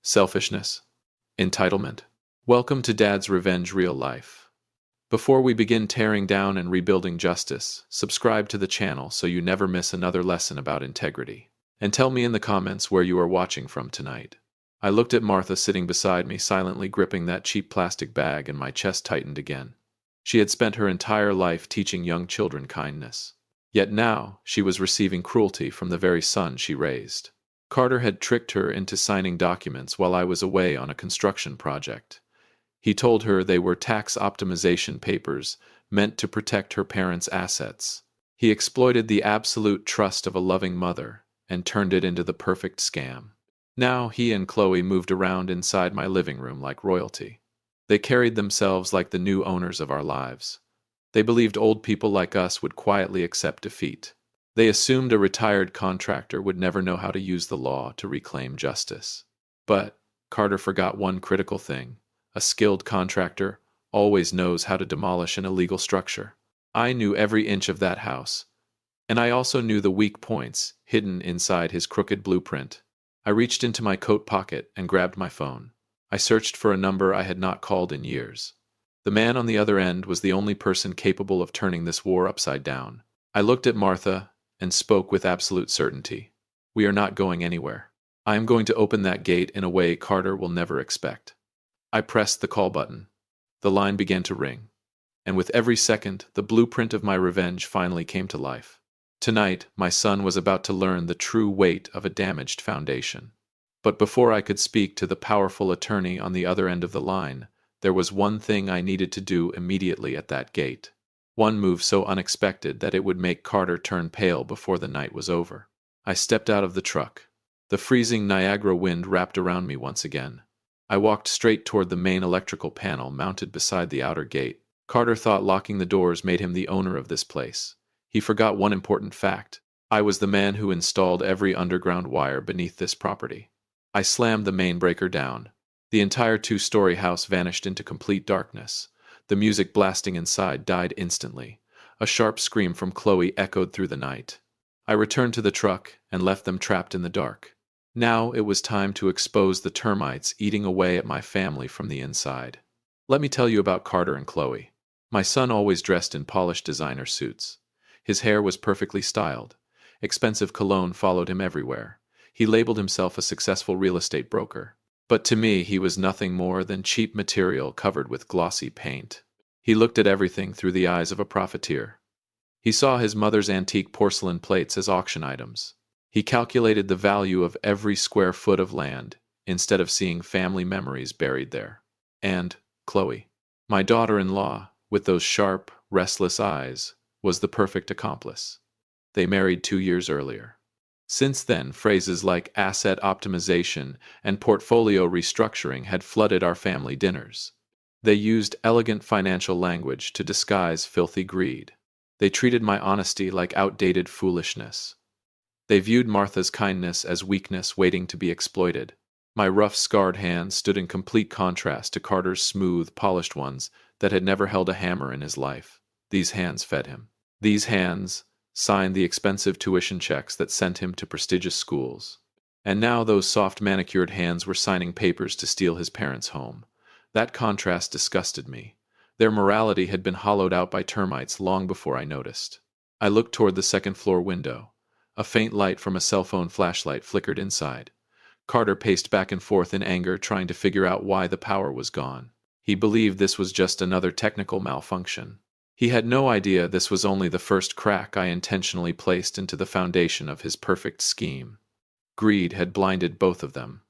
A: selfishness, entitlement. Welcome to Dad's Revenge Real Life. Before we begin tearing down and rebuilding justice, subscribe to the channel so you never miss another lesson about integrity. And tell me in the comments where you are watching from tonight. I looked at Martha sitting beside me, silently gripping that cheap plastic bag, and my chest tightened again. She had spent her entire life teaching young children kindness. Yet now, she was receiving cruelty from the very son she raised. Carter had tricked her into signing documents while I was away on a construction project. He told her they were tax optimization papers meant to protect her parents' assets. He exploited the absolute trust of a loving mother and turned it into the perfect scam. Now he and Chloe moved around inside my living room like royalty. They carried themselves like the new owners of our lives. They believed old people like us would quietly accept defeat. They assumed a retired contractor would never know how to use the law to reclaim justice. But Carter forgot one critical thing. A skilled contractor always knows how to demolish an illegal structure. I knew every inch of that house, and I also knew the weak points hidden inside his crooked blueprint. I reached into my coat pocket and grabbed my phone. I searched for a number I had not called in years. The man on the other end was the only person capable of turning this war upside down. I looked at Martha and spoke with absolute certainty. We are not going anywhere. I am going to open that gate in a way Carter will never expect. I pressed the call button. The line began to ring. And with every second, the blueprint of my revenge finally came to life. Tonight, my son was about to learn the true weight of a damaged foundation. But before I could speak to the powerful attorney on the other end of the line, there was one thing I needed to do immediately at that gate. One move so unexpected that it would make Carter turn pale before the night was over. I stepped out of the truck. The freezing Niagara wind wrapped around me once again. I walked straight toward the main electrical panel mounted beside the outer gate. Carter thought locking the doors made him the owner of this place. He forgot one important fact. I was the man who installed every underground wire beneath this property. I slammed the main breaker down. The entire two-story house vanished into complete darkness. The music blasting inside died instantly. A sharp scream from Chloe echoed through the night. I returned to the truck and left them trapped in the dark. Now it was time to expose the termites eating away at my family from the inside. Let me tell you about Carter and Chloe. My son always dressed in polished designer suits. His hair was perfectly styled. Expensive cologne followed him everywhere. He labeled himself a successful real estate broker. But to me, he was nothing more than cheap material covered with glossy paint. He looked at everything through the eyes of a profiteer. He saw his mother's antique porcelain plates as auction items. He calculated the value of every square foot of land, instead of seeing family memories buried there. And Chloe, my daughter-in-law, with those sharp, restless eyes, was the perfect accomplice. They married 2 years earlier. Since then, phrases like asset optimization and portfolio restructuring had flooded our family dinners. They used elegant financial language to disguise filthy greed. They treated my honesty like outdated foolishness. They viewed Martha's kindness as weakness waiting to be exploited. My rough, scarred hands stood in complete contrast to Carter's smooth, polished ones that had never held a hammer in his life. These hands fed him. These hands signed the expensive tuition checks that sent him to prestigious schools. And now those soft manicured hands were signing papers to steal his parents' home. That contrast disgusted me. Their morality had been hollowed out by termites long before I noticed. I looked toward the second-floor window. A faint light from a cell phone flashlight flickered inside. Carter paced back and forth in anger, trying to figure out why the power was gone. He believed this was just another technical malfunction. He had no idea this was only the first crack I intentionally placed into the foundation of his perfect scheme. Greed had blinded both of them.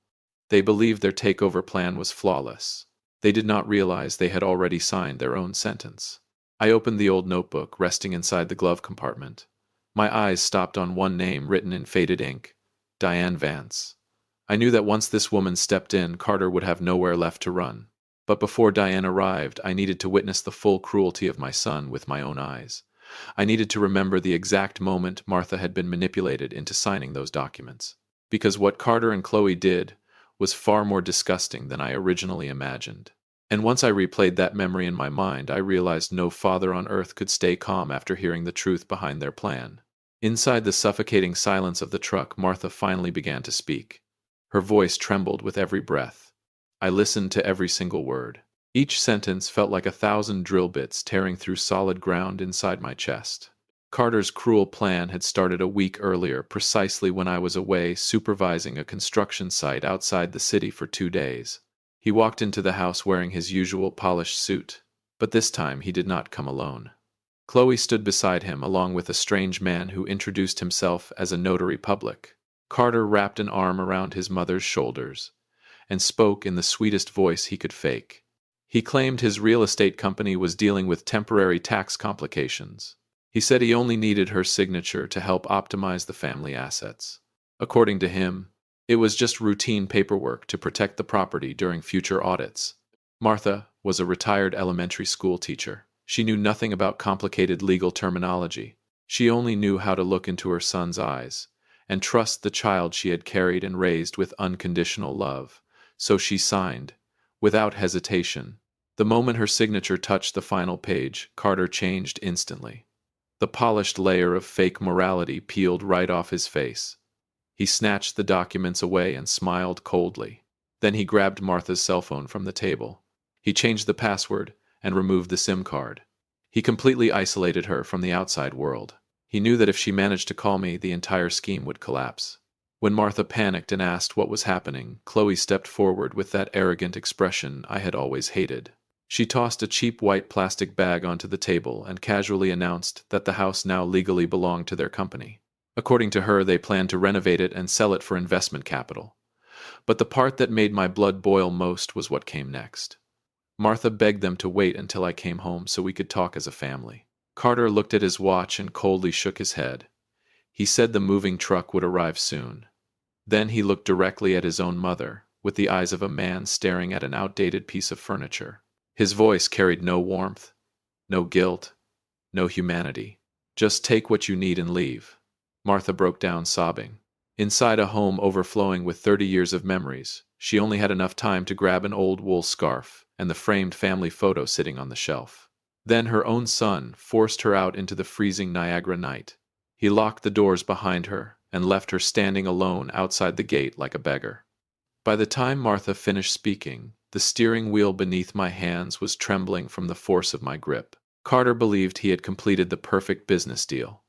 A: They believed their takeover plan was flawless. They did not realize they had already signed their own sentence. I opened the old notebook resting inside the glove compartment. My eyes stopped on one name written in faded ink: Diane Vance. I knew that once this woman stepped in, Carter would have nowhere left to run. But before Diane arrived, I needed to witness the full cruelty of my son with my own eyes. I needed to remember the exact moment Martha had been manipulated into signing those documents. Because what Carter and Chloe did was far more disgusting than I originally imagined. And once I replayed that memory in my mind, I realized no father on earth could stay calm after hearing the truth behind their plan. Inside the suffocating silence of the truck, Martha finally began to speak. Her voice trembled with every breath. I listened to every single word. Each sentence felt like 1,000 drill bits tearing through solid ground inside my chest. Carter's cruel plan had started a week earlier, precisely when I was away supervising a construction site outside the city for 2 days. He walked into the house wearing his usual polished suit, but this time he did not come alone. Chloe stood beside him, along with a strange man who introduced himself as a notary public. Carter wrapped an arm around his mother's shoulders and spoke in the sweetest voice he could fake. He claimed his real estate company was dealing with temporary tax complications. He said he only needed her signature to help optimize the family assets. According to him, it was just routine paperwork to protect the property during future audits. Martha was a retired elementary school teacher. She knew nothing about complicated legal terminology. She only knew how to look into her son's eyes and trust the child she had carried and raised with unconditional love. So she signed, without hesitation. The moment her signature touched the final page, Carter changed instantly. The polished layer of fake morality peeled right off his face. He snatched the documents away and smiled coldly. Then he grabbed Martha's cell phone from the table. He changed the password and removed the SIM card. He completely isolated her from the outside world. He knew that if she managed to call me, the entire scheme would collapse. When Martha panicked and asked what was happening, Chloe stepped forward with that arrogant expression I had always hated. She tossed a cheap white plastic bag onto the table and casually announced that the house now legally belonged to their company. According to her, they planned to renovate it and sell it for investment capital. But the part that made my blood boil most was what came next. Martha begged them to wait until I came home so we could talk as a family. Carter looked at his watch and coldly shook his head. He said the moving truck would arrive soon. Then he looked directly at his own mother, with the eyes of a man staring at an outdated piece of furniture. His voice carried no warmth, no guilt, no humanity. Just take what you need and leave. Martha broke down sobbing. Inside a home overflowing with 30 years of memories, she only had enough time to grab an old wool scarf and the framed family photo sitting on the shelf. Then her own son forced her out into the freezing Niagara night. He locked the doors behind her and left her standing alone outside the gate like a beggar. By the time Martha finished speaking, the steering wheel beneath my hands was trembling from the force of my grip. Carter believed he had completed the perfect business deal.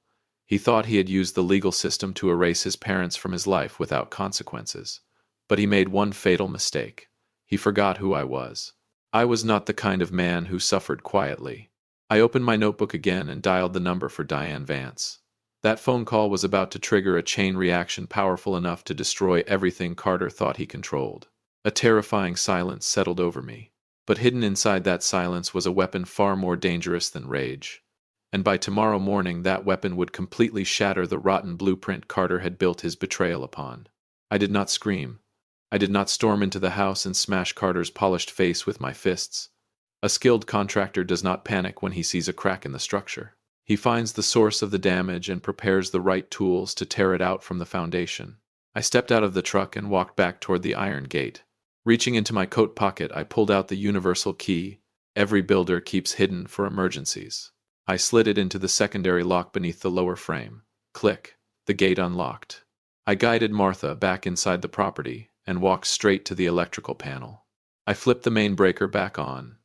A: He thought he had used the legal system to erase his parents from his life without consequences. But he made one fatal mistake. He forgot who I was. I was not the kind of man who suffered quietly. I opened my notebook again and dialed the number for Diane Vance. That phone call was about to trigger a chain reaction powerful enough to destroy everything Carter thought he controlled. A terrifying silence settled over me. But hidden inside that silence was a weapon far more dangerous than rage. And by tomorrow morning that weapon would completely shatter the rotten blueprint Carter had built his betrayal upon. I did not scream. I did not storm into the house and smash Carter's polished face with my fists. A skilled contractor does not panic when he sees a crack in the structure. He finds the source of the damage and prepares the right tools to tear it out from the foundation. I stepped out of the truck and walked back toward the iron gate. Reaching into my coat pocket, I pulled out the universal key every builder keeps hidden for emergencies. I slid it into the secondary lock beneath the lower frame. Click. The gate unlocked. I guided Martha back inside the property and walked straight to the electrical panel. I flipped the main breaker back on.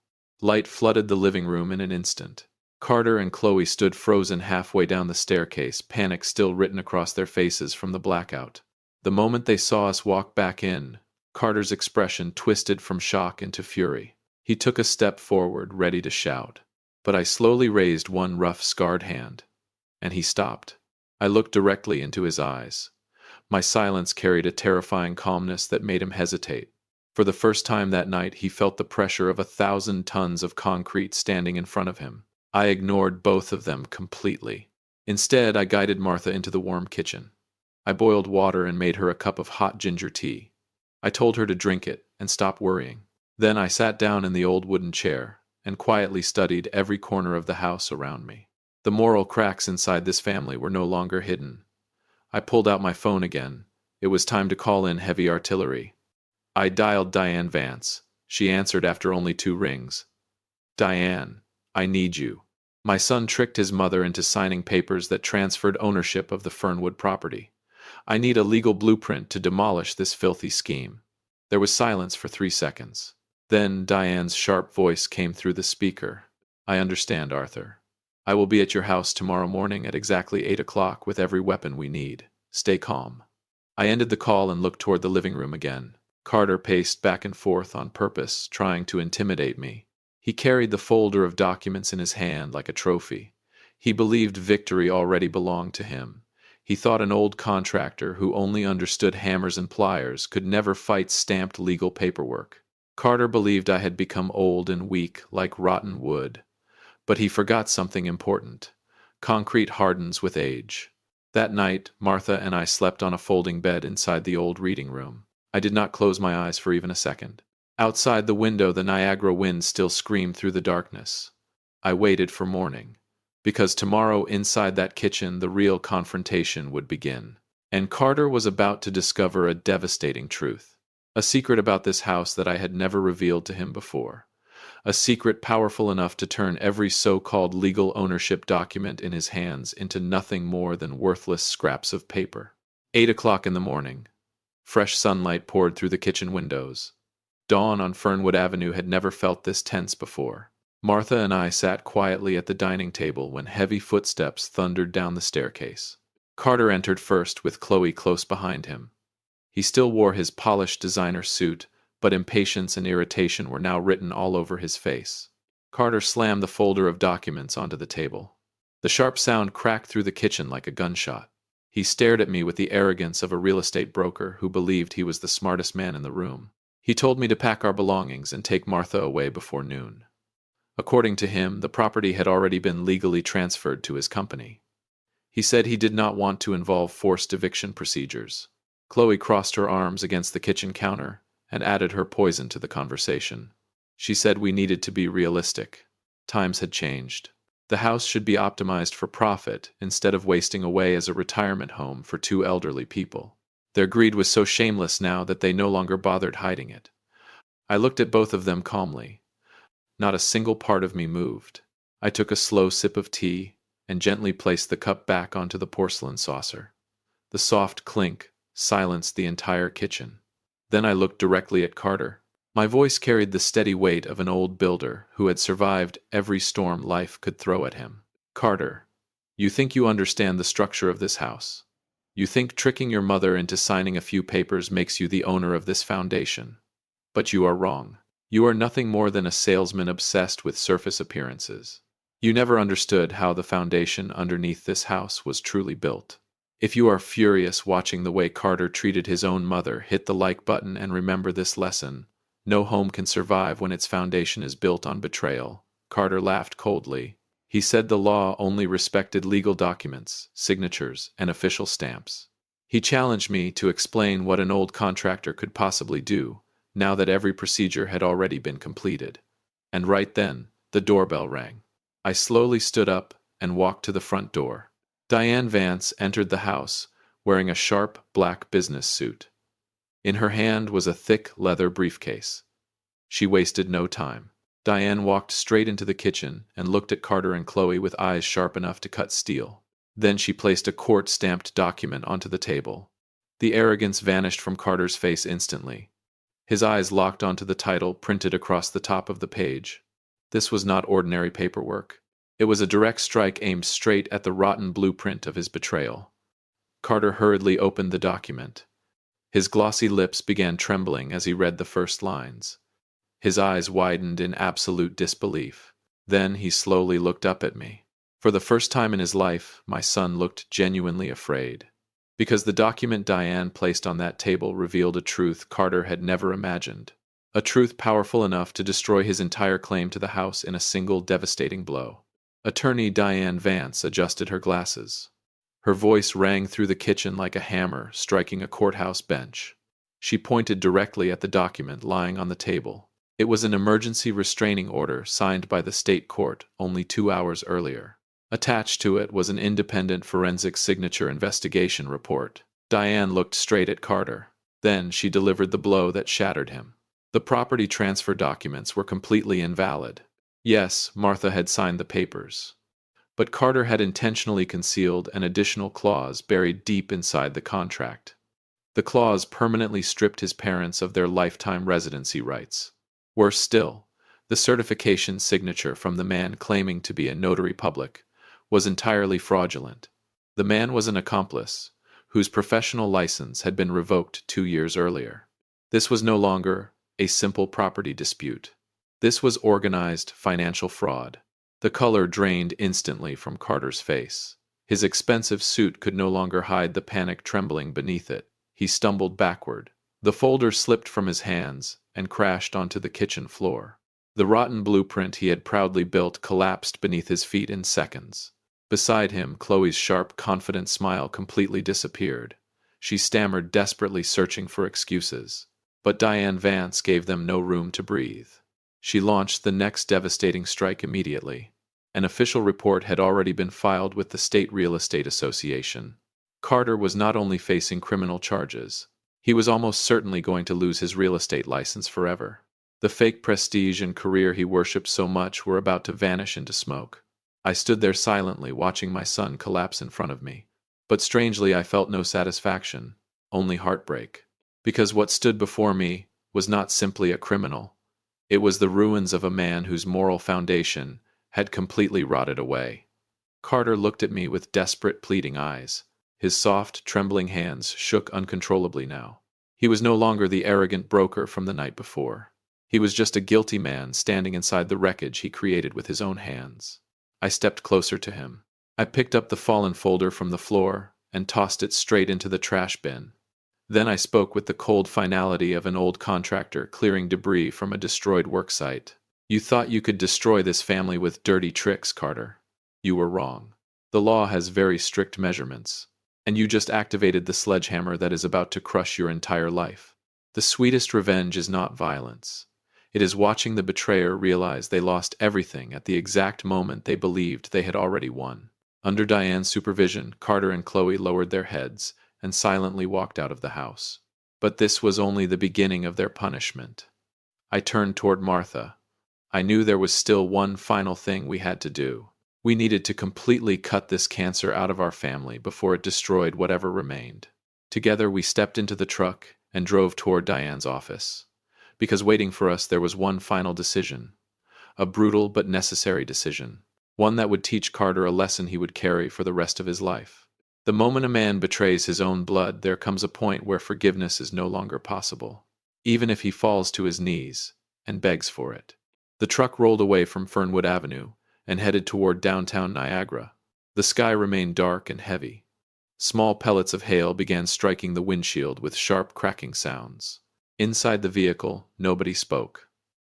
A: Light flooded the living room in an instant. Carter and Chloe stood frozen halfway down the staircase, panic still written across their faces from the blackout. The moment they saw us walk back in, Carter's expression twisted from shock into fury. He took a step forward, ready to shout. But I slowly raised one rough, scarred hand, and he stopped. I looked directly into his eyes. My silence carried a terrifying calmness that made him hesitate. For the first time that night, he felt the pressure of 1,000 tons of concrete standing in front of him. I ignored both of them completely. Instead, I guided Martha into the warm kitchen. I boiled water and made her a cup of hot ginger tea. I told her to drink it and stop worrying. Then I sat down in the old wooden chair and quietly studied every corner of the house around me. The moral cracks inside this family were no longer hidden. I pulled out my phone again. It was time to call in heavy artillery. I dialed Diane Vance. She answered after only 2 rings. "Diane, I need you. My son tricked his mother into signing papers that transferred ownership of the Fernwood property. I need a legal blueprint to demolish this filthy scheme." There was silence for 3 seconds. Then Diane's sharp voice came through the speaker. "I understand, Arthur. I will be at your house tomorrow morning at exactly 8 o'clock with every weapon we need. Stay calm." I ended the call and looked toward the living room again. Carter paced back and forth on purpose, trying to intimidate me. He carried the folder of documents in his hand like a trophy. He believed victory already belonged to him. He thought an old contractor who only understood hammers and pliers could never fight stamped legal paperwork. Carter believed I had become old and weak like rotten wood. But he forgot something important. Concrete hardens with age. That night, Martha and I slept on a folding bed inside the old reading room. I did not close my eyes for even a second. Outside the window, the Niagara wind still screamed through the darkness. I waited for morning. Because tomorrow, inside that kitchen, the real confrontation would begin. And Carter was about to discover a devastating truth. A secret about this house that I had never revealed to him before. A secret powerful enough to turn every so-called legal ownership document in his hands into nothing more than worthless scraps of paper. 8 o'clock in the morning. Fresh sunlight poured through the kitchen windows. Dawn on Fernwood Avenue had never felt this tense before. Martha and I sat quietly at the dining table when heavy footsteps thundered down the staircase. Carter entered first, with Chloe close behind him. He still wore his polished designer suit, but impatience and irritation were now written all over his face. Carter slammed the folder of documents onto the table. The sharp sound cracked through the kitchen like a gunshot. He stared at me with the arrogance of a real estate broker who believed he was the smartest man in the room. He told me to pack our belongings and take Martha away before noon. According to him, the property had already been legally transferred to his company. He said he did not want to involve forced eviction procedures. Chloe crossed her arms against the kitchen counter and added her poison to the conversation. She said we needed to be realistic. Times had changed. The house should be optimized for profit instead of wasting away as a retirement home for 2 elderly people. Their greed was so shameless now that they no longer bothered hiding it. I looked at both of them calmly. Not a single part of me moved. I took a slow sip of tea and gently placed the cup back onto the porcelain saucer. The soft clink silenced the entire kitchen. Then I looked directly at Carter. My voice carried the steady weight of an old builder who had survived every storm life could throw at him. Carter, you think you understand the structure of this house. You think tricking your mother into signing a few papers makes you the owner of this foundation. But you are wrong. You are nothing more than a salesman obsessed with surface appearances. You never understood how the foundation underneath this house was truly built. If you are furious watching the way Carter treated his own mother, hit the like button and remember this lesson. No home can survive when its foundation is built on betrayal. Carter laughed coldly. He said the law only respected legal documents, signatures, and official stamps. He challenged me to explain what an old contractor could possibly do, now that every procedure had already been completed. And right then, the doorbell rang. I slowly stood up and walked to the front door. Diane Vance entered the house, wearing a sharp black business suit. In her hand was a thick leather briefcase. She wasted no time. Diane walked straight into the kitchen and looked at Carter and Chloe with eyes sharp enough to cut steel. Then she placed a court-stamped document onto the table. The arrogance vanished from Carter's face instantly. His eyes locked onto the title printed across the top of the page. This was not ordinary paperwork. It was a direct strike aimed straight at the rotten blueprint of his betrayal. Carter hurriedly opened the document. His glossy lips began trembling as he read the first lines. His eyes widened in absolute disbelief. Then he slowly looked up at me. For the first time in his life, my son looked genuinely afraid. Because the document Diane placed on that table revealed a truth Carter had never imagined. A truth powerful enough to destroy his entire claim to the house in a single devastating blow. Attorney Diane Vance adjusted her glasses. Her voice rang through the kitchen like a hammer striking a courthouse bench. She pointed directly at the document lying on the table. It was an emergency restraining order signed by the state court only 2 hours earlier. Attached to it was an independent forensic signature investigation report. Diane looked straight at Carter. Then she delivered the blow that shattered him. The property transfer documents were completely invalid. Yes, Martha had signed the papers. But Carter had intentionally concealed an additional clause buried deep inside the contract. The clause permanently stripped his parents of their lifetime residency rights. Worse still, the certification signature from the man claiming to be a notary public was entirely fraudulent. The man was an accomplice, whose professional license had been revoked 2 years earlier. This was no longer a simple property dispute. This was organized financial fraud. The color drained instantly from Carter's face. His expensive suit could no longer hide the panic trembling beneath it. He stumbled backward. The folder slipped from his hands and crashed onto the kitchen floor. The rotten blueprint he had proudly built collapsed beneath his feet in seconds. Beside him, Chloe's sharp, confident smile completely disappeared. She stammered, desperately searching for excuses. But Diane Vance gave them no room to breathe. She launched the next devastating strike immediately. An official report had already been filed with the State Real Estate Association. Carter was not only facing criminal charges, he was almost certainly going to lose his real estate license forever. The fake prestige and career he worshipped so much were about to vanish into smoke. I stood there silently, watching my son collapse in front of me. But strangely, I felt no satisfaction, only heartbreak. Because what stood before me was not simply a criminal. It was the ruins of a man whose moral foundation had completely rotted away. Carter looked at me with desperate, pleading eyes. His soft, trembling hands shook uncontrollably now. He was no longer the arrogant broker from the night before. He was just a guilty man standing inside the wreckage he created with his own hands. I stepped closer to him. I picked up the fallen folder from the floor and tossed it straight into the trash bin. Then I spoke with the cold finality of an old contractor clearing debris from a destroyed worksite. You thought you could destroy this family with dirty tricks, Carter. You were wrong. The law has very strict measurements. And you just activated the sledgehammer that is about to crush your entire life. The sweetest revenge is not violence. It is watching the betrayer realize they lost everything at the exact moment they believed they had already won. Under Diane's supervision, Carter and Chloe lowered their heads and silently walked out of the house. But this was only the beginning of their punishment. I turned toward Martha. I knew there was still one final thing we had to do. We needed to completely cut this cancer out of our family before it destroyed whatever remained. Together, we stepped into the truck and drove toward Diane's office. Because waiting for us, there was one final decision. A brutal but necessary decision. One that would teach Carter a lesson he would carry for the rest of his life. The moment a man betrays his own blood, there comes a point where forgiveness is no longer possible, even if he falls to his knees and begs for it. The truck rolled away from Fernwood Avenue and headed toward downtown Niagara. The sky remained dark and heavy. Small pellets of hail began striking the windshield with sharp cracking sounds. Inside the vehicle, nobody spoke.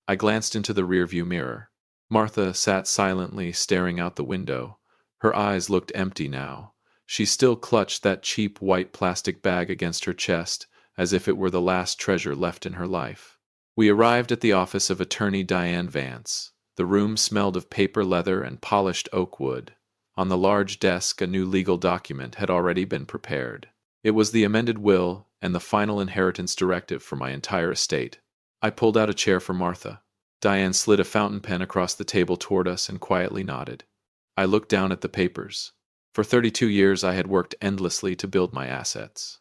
A: I glanced into the rearview mirror. Martha sat silently staring out the window. Her eyes looked empty now. She still clutched that cheap white plastic bag against her chest, as if it were the last treasure left in her life. We arrived at the office of Attorney Diane Vance. The room smelled of paper leather and polished oak wood. On the large desk, a new legal document had already been prepared. It was the amended will and the final inheritance directive for my entire estate. I pulled out a chair for Martha. Diane slid a fountain pen across the table toward us and quietly nodded. I looked down at the papers. For 32 years I had worked endlessly to build my assets.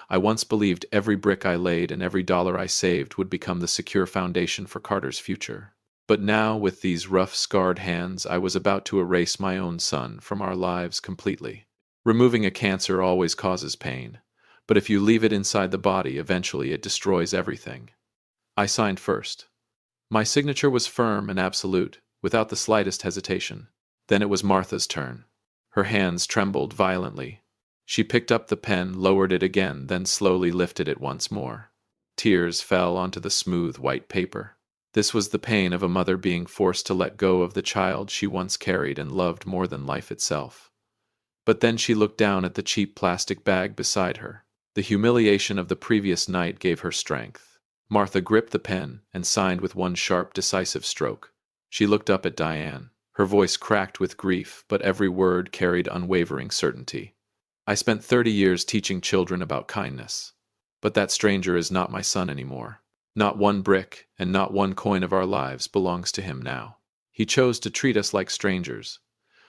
A: I once believed every brick I laid and every dollar I saved would become the secure foundation for Carter's future. But now, with these rough, scarred hands, I was about to erase my own son from our lives completely. Removing a cancer always causes pain, but if you leave it inside the body, eventually it destroys everything. I signed first. My signature was firm and absolute, without the slightest hesitation. Then it was Martha's turn. Her hands trembled violently. She picked up the pen, lowered it again, then slowly lifted it once more. Tears fell onto the smooth white paper. This was the pain of a mother being forced to let go of the child she once carried and loved more than life itself. But then she looked down at the cheap plastic bag beside her. The humiliation of the previous night gave her strength. Martha gripped the pen and signed with one sharp, decisive stroke. She looked up at Diane. Her voice cracked with grief, but every word carried unwavering certainty. I spent 30 years teaching children about kindness. But that stranger is not my son anymore. Not one brick and not one coin of our lives belongs to him now. He chose to treat us like strangers,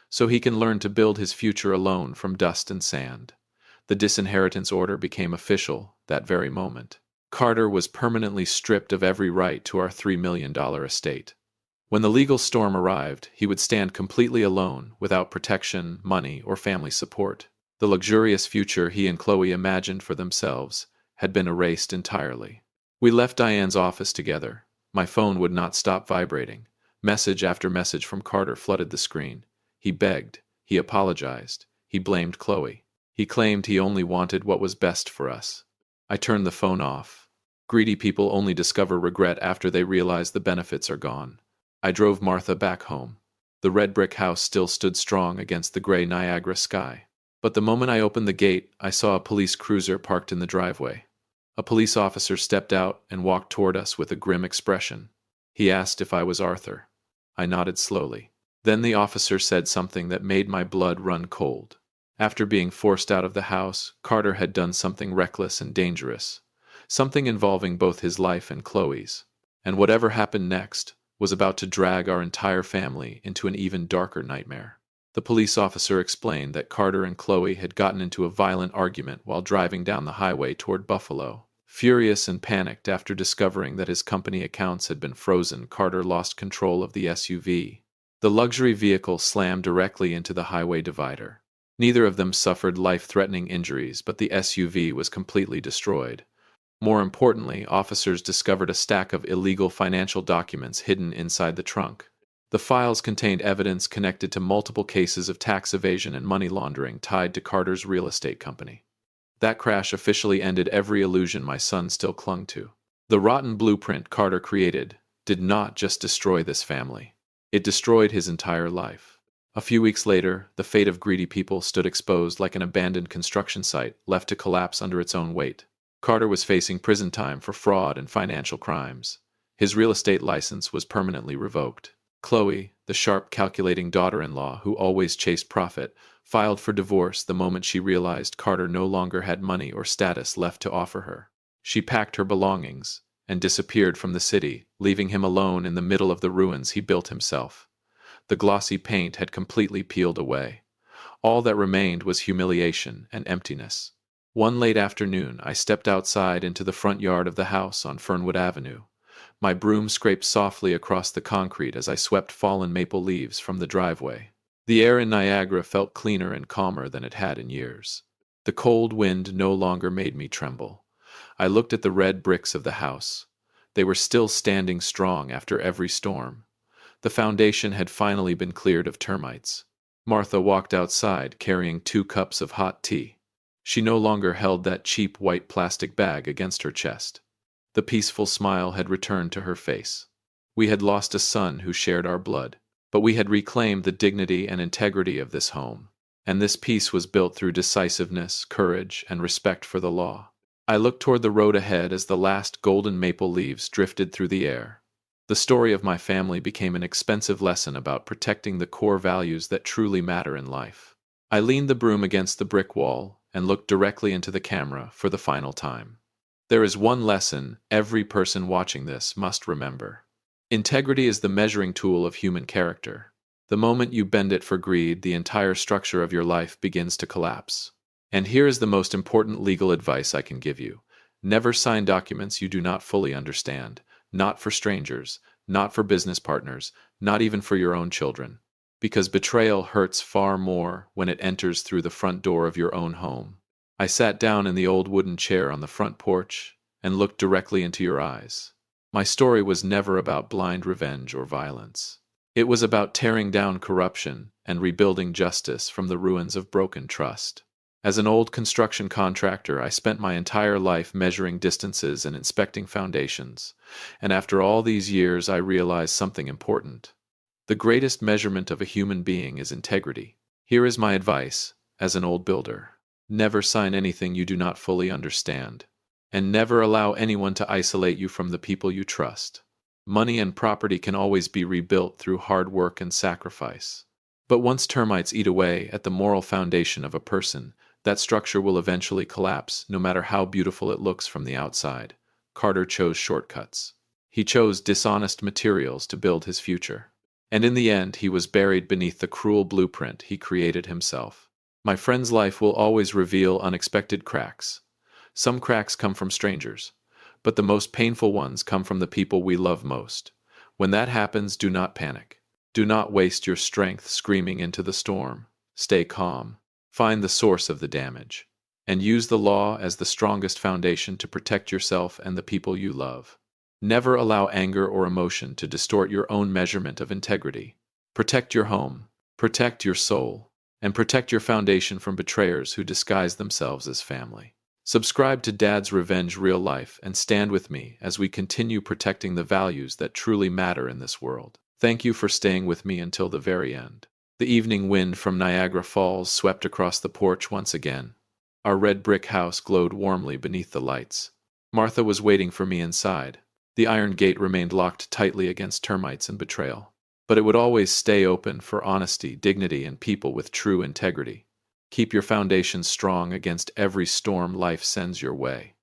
A: so he can learn to build his future alone from dust and sand. The disinheritance order became official that very moment. Carter was permanently stripped of every right to our $3 million estate. When the legal storm arrived, he would stand completely alone, without protection, money, or family support. The luxurious future he and Chloe imagined for themselves had been erased entirely. We left Diane's office together. My phone would not stop vibrating. Message after message from Carter flooded the screen. He begged. He apologized. He blamed Chloe. He claimed he only wanted what was best for us. I turned the phone off. Greedy people only discover regret after they realize the benefits are gone. I drove Martha back home. The red brick house still stood strong against the gray Niagara sky. But the moment I opened the gate, I saw a police cruiser parked in the driveway. A police officer stepped out and walked toward us with a grim expression. He asked if I was Arthur. I nodded slowly. Then the officer said something that made my blood run cold. After being forced out of the house, Carter had done something reckless and dangerous. Something involving both his life and Chloe's. And whatever happened next was about to drag our entire family into an even darker nightmare. The police officer explained that Carter and Chloe had gotten into a violent argument while driving down the highway toward Buffalo. Furious and panicked after discovering that his company accounts had been frozen, Carter lost control of the SUV. The luxury vehicle slammed directly into the highway divider. Neither of them suffered life-threatening injuries, but the SUV was completely destroyed. More importantly, officers discovered a stack of illegal financial documents hidden inside the trunk. The files contained evidence connected to multiple cases of tax evasion and money laundering tied to Carter's real estate company. That crash officially ended every illusion my son still clung to. The rotten blueprint Carter created did not just destroy this family. It destroyed his entire life. A few weeks later, the fate of greedy people stood exposed like an abandoned construction site left to collapse under its own weight. Carter was facing prison time for fraud and financial crimes. His real estate license was permanently revoked. Chloe, the sharp, calculating daughter-in-law who always chased profit, filed for divorce the moment she realized Carter no longer had money or status left to offer her. She packed her belongings and disappeared from the city, leaving him alone in the middle of the ruins he built himself. The glossy paint had completely peeled away. All that remained was humiliation and emptiness. One late afternoon, I stepped outside into the front yard of the house on Fernwood Avenue. My broom scraped softly across the concrete as I swept fallen maple leaves from the driveway. The air in Niagara felt cleaner and calmer than it had in years. The cold wind no longer made me tremble. I looked at the red bricks of the house. They were still standing strong after every storm. The foundation had finally been cleared of termites. Martha walked outside carrying 2 cups of hot tea. She no longer held that cheap white plastic bag against her chest. The peaceful smile had returned to her face. We had lost a son who shared our blood, but we had reclaimed the dignity and integrity of this home. And this peace was built through decisiveness, courage, and respect for the law. I looked toward the road ahead as the last golden maple leaves drifted through the air. The story of my family became an expensive lesson about protecting the core values that truly matter in life. I leaned the broom against the brick wall and looked directly into the camera for the final time. There is one lesson every person watching this must remember. Integrity is the measuring tool of human character. The moment you bend it for greed, the entire structure of your life begins to collapse. And here is the most important legal advice I can give you. Never sign documents you do not fully understand. Not for strangers, not for business partners, not even for your own children. Because betrayal hurts far more when it enters through the front door of your own home. I sat down in the old wooden chair on the front porch and looked directly into your eyes. My story was never about blind revenge or violence. It was about tearing down corruption and rebuilding justice from the ruins of broken trust. As an old construction contractor, I spent my entire life measuring distances and inspecting foundations, and after all these years I realized something important. The greatest measurement of a human being is integrity. Here is my advice, as an old builder. Never sign anything you do not fully understand, and never allow anyone to isolate you from the people you trust. Money and property can always be rebuilt through hard work and sacrifice. But once termites eat away at the moral foundation of a person, that structure will eventually collapse, no matter how beautiful it looks from the outside. Carter chose shortcuts. He chose dishonest materials to build his future. And in the end, he was buried beneath the cruel blueprint he created himself. My friend's life will always reveal unexpected cracks. Some cracks come from strangers, but the most painful ones come from the people we love most. When that happens, do not panic. Do not waste your strength screaming into the storm. Stay calm. Find the source of the damage, and use the law as the strongest foundation to protect yourself and the people you love. Never allow anger or emotion to distort your own measurement of integrity. Protect your home, protect your soul, and protect your foundation from betrayers who disguise themselves as family. Subscribe to Dad's Revenge Real Life and stand with me as we continue protecting the values that truly matter in this world. Thank you for staying with me until the very end. The evening wind from Niagara Falls swept across the porch once again. Our red brick house glowed warmly beneath the lights. Martha was waiting for me inside. The iron gate remained locked tightly against termites and betrayal. But it would always stay open for honesty, dignity, and people with true integrity. Keep your foundation strong against every storm life sends your way.